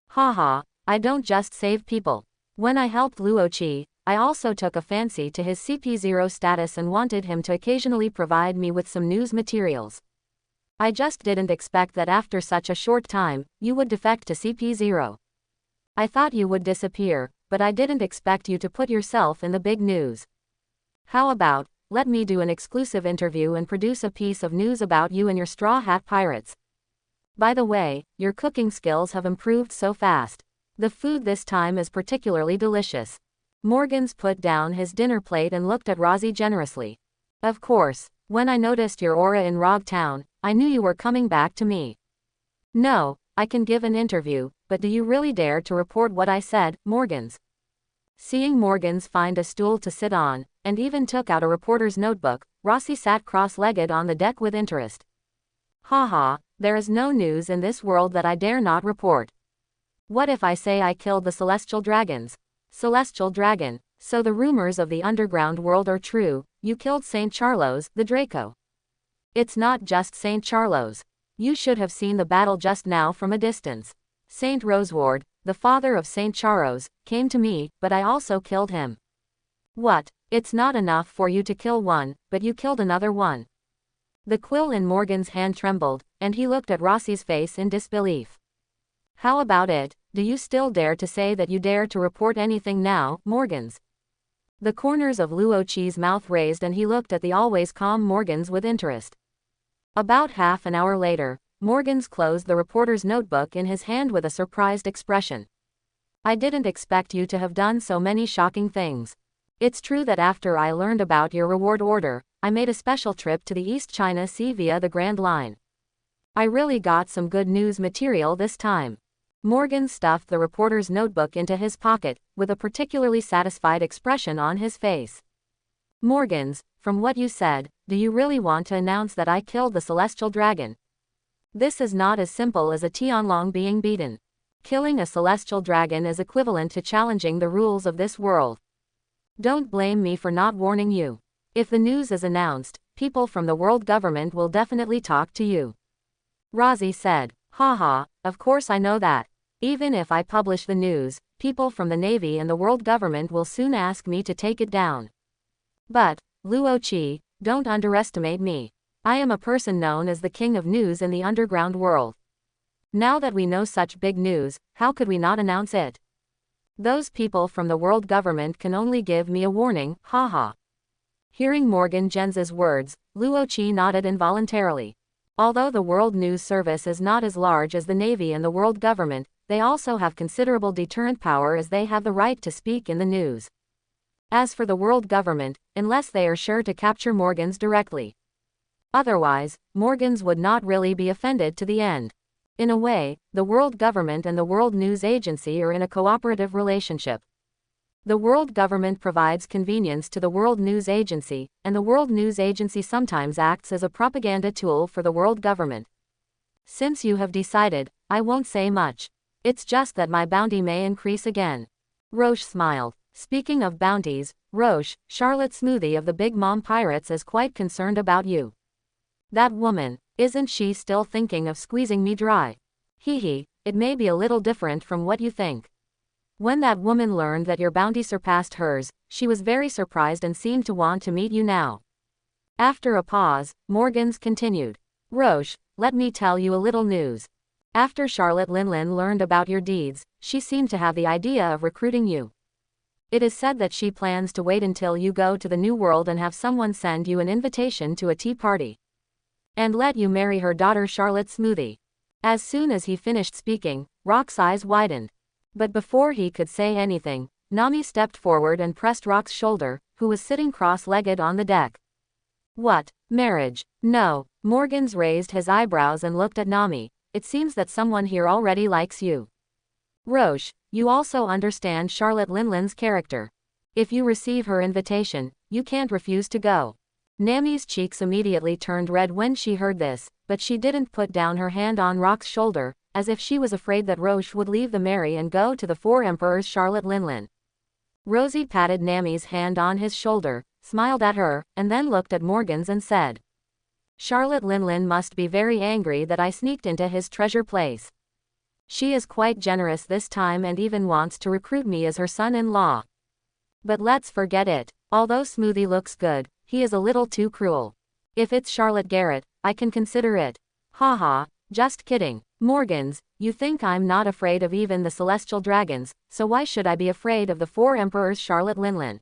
[SPEAKER 1] Haha, I don't just save people. When I helped Luochi, I also took a fancy to his CP0 status and wanted him to occasionally provide me with some news materials. I just didn't expect that after such a short time, you would defect to CP0. I thought you would disappear, but I didn't expect you to put yourself in the big news. How about, let me do an exclusive interview and produce a piece of news about you and your Straw Hat Pirates. By the way, your cooking skills have improved so fast. The food this time is particularly delicious. Morgans put down his dinner plate and looked at Rosie generously. Of course, when I noticed your aura in Rog Town, I knew you were coming back to me. No, I can give an interview, but do you really dare to report what I said, Morgans? Seeing Morgans find a stool to sit on, and even took out a reporter's notebook, Rossi sat cross-legged on the deck with interest. Haha, there is no news in this world that I dare not report. What if I say I killed the celestial dragons? Celestial dragon, so the rumors of the underground world are true, you killed Saint Charlos, the Draco. It's not just Saint Charlos. You should have seen the battle just now from a distance. Saint Roseward, the father of Saint Charros, came to me, but I also killed him. What? It's not enough for you to kill one, but you killed another one. The quill in Morgan's hand trembled, and he looked at Rossi's face in disbelief. How about it? Do you still dare to say that you dare to report anything now, Morgans? The corners of Luo Chi's mouth raised and he looked at the always calm Morgans with interest. About half an hour later, Morgans closed the reporter's notebook in his hand with a surprised expression. I didn't expect you to have done so many shocking things. It's true that after I learned about your reward order, I made a special trip to the East China Sea via the Grand Line. I really got some good news material this time. Morgan stuffed the reporter's notebook into his pocket, with a particularly satisfied expression on his face. Morgans, from what you said, do you really want to announce that I killed the celestial dragon? This is not as simple as a Tianlong being beaten. Killing a celestial dragon is equivalent to challenging the rules of this world. Don't blame me for not warning you. If the news is announced, people from the world government will definitely talk to you. Rossi said, haha, of course I know that. Even if I publish the news, people from the Navy and the world government will soon ask me to take it down. But, Luo Chi, don't underestimate me. I am a person known as the king of news in the underground world. Now that we know such big news, how could we not announce it? Those people from the world government can only give me a warning, haha. Hearing Morgan Jens's words, Luo Chi nodded involuntarily. Although the World News Service is not as large as the Navy and the world government, they also have considerable deterrent power as they have the right to speak in the news. As for the world government, unless they are sure to capture Morgans directly. Otherwise, Morgans would not really be offended to the end. In a way, the world government and the World News Agency are in a cooperative relationship. The world government provides convenience to the World News Agency, and the World News Agency sometimes acts as a propaganda tool for the world government. Since you have decided, I won't say much. It's just that my bounty may increase again. Roche smiled. Speaking of bounties, Roche, Charlotte Smoothie of the Big Mom Pirates is quite concerned about you. That woman, isn't she still thinking of squeezing me dry? Hee, it may be a little different from what you think. When that woman learned that your bounty surpassed hers, she was very surprised and seemed to want to meet you now. After a pause, Morgans continued. Roche, let me tell you a little news. After Charlotte Linlin learned about your deeds, she seemed to have the idea of recruiting you. It is said that she plans to wait until you go to the New World and have someone send you an invitation to a tea party. And let you marry her daughter Charlotte Smoothie. As soon as he finished speaking, Rock's eyes widened. But before he could say anything, Nami stepped forward and pressed Rock's shoulder, who was sitting cross-legged on the deck. What? Marriage? No. Morgans raised his eyebrows and looked at Nami. It seems that someone here already likes you. Roche, you also understand Charlotte Linlin's character. If you receive her invitation, you can't refuse to go. Nami's cheeks immediately turned red when she heard this, but she didn't put down her hand on Rock's shoulder, as if she was afraid that Roche would leave the marry and go to the Four Emperors. Charlotte Linlin. Rosie patted Nami's hand on his shoulder, smiled at her, and then looked at Morgans and said, Charlotte Linlin must be very angry that I sneaked into his treasure place. She is quite generous this time and even wants to recruit me as her son-in-law. But let's forget it. Although Smoothie looks good, he is a little too cruel. If it's Charlotte Garrett, I can consider it. Haha, just kidding. Morgans, you think I'm not afraid of even the celestial dragons, so why should I be afraid of the Four Emperors? Charlotte Linlin.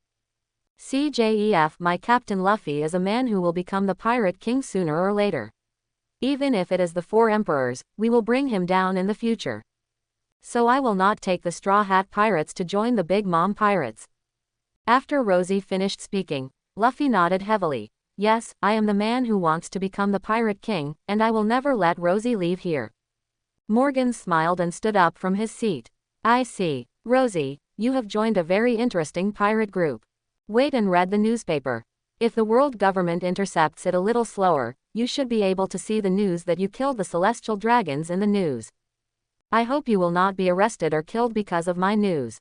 [SPEAKER 1] CJEF. My Captain Luffy is a man who will become the Pirate King sooner or later. Even if it is the Four Emperors, we will bring him down in the future. So I will not take the Straw Hat Pirates to join the Big Mom Pirates. After Rosie finished speaking, Luffy nodded heavily. Yes, I am the man who wants to become the Pirate King, and I will never let Rosie leave here. Morgan smiled and stood up from his seat. I see. Rosie, you have joined a very interesting pirate group. Wait and read the newspaper. If the world government intercepts it a little slower, you should be able to see the news that you killed the celestial dragons in the news. I hope you will not be arrested or killed because of my news.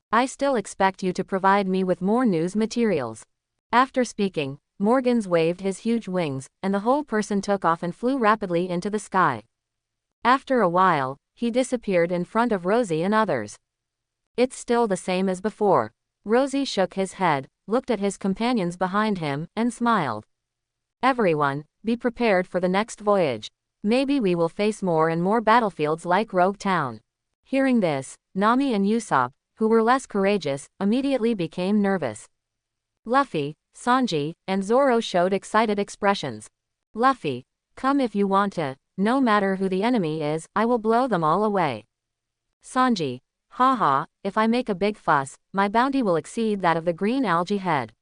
[SPEAKER 1] I still expect you to provide me with more news materials. After speaking, Morgans waved his huge wings, and the whole person took off and flew rapidly into the sky. After a while, he disappeared in front of Rosie and others. It's still the same as before. Rosie shook his head, looked at his companions behind him, and smiled. Everyone, be prepared for the next voyage. Maybe we will face more and more battlefields like Rogue Town. Hearing this, Nami and Usopp, who were less courageous, immediately became nervous. Luffy, Sanji, and Zoro showed excited expressions. Luffy, come if you want to, no matter who the enemy is, I will blow them all away. Sanji, haha, if I make a big fuss, my bounty will exceed that of the green algae head.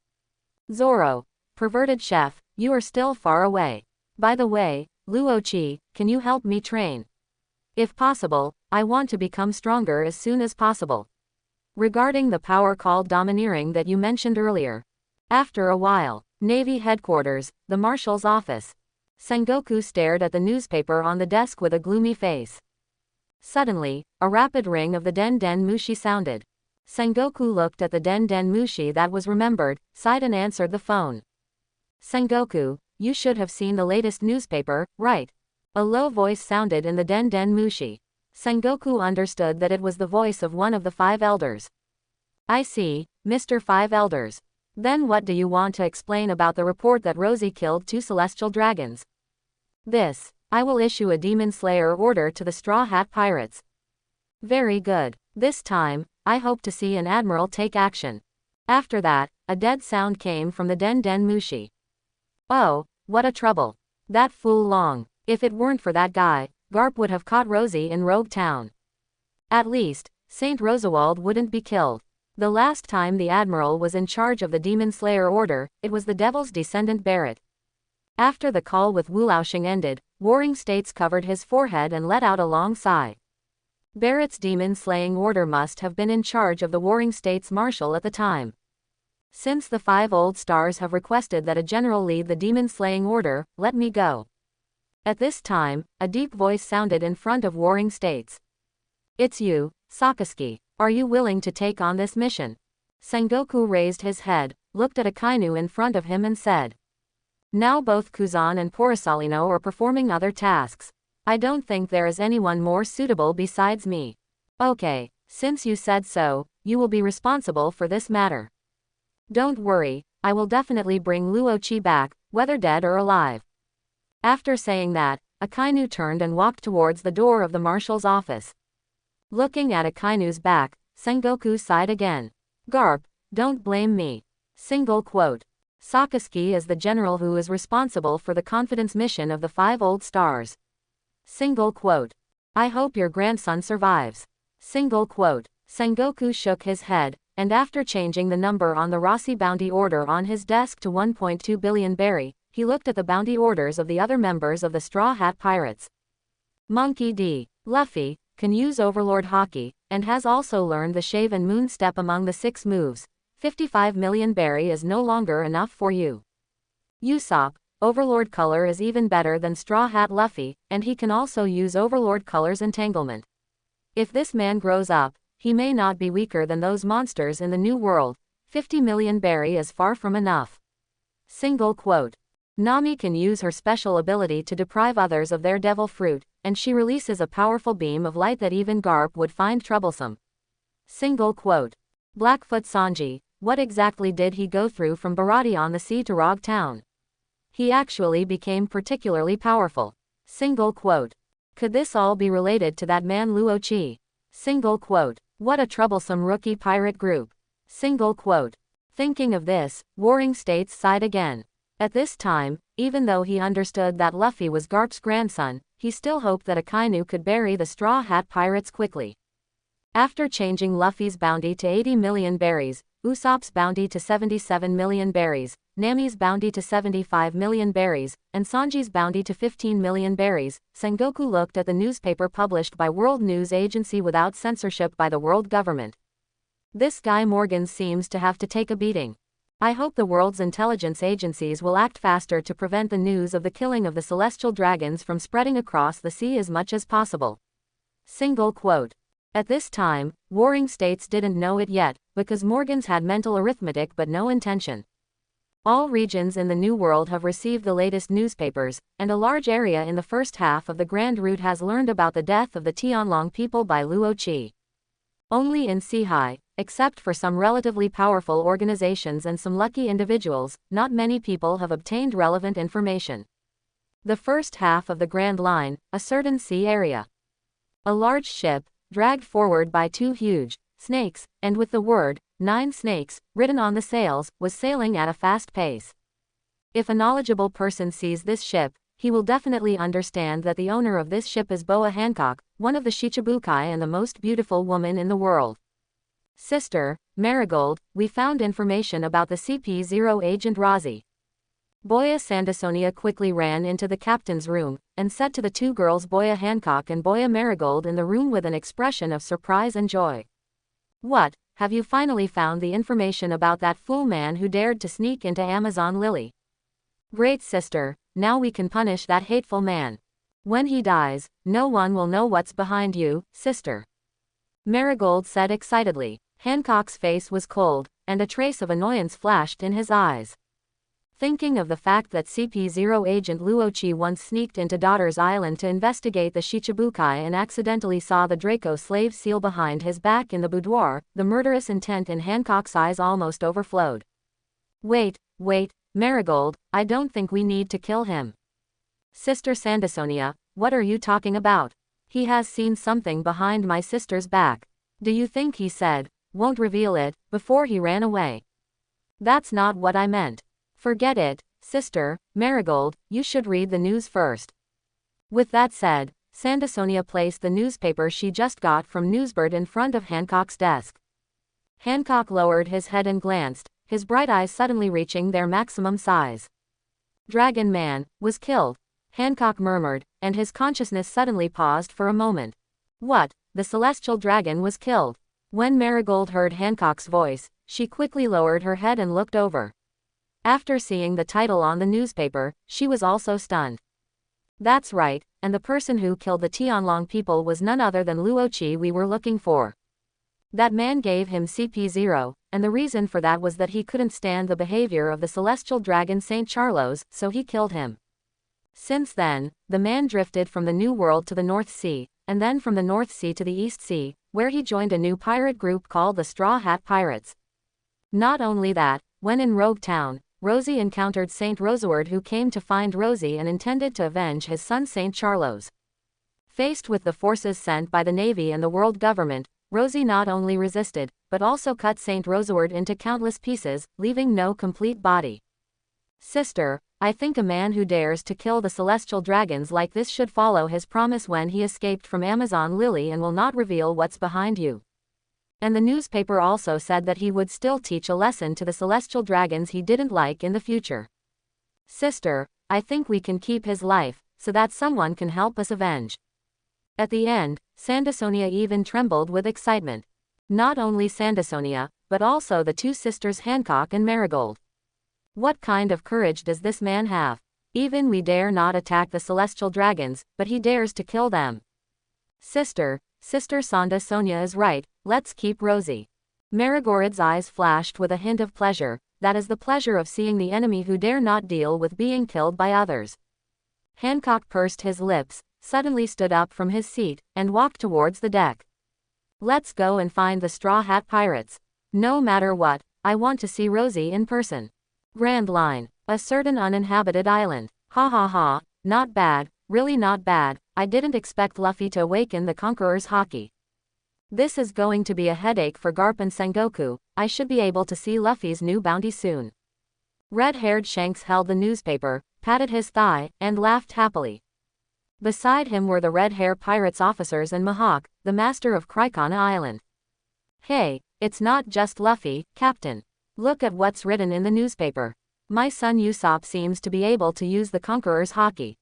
[SPEAKER 1] Zoro, perverted chef, you are still far away. By the way, Luochi, can you help me train? If possible, I want to become stronger as soon as possible. Regarding the power called domineering that you mentioned earlier. After a while, Navy headquarters, the marshal's office. Sengoku stared at the newspaper on the desk with a gloomy face. Suddenly, a rapid ring of the Den Den Mushi sounded. Sengoku looked at the Den Den Mushi that was remembered, sighed and answered the phone. Sengoku, you should have seen the latest newspaper, right? A low voice sounded in the Den Den Mushi. Sengoku understood that it was the voice of one of the 5 elders. I see, Mr. 5 Elders. Then what do you want to explain about the report that Rosie killed 2 celestial dragons? This, I will issue a Demon Slayer order to the Straw Hat Pirates. Very good. This time, I hope to see an admiral take action. After that, a dead sound came from the Den Den Mushi. Oh, what a trouble. That fool Long. If it weren't for that guy, Garp would have caught Rosie in Rogue Town. At least, Saint Rosawald wouldn't be killed. The last time the Admiral was in charge of the Demon Slayer Order, it was the Devil's Descendant Barrett. After the call with Wulaoshing ended, Warring States covered his forehead and let out a long sigh. Barrett's Demon Slaying Order must have been in charge of the Warring States Marshal at the time. Since the 5 old stars have requested that a general lead the Demon Slaying Order, let me go. At this time, a deep voice sounded in front of Warring States. It's you, Sakazuki. Are you willing to take on this mission? Sengoku raised his head, looked at Akainu in front of him and said. Now both Kuzan and Porosalino are performing other tasks. I don't think there is anyone more suitable besides me. Okay, since you said so, you will be responsible for this matter. Don't worry, I will definitely bring Luochi back, whether dead or alive. After saying that, Akainu turned and walked towards the door of the marshal's office. Looking at Akainu's back, Sengoku sighed again. Garp, don't blame me. Single quote. Sakazuki is the general who is responsible for the confidence mission of the 5 old stars. Single quote. I hope your grandson survives. Single quote. Sengoku shook his head, and after changing the number on the Rossi bounty order on his desk to 1.2 billion berry, he looked at the bounty orders of the other members of the Straw Hat Pirates. Monkey D. Luffy can use Overlord Haki, and has also learned the Shave and Moon Step among the 6 moves. 55 million berry is no longer enough for you. Usopp, Overlord Color is even better than Straw Hat Luffy, and he can also use Overlord Color's entanglement. If this man grows up, he may not be weaker than those monsters in the New World. 50 million berry is far from enough. Single quote. Nami can use her special ability to deprive others of their devil fruit, and she releases a powerful beam of light that even Garp would find troublesome. Single quote. Blackfoot Sanji, what exactly did he go through from Baratie on the sea to Rogue Town? He actually became particularly powerful. Single quote. Could this all be related to that man Luochi? Single quote. What a troublesome rookie pirate group. Single quote. Thinking of this, Warring States sighed again. At this time, even though he understood that Luffy was Garp's grandson, he still hoped that Akainu could bury the Straw Hat Pirates quickly. After changing Luffy's bounty to 80 million berries, Usopp's bounty to 77 million berries, Nami's bounty to 75 million berries, and Sanji's bounty to 15 million berries, Sengoku looked at the newspaper published by World News Agency without censorship by the world government. This guy Morgan seems to have to take a beating. I hope the world's intelligence agencies will act faster to prevent the news of the killing of the celestial dragons from spreading across the sea as much as possible. Single quote. At this time, warring states didn't know it yet, because Morgans had mental arithmetic but no intention. All regions in the New World have received the latest newspapers, and a large area in the first half of the Grand Route has learned about the death of the Tianlong people by Luo Qi. Only in Sihai, except for some relatively powerful organizations and some lucky individuals, not many people have obtained relevant information. The first half of the Grand Line, a certain sea area. A large ship, dragged forward by two huge snakes, and with the word 9 snakes written on the sails, was sailing at a fast pace. If a knowledgeable person sees this ship, he will definitely understand that the owner of this ship is Boa Hancock, one of the Shichibukai and the most beautiful woman in the world. Sister, Marigold, we found information about the CP0 agent Razi. Boya Sandasonia quickly ran into the captain's room, and said to the two girls Boya Hancock and Boya Marigold in the room with an expression of surprise and joy. What, have you finally found the information about that fool man who dared to sneak into Amazon Lily? Great sister, now we can punish that hateful man. When he dies, no one will know what's behind you, sister. Marigold said excitedly. Hancock's face was cold, and a trace of annoyance flashed in his eyes. Thinking of the fact that CP0 agent Luochi once sneaked into Daughter's Island to investigate the Shichibukai and accidentally saw the Draco slave seal behind his back in the boudoir, the murderous intent in Hancock's eyes almost overflowed. Wait, Marigold, I don't think we need to kill him. Sister Sandasonia, what are you talking about? He has seen something behind my sister's back. Do you think he said, won't reveal it, before he ran away? That's not what I meant. Forget it, sister, Marigold, you should read the news first. With that said, Sandasonia placed the newspaper she just got from Newsbird in front of Hancock's desk. Hancock lowered his head and glanced, his bright eyes suddenly reaching their maximum size. Dragon Man was killed, Hancock murmured, and his consciousness suddenly paused for a moment. What, the celestial dragon was killed? When Marigold heard Hancock's voice, she quickly lowered her head and looked over. After seeing the title on the newspaper, she was also stunned. That's right, and the person who killed the Tianlong people was none other than Luochi we were looking for. That man gave him CP0, and the reason for that was that he couldn't stand the behavior of the celestial dragon Saint Charlos, so he killed him. Since then, the man drifted from the New World to the North Sea, and then from the North Sea to the East Sea, where he joined a new pirate group called the Straw Hat Pirates. Not only that, when in Rogue Town, Rosie encountered Saint Roseward, who came to find Rosie and intended to avenge his son Saint Charlos. Faced with the forces sent by the Navy and the world government, Rosie not only resisted, but also cut Saint Roseward into countless pieces, leaving no complete body. Sister, I think a man who dares to kill the celestial dragons like this should follow his promise when he escaped from Amazon Lily and will not reveal what's behind you. And the newspaper also said that he would still teach a lesson to the celestial dragons he didn't like in the future. Sister, I think we can keep his life, so that someone can help us avenge. At the end, Sandasonia even trembled with excitement. Not only Sandasonia, but also the two sisters Hancock and Marigold. What kind of courage does this man have? Even we dare not attack the celestial dragons, but he dares to kill them. Sister Sandasonia is right, let's keep Rosie. Marigold's eyes flashed with a hint of pleasure, that is the pleasure of seeing the enemy who dare not deal with being killed by others. Hancock pursed his lips, suddenly stood up from his seat, and walked towards the deck. Let's go and find the Straw Hat Pirates. No matter what, I want to see Rosie in person. Grand Line, a certain uninhabited island. Ha ha ha, not bad, really not bad. I didn't expect Luffy to awaken the Conqueror's Haki. This is going to be a headache for Garp and Sengoku. I should be able to see Luffy's new bounty soon. Red-haired Shanks held the newspaper, patted his thigh, and laughed happily. Beside him were the red-hair pirates officers and Mihawk, the master of Cricona Island. Hey, it's not just Luffy, Captain. Look at what's written in the newspaper. My son Usopp seems to be able to use the Conqueror's Haki.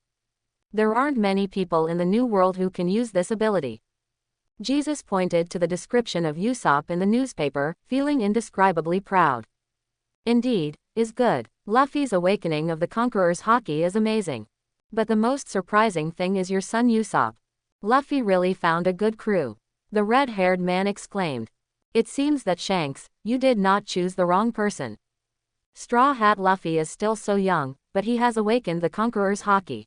[SPEAKER 1] There aren't many people in the New World who can use this ability. Jesus pointed to the description of Usopp in the newspaper, feeling indescribably proud. Indeed, is good. Luffy's awakening of the Conqueror's haki is amazing. But the most surprising thing is your son Usopp. Luffy really found a good crew. The red-haired man exclaimed. It seems that Shanks, you did not choose the wrong person. Straw Hat Luffy is still so young, but he has awakened the Conqueror's haki.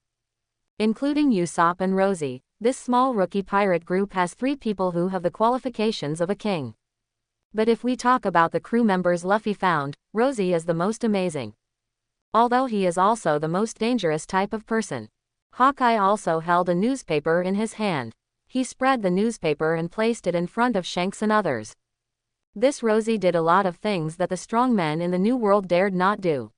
[SPEAKER 1] Including Usopp and Rosie, this small rookie pirate group has 3 people who have the qualifications of a king. But if we talk about the crew members Luffy found, Rosie is the most amazing. Although he is also the most dangerous type of person. Hawkeye also held a newspaper in his hand. He spread the newspaper and placed it in front of Shanks and others. This Rosie did a lot of things that the strong men in the New World dared not do.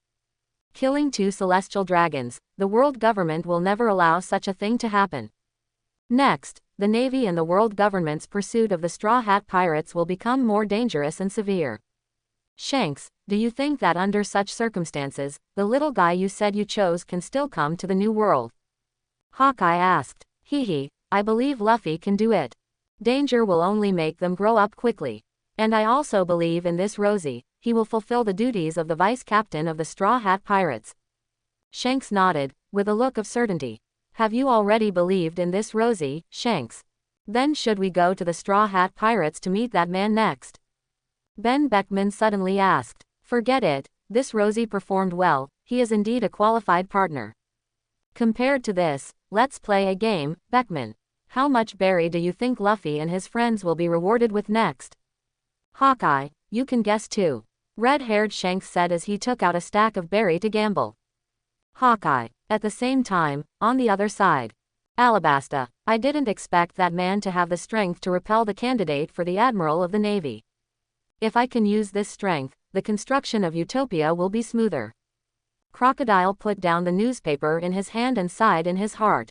[SPEAKER 1] Killing 2 celestial dragons, the world government will never allow such a thing to happen. Next, the Navy and the world government's pursuit of the Straw Hat Pirates will become more dangerous and severe. Shanks, do you think that under such circumstances, the little guy you said you chose can still come to the New World? Hawkeye asked. Hee, I believe Luffy can do it. Danger will only make them grow up quickly. And I also believe in this Rosie, he will fulfill the duties of the vice captain of the Straw Hat Pirates. Shanks nodded, with a look of certainty. Have you already believed in this Rosie, Shanks? Then should we go to the Straw Hat Pirates to meet that man next? Ben Beckman suddenly asked. Forget it, this Rosie performed well, he is indeed a qualified partner. Compared to this, let's play a game, Beckman. How much berry do you think Luffy and his friends will be rewarded with next? Hawkeye, you can guess too. Red-haired Shanks said as he took out a stack of berry to gamble. Hawkeye, at the same time, on the other side. Alabasta, I didn't expect that man to have the strength to repel the candidate for the Admiral of the Navy. If I can use this strength, the construction of Utopia will be smoother. Crocodile put down the newspaper in his hand and sighed in his heart.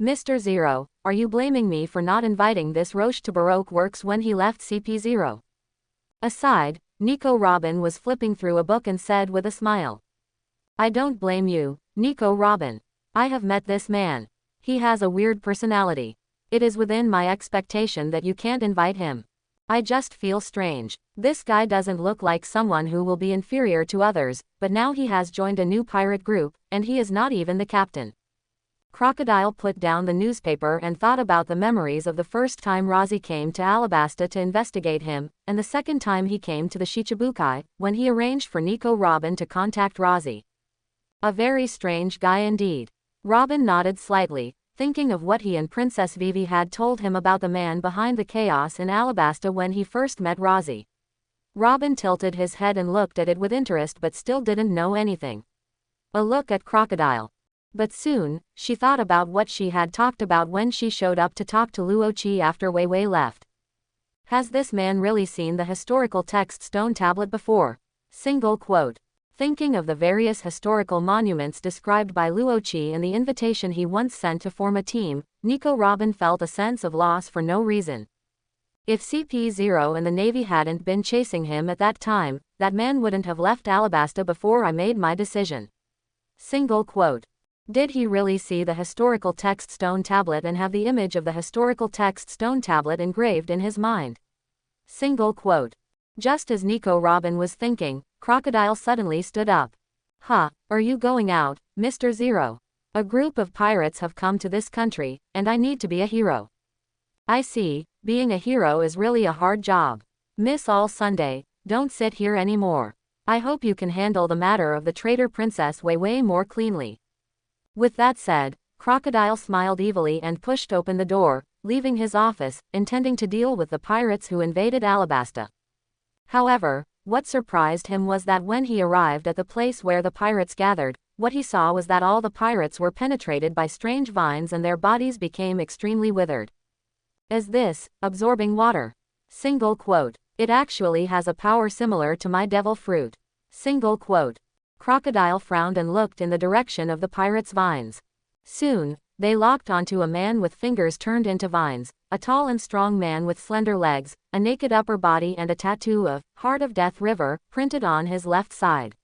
[SPEAKER 1] Mr. Zero, are you blaming me for not inviting this Roche to Baroque Works when he left CP0? Aside, Nico Robin was flipping through a book and said with a smile. I don't blame you, Nico Robin. I have met this man. He has a weird personality. It is within my expectation that you can't invite him. I just feel strange. This guy doesn't look like someone who will be inferior to others, but now he has joined a new pirate group, and he is not even the captain. Crocodile put down the newspaper and thought about the memories of the first time Rosie came to Alabasta to investigate him, and the second time he came to the Shichibukai, when he arranged for Nico Robin to contact Rosie. A very strange guy indeed. Robin nodded slightly, thinking of what he and Princess Vivi had told him about the man behind the chaos in Alabasta when he first met Rosie. Robin tilted his head and looked at it with interest but still didn't know anything. A look at Crocodile. But soon, she thought about what she had talked about when she showed up to talk to Luochi after Wei Wei left. Has this man really seen the historical text stone tablet before? Single quote. Thinking of the various historical monuments described by Luochi and the invitation he once sent to form a team, Nico Robin felt a sense of loss for no reason. If CP0 and the Navy hadn't been chasing him at that time, that man wouldn't have left Alabasta before I made my decision. Single quote. Did he really see the historical text stone tablet and have the image of the historical text stone tablet engraved in his mind? Single quote. Just as Nico Robin was thinking, Crocodile suddenly stood up. Are you going out, Mr. Zero? A group of pirates have come to this country, and I need to be a hero. I see, being a hero is really a hard job. Miss All Sunday, don't sit here anymore. I hope you can handle the matter of the traitor Princess Wei Wei more cleanly. With that said, Crocodile smiled evilly and pushed open the door, leaving his office, intending to deal with the pirates who invaded Alabasta. However, what surprised him was that when he arrived at the place where the pirates gathered, what he saw was that all the pirates were penetrated by strange vines and their bodies became extremely withered. Is this absorbing water? Single quote. It actually has a power similar to my devil fruit. Single quote. Crocodile frowned and looked in the direction of the pirates' vines. Soon, they locked onto a man with fingers turned into vines, a tall and strong man with slender legs, a naked upper body and a tattoo of Heart of Death River printed on his left side.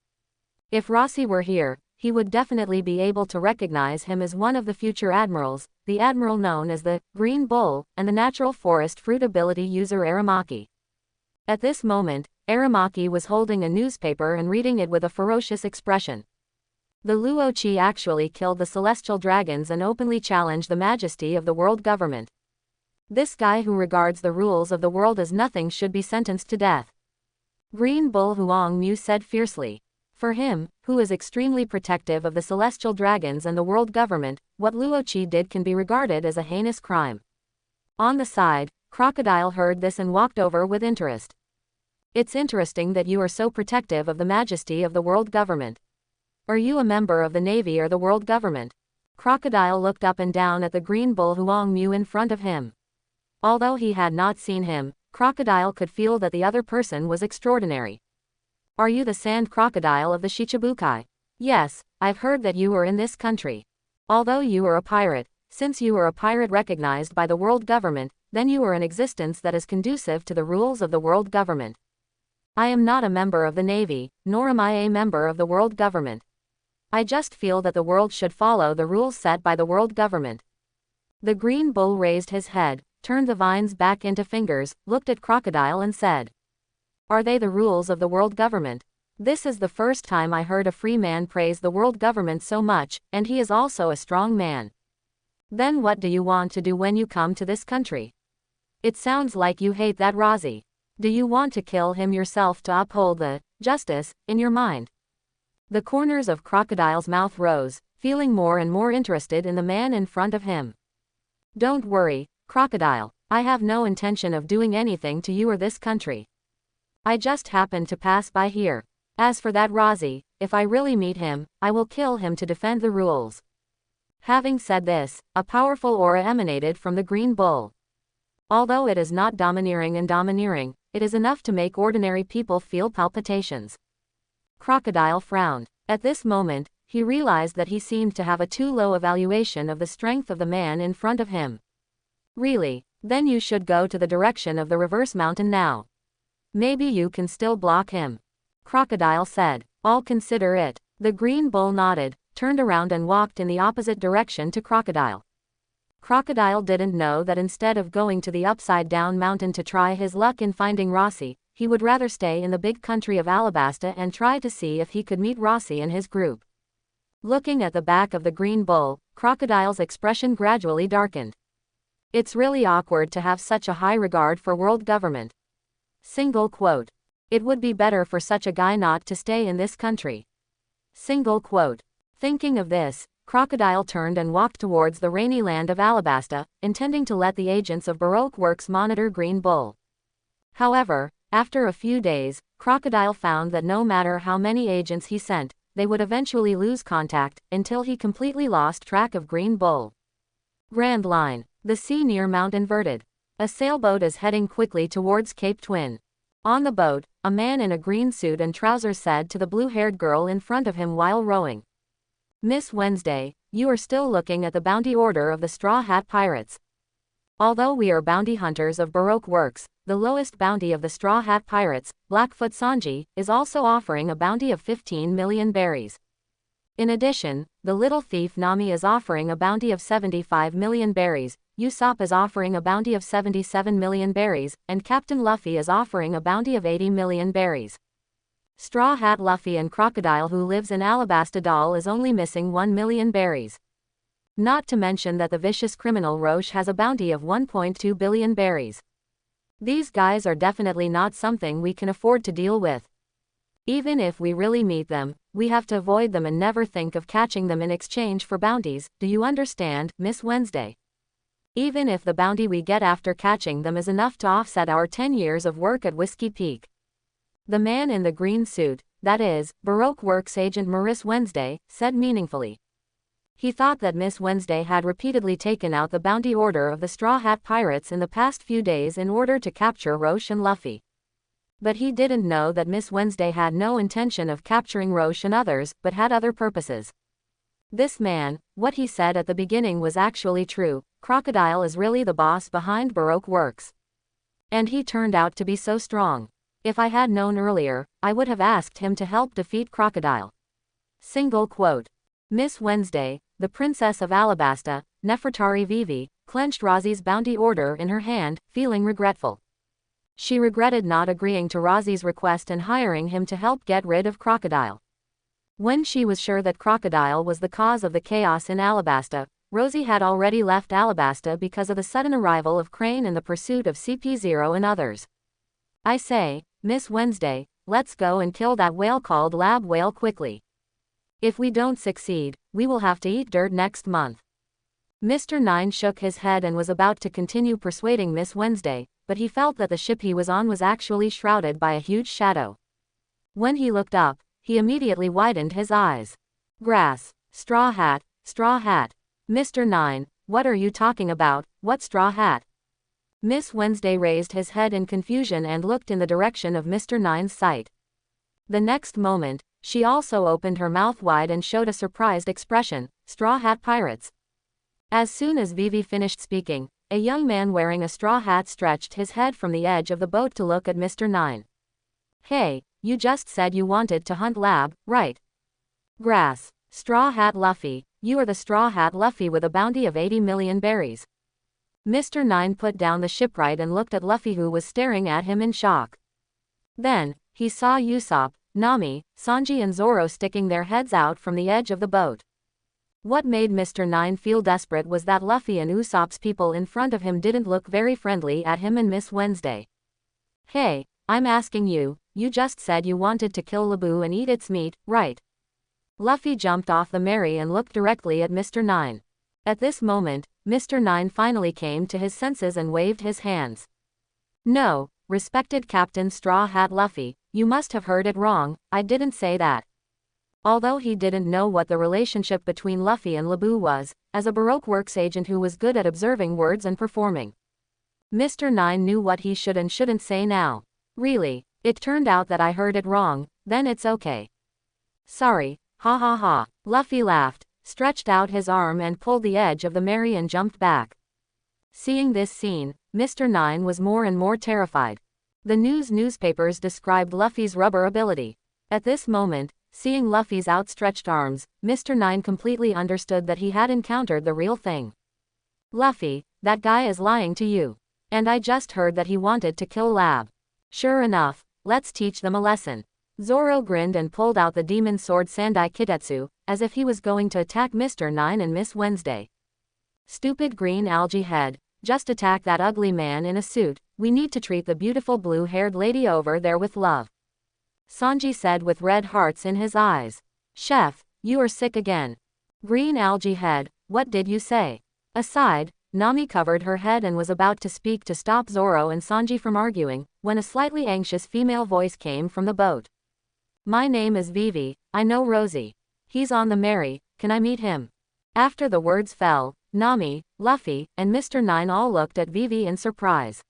[SPEAKER 1] If Rossi were here, he would definitely be able to recognize him as one of the future admirals, the admiral known as the Green Bull, and the natural forest fruit ability user Aramaki. At this moment, Aramaki was holding a newspaper and reading it with a ferocious expression. The Luochi actually killed the celestial dragons and openly challenged the majesty of the world government. This guy who regards the rules of the world as nothing should be sentenced to death. Green Bull Huang Mu said fiercely. For him, who is extremely protective of the celestial dragons and the world government, what Luochi did can be regarded as a heinous crime. On the side, Crocodile heard this and walked over with interest. It's interesting that you are so protective of the majesty of the world government. Are you a member of the Navy or the world government? Crocodile looked up and down at the Green Bull Huang Mu in front of him. Although he had not seen him, Crocodile could feel that the other person was extraordinary. Are you the sand crocodile of the Shichibukai? Yes, I've heard that you were in this country. Although you are a pirate, since you are a pirate recognized by the world government, then you are an existence that is conducive to the rules of the world government. I am not a member of the Navy, nor am I a member of the world government. I just feel that the world should follow the rules set by the world government. The Green Bull raised his head, turned the vines back into fingers, looked at Crocodile and said, "Are they the rules of the world government? This is the first time I heard a free man praise the world government so much, and he is also a strong man. Then what do you want to do when you come to this country? It sounds like you hate that Razi. Do you want to kill him yourself to uphold the justice in your mind?" The corners of Crocodile's mouth rose, feeling more and more interested in the man in front of him. Don't worry, Crocodile, I have no intention of doing anything to you or this country. I just happened to pass by here. As for that Razi, if I really meet him, I will kill him to defend the rules. Having said this, a powerful aura emanated from the Green Bull. Although it is not domineering, it is enough to make ordinary people feel palpitations. Crocodile frowned. At this moment, he realized that he seemed to have a too low evaluation of the strength of the man in front of him. Really? Then you should go to the direction of the reverse mountain now. Maybe you can still block him. Crocodile said. I'll consider it. The Green Bull nodded, turned around and walked in the opposite direction to Crocodile. Crocodile didn't know that instead of going to the upside-down mountain to try his luck in finding Rossi, he would rather stay in the big country of Alabasta and try to see if he could meet Rossi and his group. Looking at the back of the Green Bull, Crocodile's expression gradually darkened. It's really awkward to have such a high regard for world government. Single quote. It would be better for such a guy not to stay in this country. Single quote. Thinking of this, Crocodile turned and walked towards the rainy land of Alabasta, intending to let the agents of Baroque Works monitor Green Bull. However, after a few days, Crocodile found that no matter how many agents he sent, they would eventually lose contact, until he completely lost track of Green Bull. Grand Line. The sea near Mount Inverted. A sailboat is heading quickly towards Cape Twin. On the boat, a man in a green suit and trousers said to the blue-haired girl in front of him while rowing, "Miss Wednesday, you are still looking at the bounty order of the Straw Hat Pirates. Although we are bounty hunters of Baroque Works, the lowest bounty of the Straw Hat Pirates, Blackfoot Sanji, is also offering a bounty of 15 million berries. In addition, the little thief Nami is offering a bounty of 75 million berries, Usopp is offering a bounty of 77 million berries, and Captain Luffy is offering a bounty of 80 million berries. Straw Hat Luffy and Crocodile who lives in Alabasta Doll is only missing 1 million berries. Not to mention that the vicious criminal Roche has a bounty of 1.2 billion berries. These guys are definitely not something we can afford to deal with. Even if we really meet them, we have to avoid them and never think of catching them in exchange for bounties, do you understand, Miss Wednesday? Even if the bounty we get after catching them is enough to offset our 10 years of work at Whiskey Peak." The man in the green suit, that is, Baroque Works agent Maurice Wednesday, said meaningfully. He thought that Miss Wednesday had repeatedly taken out the bounty order of the Straw Hat Pirates in the past few days in order to capture Roche and Luffy. But he didn't know that Miss Wednesday had no intention of capturing Roche and others, but had other purposes. This man, what he said at the beginning was actually true. Crocodile is really the boss behind Baroque Works. And he turned out to be so strong. If I had known earlier, I would have asked him to help defeat Crocodile. Single quote. Miss Wednesday, the Princess of Alabasta, Nefertari Vivi, clenched Rosie's bounty order in her hand, feeling regretful. She regretted not agreeing to Rosie's request and hiring him to help get rid of Crocodile. When she was sure that Crocodile was the cause of the chaos in Alabasta, Rosie had already left Alabasta because of the sudden arrival of Crane in the pursuit of CP0 and others. I say, Miss Wednesday, let's go and kill that whale called Lab Whale quickly. If we don't succeed, we will have to eat dirt next month. Mr. Nine shook his head and was about to continue persuading Miss Wednesday, but he felt that the ship he was on was actually shrouded by a huge shadow. When he looked up, he immediately widened his eyes. Grass. Straw hat. Straw hat. Mr. Nine, what are you talking about? What straw hat? Miss Wednesday raised his head in confusion and looked in the direction of Mr. Nine's sight. The next moment, she also opened her mouth wide and showed a surprised expression. Straw hat pirates. As soon as Vivi finished speaking, a young man wearing a straw hat stretched his head from the edge of the boat to look at Mr. Nine. Hey, you just said you wanted to hunt Lab, right? Grass. Straw Hat Luffy, you are the Straw Hat Luffy with a bounty of 80 million berries. Mr. Nine put down the shipwright and looked at Luffy, who was staring at him in shock. Then, he saw Usopp, Nami, Sanji and Zoro sticking their heads out from the edge of the boat. What made Mr. Nine feel desperate was that Luffy and Usopp's people in front of him didn't look very friendly at him and Miss Wednesday. Hey, I'm asking you, you just said you wanted to kill Labu and eat its meat, right? Luffy jumped off the Mary and looked directly at Mr. Nine. At this moment, Mr. Nine finally came to his senses and waved his hands. No, respected Captain Straw Hat Luffy, you must have heard it wrong, I didn't say that. Although he didn't know what the relationship between Luffy and Labu was, as a Baroque Works agent who was good at observing words and performing, Mr. Nine knew what he should and shouldn't say now. Really, it turned out that I heard it wrong, then it's okay. Sorry, ha ha ha. Luffy laughed, stretched out his arm and pulled the edge of the Mary and jumped back. Seeing this scene, Mr. Nine was more and more terrified. The newspapers described Luffy's rubber ability. At this moment, seeing Luffy's outstretched arms, Mr. Nine completely understood that he had encountered the real thing. Luffy, that guy is lying to you. And I just heard that he wanted to kill Lab. Sure enough, let's teach them a lesson. Zoro grinned and pulled out the demon sword Sandai Kitetsu, as if he was going to attack Mr. Nine and Miss Wednesday. Stupid green algae head, just attack that ugly man in a suit, we need to treat the beautiful blue-haired lady over there with love. Sanji said with red hearts in his eyes. Chef, you are sick again. Green algae head, what did you say? Aside, Nami covered her head and was about to speak to stop Zoro and Sanji from arguing, when a slightly anxious female voice came from the boat. My name is Vivi, I know Rosie. He's on the Mary, can I meet him? After the words fell, Nami, Luffy, and Mr. Nine all looked at Vivi in surprise.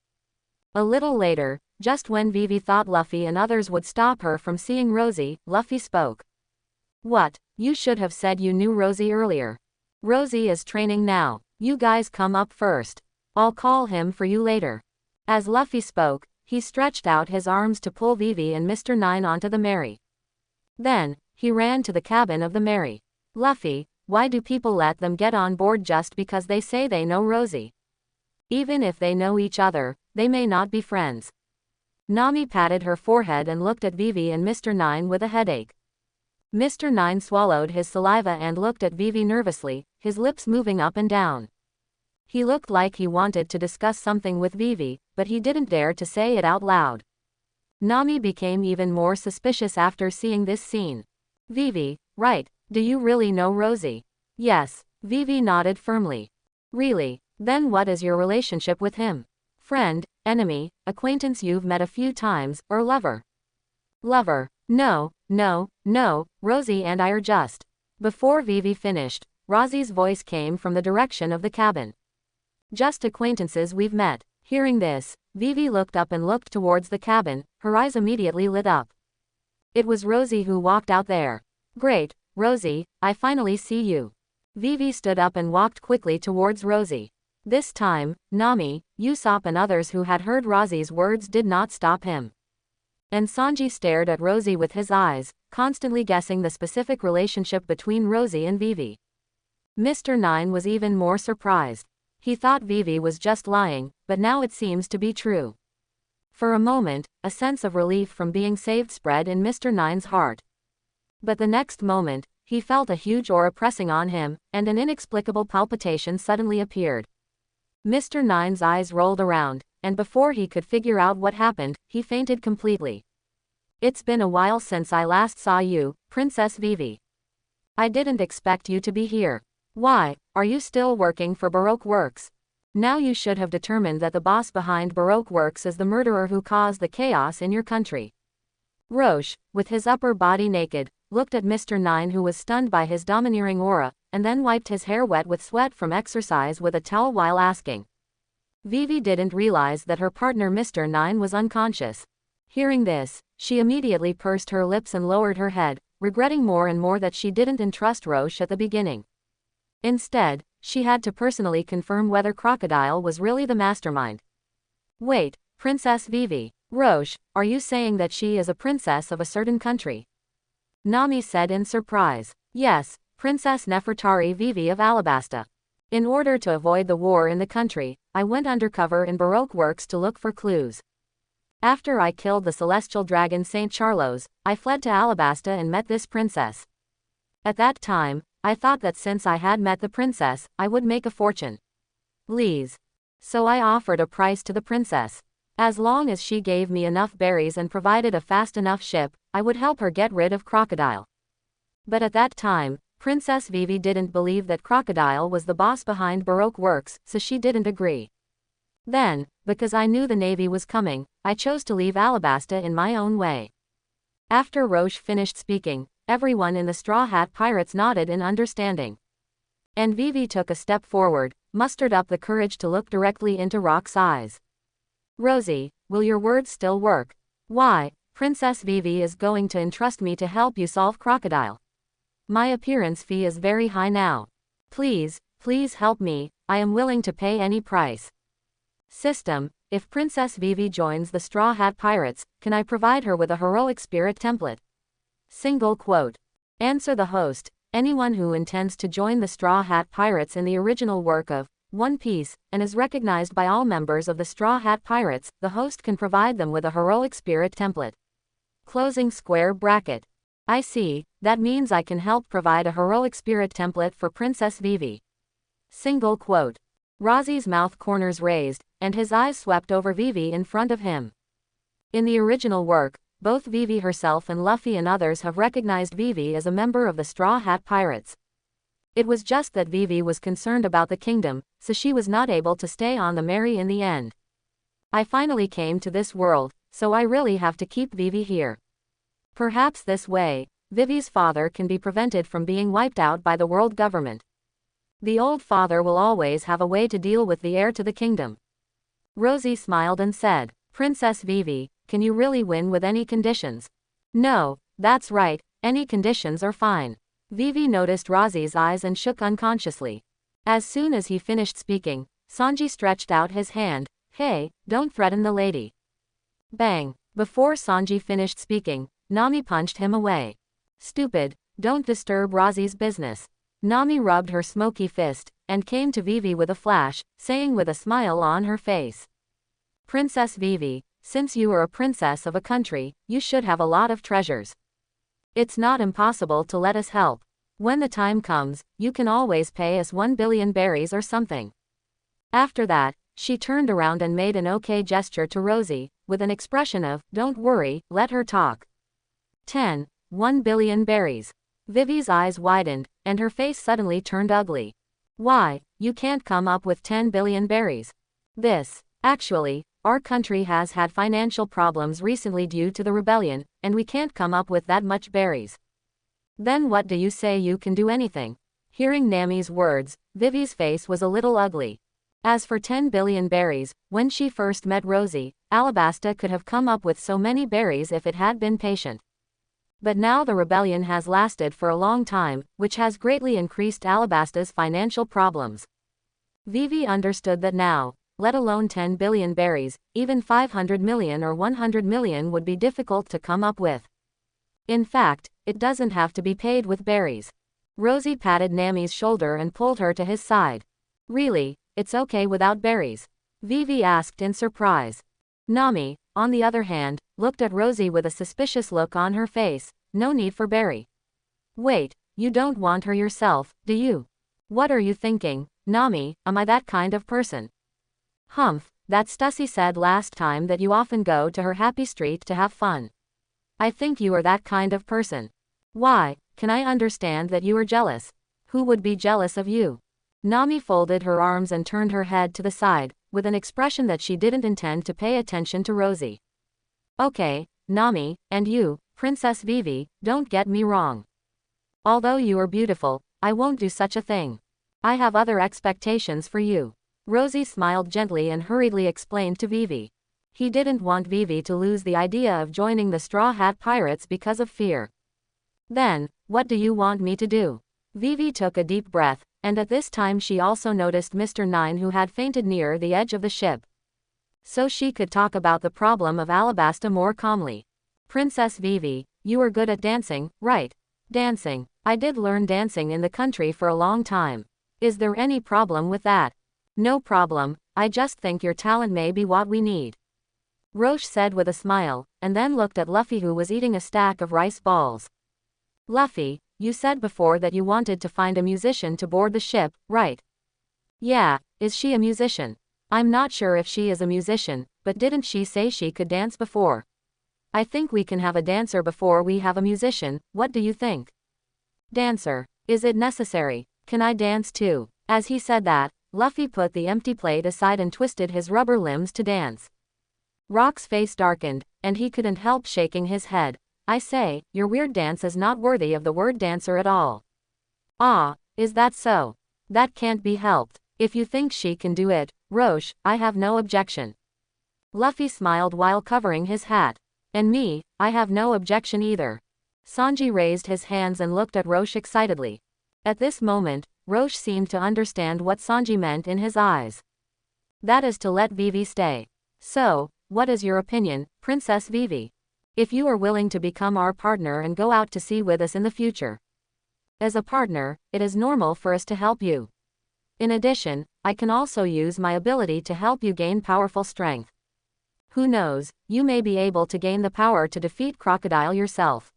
[SPEAKER 1] A little later, just when Vivi thought Luffy and others would stop her from seeing Rosie, Luffy spoke. What, you should have said you knew Rosie earlier. Rosie is training now, you guys come up first. I'll call him for you later. As Luffy spoke, he stretched out his arms to pull Vivi and Mr. Nine onto the Mary. Then, he ran to the cabin of the Mary. Luffy, why do people let them get on board just because they say they know Rosie? Even if they know each other, they may not be friends. Nami patted her forehead and looked at Vivi and Mr. Nine with a headache. Mr. Nine swallowed his saliva and looked at Vivi nervously, his lips moving up and down. He looked like he wanted to discuss something with Vivi, but he didn't dare to say it out loud. Nami became even more suspicious after seeing this scene. Vivi, right, do you really know Rosie? Yes, Vivi nodded firmly. Really, then what is your relationship with him? Friend, enemy, acquaintance you've met a few times, or lover? Lover, no, Rosie and I are just. Before Vivi finished, Rosie's voice came from the direction of the cabin. Just acquaintances we've met. Hearing this, Vivi looked up and looked towards the cabin, her eyes immediately lit up. It was Rosie who walked out there. Great, Rosie, I finally see you. Vivi stood up and walked quickly towards Rosie. This time, Nami, Usopp and others who had heard Rosie's words did not stop him. And Sanji stared at Rosie with his eyes, constantly guessing the specific relationship between Rosie and Vivi. Mr. Nine was even more surprised. He thought Vivi was just lying, but now it seems to be true. For a moment, a sense of relief from being saved spread in Mr. Nine's heart. But the next moment, he felt a huge aura pressing on him, and an inexplicable palpitation suddenly appeared. Mr. Nine's eyes rolled around, and before he could figure out what happened, he fainted completely. It's been a while since I last saw you, Princess Vivi. I didn't expect you to be here. Why, are you still working for Baroque Works? Now you should have determined that the boss behind Baroque Works is the murderer who caused the chaos in your country. Roche, with his upper body naked, looked at Mr. Nine, who was stunned by his domineering aura, and then wiped his hair wet with sweat from exercise with a towel while asking. Vivi didn't realize that her partner Mr. Nine was unconscious. Hearing this, she immediately pursed her lips and lowered her head, regretting more and more that she didn't entrust Roche at the beginning. Instead, she had to personally confirm whether Crocodile was really the mastermind. Wait, Princess Vivi. Roche, are you saying that she is a princess of a certain country? Nami said in surprise. Yes, Princess Nefertari Vivi of Alabasta. In order to avoid the war in the country, I went undercover in Baroque Works to look for clues. After I killed the celestial dragon Saint Charlos, I fled to Alabasta and met this princess. At that time, I thought that since I had met the princess, I would make a fortune. Please. So I offered a price to the princess. As long as she gave me enough berries and provided a fast enough ship, I would help her get rid of Crocodile. But at that time, Princess Vivi didn't believe that Crocodile was the boss behind Baroque Works, so she didn't agree. Then, because I knew the Navy was coming, I chose to leave Alabasta in my own way. After Roche finished speaking, everyone in the Straw Hat Pirates nodded in understanding. And Vivi took a step forward, mustered up the courage to look directly into Rock's eyes. Rosie, will your words still work? Why, Princess Vivi is going to entrust me to help you solve Crocodile. My appearance fee is very high now. Please, please help me, I am willing to pay any price. System, if Princess Vivi joins the Straw Hat Pirates, can I provide her with a heroic spirit template? Single quote. Answer the host, anyone who intends to join the Straw Hat Pirates in the original work of One Piece, and is recognized by all members of the Straw Hat Pirates, the host can provide them with a heroic spirit template. Closing square bracket. I see, that means I can help provide a heroic spirit template for Princess Vivi. Single quote. Rosie's mouth corners raised, and his eyes swept over Vivi in front of him. In the original work, both Vivi herself and Luffy and others have recognized Vivi as a member of the Straw Hat Pirates. It was just that Vivi was concerned about the kingdom, so she was not able to stay on the Merry in the end. I finally came to this world, so I really have to keep Vivi here. Perhaps this way, Vivi's father can be prevented from being wiped out by the world government. The old father will always have a way to deal with the heir to the kingdom. Rosie smiled and said, Princess Vivi, can you really win with any conditions? No, that's right, any conditions are fine. Vivi noticed Rosie's eyes and shook unconsciously. As soon as he finished speaking, Sanji stretched out his hand. Hey, don't threaten the lady. Bang. Before Sanji finished speaking, Nami punched him away. Stupid, don't disturb Rosie's business. Nami rubbed her smoky fist, and came to Vivi with a flash, saying with a smile on her face. Princess Vivi, since you are a princess of a country, you should have a lot of treasures. It's not impossible to let us help. When the time comes, you can always pay us 1 billion berries or something. After that, she turned around and made an okay gesture to Rosie, with an expression of, don't worry, let her talk. 1 billion berries. Vivi's eyes widened, and her face suddenly turned ugly. Why, you can't come up with 10 billion berries. Actually, our country has had financial problems recently due to the rebellion, and we can't come up with that much berries. Then what do you say you can do anything? Hearing Nami's words, Vivi's face was a little ugly. As for 10 billion berries, when she first met Rosie, Alabasta could have come up with so many berries if it had been patient. But now the rebellion has lasted for a long time, which has greatly increased Alabasta's financial problems. Vivi understood that now. let alone 10 billion berries. Even 500 million or 100 million would be difficult to come up with. In fact, it doesn't have to be paid with berries. Rosie patted Nami's shoulder and pulled her to his side. Really, it's okay without berries? Vivi asked in surprise. Nami, on the other hand, looked at Rosie with a suspicious look on her face. No need for berry. Wait, you don't want her yourself, do you? What are you thinking, Nami? Am I that kind of person? Humph, that Stussy said last time that you often go to her happy street to have fun. I think you are that kind of person. Why, can I understand that you are jealous? Who would be jealous of you? Nami folded her arms and turned her head to the side, with an expression that she didn't intend to pay attention to Rosie. Okay, Nami, and you, Princess Vivi, don't get me wrong. Although you are beautiful, I won't do such a thing. I have other expectations for you. Rosie smiled gently and hurriedly explained to Vivi. He didn't want Vivi to lose the idea of joining the Straw Hat Pirates because of fear. Then, what do you want me to do? Vivi took a deep breath, and at this time she also noticed Mr. Nine, who had fainted near the edge of the ship. So she could talk about the problem of Alabasta more calmly. Princess Vivi, you are good at dancing, right? Dancing. I did learn dancing in the country for a long time. Is there any problem with that? No problem, I just think your talent may be what we need. Roche said with a smile, and then looked at Luffy, who was eating a stack of rice balls. Luffy, you said before that you wanted to find a musician to board the ship, right? Yeah, is she a musician? I'm not sure if she is a musician, but didn't she say she could dance before? I think we can have a dancer before we have a musician, what do you think? Dancer. Is it necessary? Can I dance too? As he said that, Luffy put the empty plate aside and twisted his rubber limbs to dance. Rock's face darkened, and he couldn't help shaking his head. I say, your weird dance is not worthy of the word dancer at all. Ah, is that so? That can't be helped. If you think she can do it, Roche, I have no objection. Luffy smiled while covering his hat. And me, I have no objection either. Sanji raised his hands and looked at Roche excitedly. At this moment, Roche seemed to understand what Sanji meant in his eyes. That is to let Vivi stay. So, what is your opinion, Princess Vivi? If you are willing to become our partner and go out to sea with us in the future. As a partner, it is normal for us to help you. In addition, I can also use my ability to help you gain powerful strength. Who knows, you may be able to gain the power to defeat Crocodile yourself.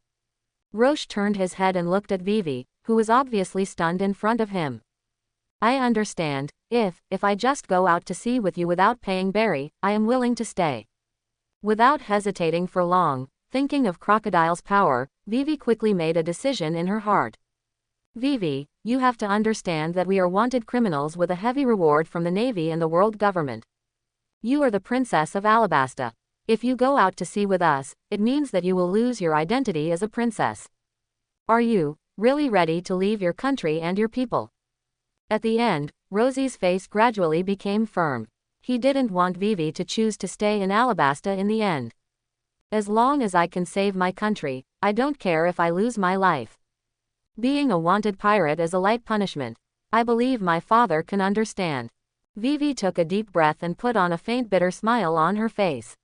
[SPEAKER 1] Roche turned his head and looked at Vivi, who was obviously stunned in front of him. I understand, if I just go out to sea with you without paying Barry, I am willing to stay. Without hesitating for long, thinking of Crocodile's power, Vivi quickly made a decision in her heart. Vivi, you have to understand that we are wanted criminals with a heavy reward from the Navy and the world government. You are the Princess of Alabasta. If you go out to sea with us, it means that you will lose your identity as a princess. Are you really ready to leave your country and your people? At the end, Rosie's face gradually became firm. He didn't want Vivi to choose to stay in Alabasta in the end. As long as I can save my country, I don't care if I lose my life. Being a wanted pirate is a light punishment. I believe my father can understand. Vivi took a deep breath and put on a faint bitter smile on her face.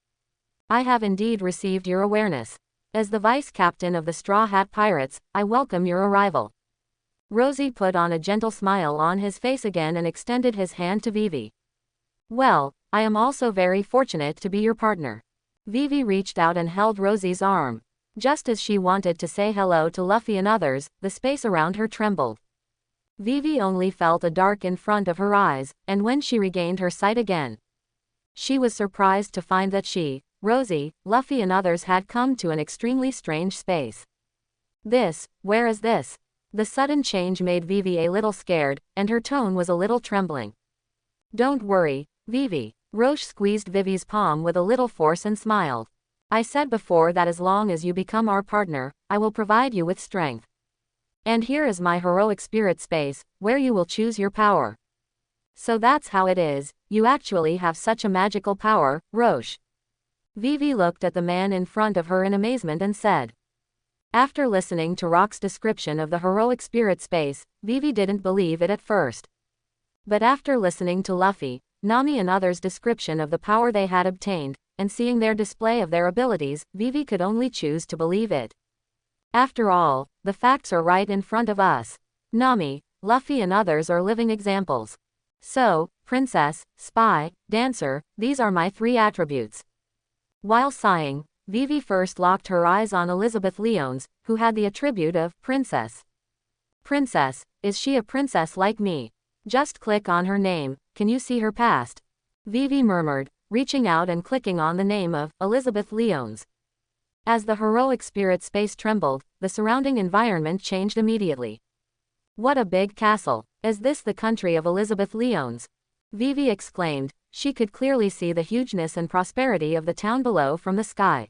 [SPEAKER 1] I have indeed received your awareness. As the vice captain of the Straw Hat Pirates, I welcome your arrival. Rosie put on a gentle smile on his face again and extended his hand to Vivi. Well, I am also very fortunate to be your partner. Vivi reached out and held Rosie's arm. Just as she wanted to say hello to Luffy and others, the space around her trembled. Vivi only felt a dark in front of her eyes, and when she regained her sight again, she was surprised to find that she, Rosie, Luffy and others had come to an extremely strange space. Where is this? The sudden change made Vivi a little scared, and her tone was a little trembling. Don't worry, Vivi. Roche squeezed Vivi's palm with a little force and smiled. I said before that as long as you become our partner, I will provide you with strength. And here is my heroic spirit space, where you will choose your power. So that's how it is, you actually have such a magical power, Roche. Vivi looked at the man in front of her in amazement and said. After listening to Rock's description of the heroic spirit space, Vivi didn't believe it at first. But after listening to Luffy, Nami and others' description of the power they had obtained, and seeing their display of their abilities, Vivi could only choose to believe it. After all, the facts are right in front of us. Nami, Luffy and others are living examples. So, princess, spy, dancer, these are my 3 attributes. While sighing, Vivi first locked her eyes on Elizabeth Leones, who had the attribute of princess. Princess, is she a princess like me? Just click on her name, can you see her past? Vivi murmured, reaching out and clicking on the name of Elizabeth Leones. As the heroic spirit's face trembled, the surrounding environment changed immediately. What a big castle! Is this the country of Elizabeth Leones? Vivi exclaimed. She could clearly see the hugeness and prosperity of the town below from the sky.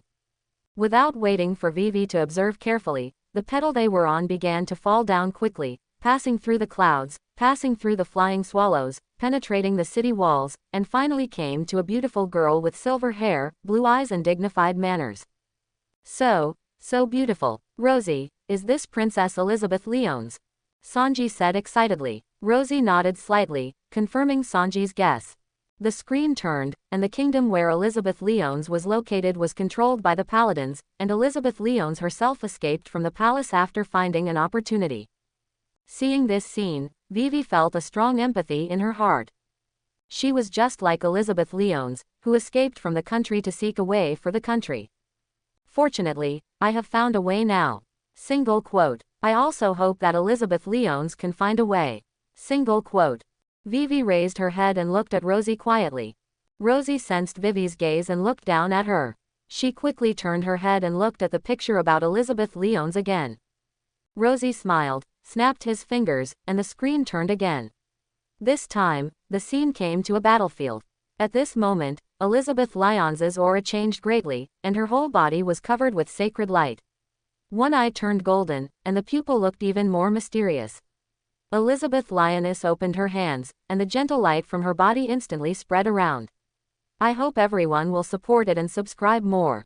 [SPEAKER 1] Without waiting for Vivi to observe carefully, the petal they were on began to fall down quickly, passing through the clouds, passing through the flying swallows, penetrating the city walls, and finally came to a beautiful girl with silver hair, blue eyes and dignified manners. So beautiful. Rosie, is this Princess Elizabeth Leones? Sanji said excitedly. Rosie nodded slightly, confirming Sanji's guess. The screen turned, and the kingdom where Elizabeth Leones was located was controlled by the paladins, and Elizabeth Leones herself escaped from the palace after finding an opportunity. Seeing this scene, Vivi felt a strong empathy in her heart. She was just like Elizabeth Leones, who escaped from the country to seek a way for the country. Fortunately, I have found a way now. Single quote. I also hope that Elizabeth Leones can find a way. Single quote. Vivi raised her head and looked at Rosie quietly. Rosie sensed Vivi's gaze and looked down at her. She quickly turned her head and looked at the picture about Elizabeth Leones again. Rosie smiled, snapped his fingers, and the screen turned again. This time, the scene came to a battlefield. At this moment, Elizabeth Leones's aura changed greatly, and her whole body was covered with sacred light. One eye turned golden, and the pupil looked even more mysterious. Elizabeth Lioness opened her hands, and the gentle light from her body instantly spread around. I hope everyone will support it and subscribe more.